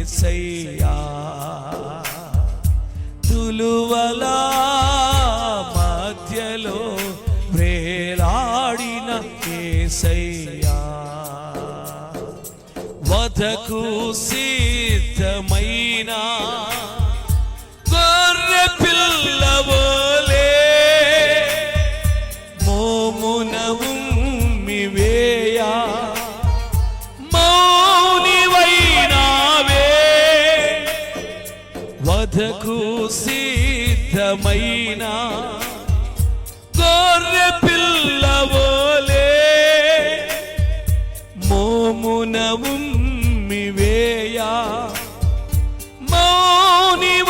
యేసయ్యా తులువల మధ్యలో వేలాడిన యేసయ్యా వధకు సిద్ధమైన గొర్రె పిల్లవోలే మోమున ఉమ్మివేయా మౌనివైనావే వధకు సిద్ధమైన గొర్రె పిల్లవోలే మోమున ఉమ్మివేయా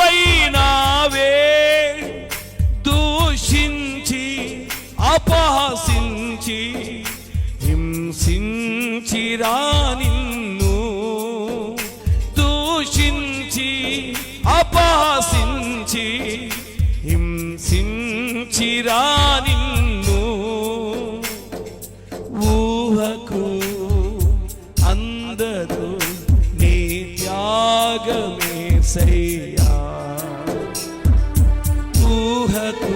మౌనివైనావే దూషించి అపహసించి హింసించిరా నిన్ను దూషించి అపహసించి హింసించిరా నిన్ను ఊహకు అందరూ నీ త్యాగమేసయ్యా ఊహకు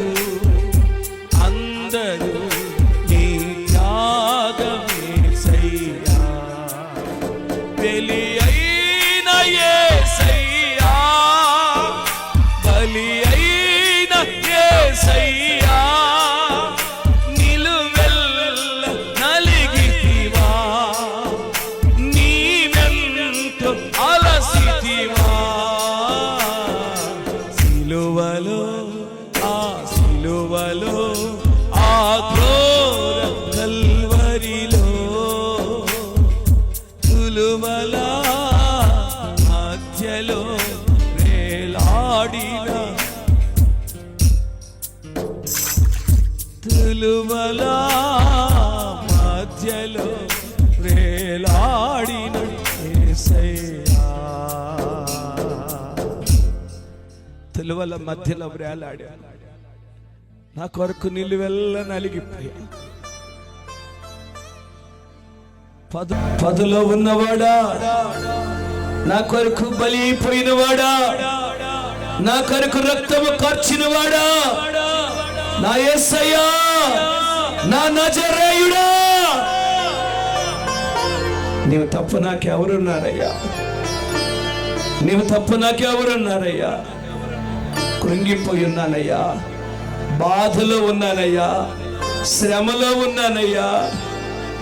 అందరూ నీ త్యాగమేసయ్యా బలి అయిన యేసయ్యా బలి అయిన యేసయ్యా నిలువెల్ల నలిగితివా నీవెంతో అలసితివా సిలువలో ఆ ఘోర కల్వరిలో తులువల మధ్యలో వేలాడిన తులువల మధ్యలో వేలాడిన యేసయ్యా తులువల మధ్యలో వేలాడా నా కొరకు నిలువెల్ల నలిగిపోయా పదులో ఉన్నవాడా నా కొరకు బలిపోయినవాడా నా కొరకు రక్తము కార్చినవాడా నా యేసయ్యా నా నజరేయుడా నీవు తప్ప నాకెవరున్నారయ్యా నీవు తప్ప నాకెవరున్నారయ్యా కృంగిపోయి ఉన్నానయ్యా బాధలో ఉన్నానయ్యా శ్రమలో ఉన్నానయ్యా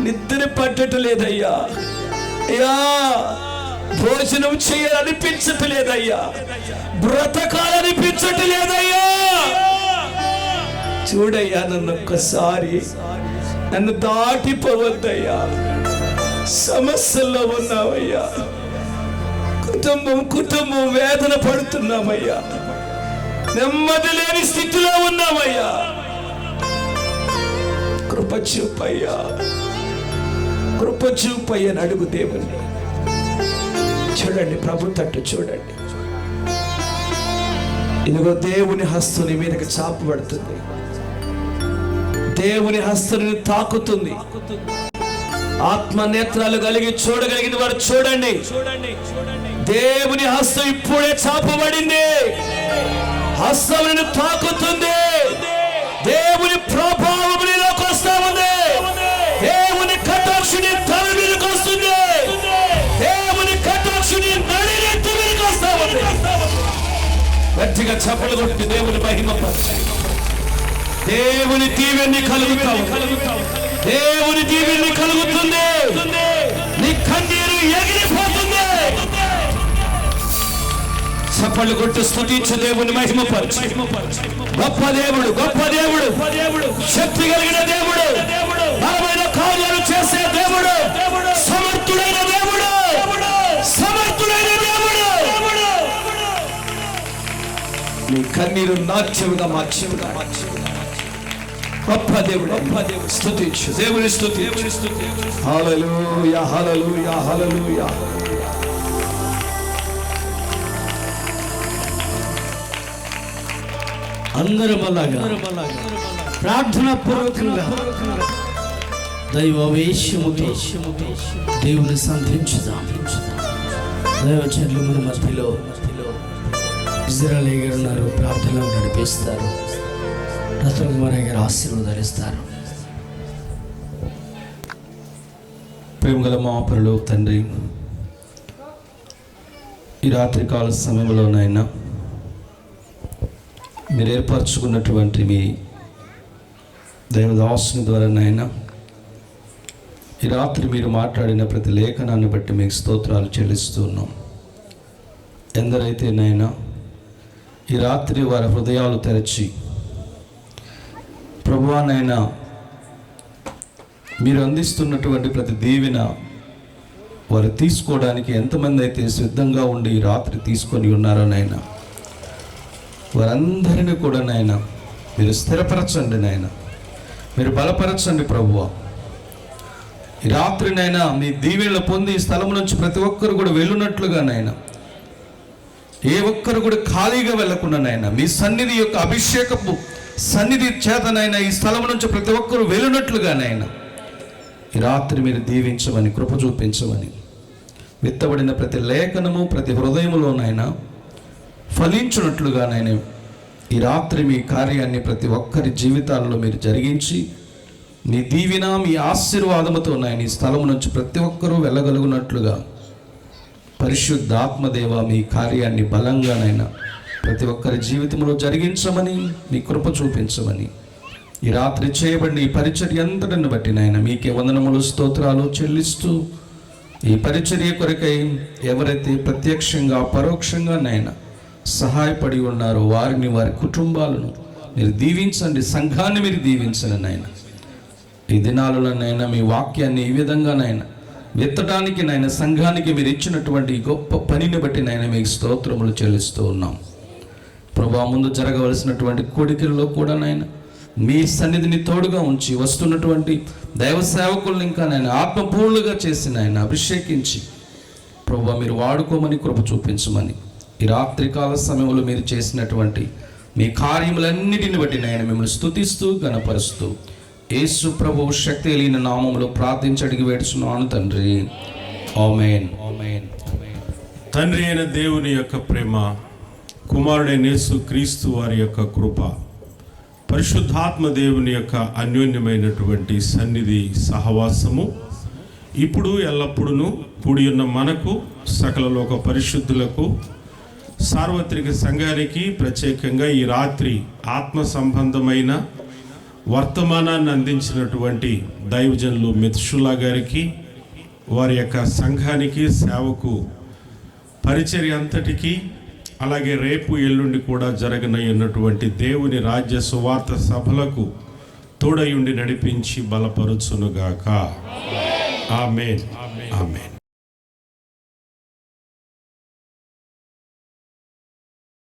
నిద్ర పట్టట్లేదయ్యా అయ్యా భోజనం చేయాలనిపించట్లేదయ్యా బ్రతకాలనిపించట్లేదయ్యా చూడయ్యా నన్ను ఒక్కసారి నన్ను దాటిపోవద్దయ్యా సమస్యల్లో ఉన్నావయ్యా కుటుంబం వేదన పడుతున్నామయ్యా నెమ్మది లేని స్థితిలో ఉన్నామయ్యా కృప చూపయ్యా అని అడుగు దేవుణ్ణి చూడండి ప్రభు తట్టు చూడండి ఇదిగో దేవుని హస్తం నీ మీదకి చాపబడుతుంది దేవుని హస్తం తాకుతుంది ఆత్మ నేత్రాలు కలిగి చూడగలిగిన వారు చూడండి దేవుని హస్తం ఇప్పుడే చాపబడింది హస్తం తాకుతుంది దేవుని ప్రభావం నీలోకి వస్తా ఉంది దేవుని కటాక్షుని తల మీదకి వస్తుంది దేవుని కటాక్షుని నడినెత్తి మీదకి వస్తా ఉంది గట్టిగా చప్పట్లు కొట్టి దేవుని మహిమపరచు దేవుని దీవెని కలుగుతావు దేవుని దీవెని కలుగుతుంది నీ కన్నీరు ఎగిరిపోతుంది చప్పట్లు కొట్టి స్తుతించు దేవుని మహిమపరచు గొప్ప దేవుడు శక్తి కలిగిన దేవుడు బలమైన కార్యాలు చేసే దేవుడు సమర్థుడైన దేవుడు నీ కన్నీరు నాట్యముగా మార్చముగా గొప్ప దేవుడు స్తుతించు దేవుని స్తుతించు హల్లెలూయా హల్లెలూయా హల్లెలూయా అందరం అలాగా ప్రార్థన పూర్వకంగా దైవావేశముతో దేవుని సంధించుదాం దైవచనులు మన మధ్యలో ఇజ్రాయల్ గారు ఉన్నారు, ప్రార్థనలో నడిపిస్తారు. రత్న కుమార్ గారు ఆశీర్వాదాలు ఇస్తారు. ప్రేమగల మా పరలోక తండ్రి, ఈ రాత్రికాల సమయంలోనైనా మీరు ఏర్పరచుకున్నటువంటి మీ దైవదాసుని ద్వారానైనా ఈ రాత్రి మీరు మాట్లాడిన ప్రతి లేఖనాన్ని బట్టి మీకు స్తోత్రాలు చెల్లిస్తూ ఉన్నాం. ఎందరైతేనైనా ఈ రాత్రి వారి హృదయాలు తెరచి ప్రభువానైనా మీరు అందిస్తున్నటువంటి ప్రతి దీవెన వారు తీసుకోవడానికి ఎంతమంది అయితే సిద్ధంగా ఉండి ఈ రాత్రి తీసుకొని ఉన్నారో నాయన, వారందరినీ కూడా నాయన మీరు స్థిరపరచండి నాయన, మీరు బలపరచండి ప్రభువా. ఈ రాత్రినైనా మీ దీవెనలు పొంది ఈ స్థలం నుంచి ప్రతి ఒక్కరు కూడా వెళ్ళున్నట్లుగా నాయన, ఏ ఒక్కరు కూడా ఖాళీగా వెళ్ళకుండా నాయన, మీ సన్నిధి యొక్క అభిషేకపు సన్నిధి చేతనైనా ఈ స్థలం నుంచి ప్రతి ఒక్కరు వెళ్ళున్నట్లుగా నాయన ఈ రాత్రి మీరు దీవించమని, కృప చూపించమని, విత్తబడిన ప్రతి లేఖనము ప్రతి హృదయములోనైనా ఫలించున్నట్లుగానైనా ఈ రాత్రి మీ కార్యాన్ని ప్రతి ఒక్కరి జీవితాల్లో మీరు జరిగించి మీ దీవెన మీ ఆశీర్వాదముతో నాయన ఈ స్థలం నుంచి ప్రతి ఒక్కరూ వెళ్ళగలుగునట్లుగా పరిశుద్ధాత్మదేవ మీ కార్యాన్ని బలంగానైనా ప్రతి ఒక్కరి జీవితంలో జరిగించమని, మీ కృప చూపించమని ఈ రాత్రి చేయబడిన ఈ పరిచర్య అంతటిని బట్టి నాయన మీకే వందనములు స్తోత్రాలు చెల్లిస్తూ ఈ పరిచర్య కొరకై ఎవరైతే ప్రత్యక్షంగా పరోక్షంగా నాయన సహాయపడి ఉన్నారో వారిని, వారి కుటుంబాలను మీరు దీవించండి, సంఘాన్ని మీరు దీవించండి నాయన. ఈ దినాలలోనైనా మీ వాక్యాన్ని ఈ విధంగానైనా విత్తడానికి నాయన సంఘానికి మీరు ఇచ్చినటువంటి గొప్ప పనిని బట్టి నాయన మీకు స్తోత్రములు చెల్లిస్తూ ఉన్నాం ప్రభువా. ముందు జరగవలసినటువంటి కోడికల్లో కూడా నాయన మీ సన్నిధిని తోడుగా ఉంచి వస్తున్నటువంటి దైవ సేవకులను ఇంకా నాయన ఆత్మపూర్ణులుగా చేసి నాయన అభిషేకించి ప్రభువా మీరు వాడుకోమని, కృప చూపించమని ఈ రాత్రికాల సమయంలో మీరు చేసినటువంటి మీ కార్యములన్నిటిని బట్టి నాయన మిమ్మల్ని స్తుతిస్తూ గణపరుస్తూ యేసు ప్రభు శక్తి కలిగిన నామములో ప్రార్థించి అడిగి వేడుచున్నాను తండ్రి, ఆమేన్. తండ్రి అయిన దేవుని యొక్క ప్రేమ, కుమారుడైన యేసు క్రీస్తు వారి యొక్క కృప, పరిశుద్ధాత్మ దేవుని యొక్క అన్యోన్యమైనటువంటి సన్నిధి సహవాసము ఇప్పుడు ఎల్లప్పుడూ కూడి ఉన్న మనకు, సకల లోక పరిశుద్ధులకు, సార్వత్రిక సంఘానికి, ప్రత్యేకంగా ఈ రాత్రి ఆత్మ సంబంధమైన వర్తమానాన్ని అందించినటువంటి దైవజనులు మెతుషులా గారికి, వారి యొక్క సంఘానికి, సేవకు, పరిచర్య అంతటికి, అలాగే రేపు ఎల్లుండి కూడా జరగనయ్యున్నటువంటి దేవుని రాజ్య సువార్త సభలకు తోడయుండి నడిపించి బలపరుచునుగాక. ఆమేన్. ఆమేన్.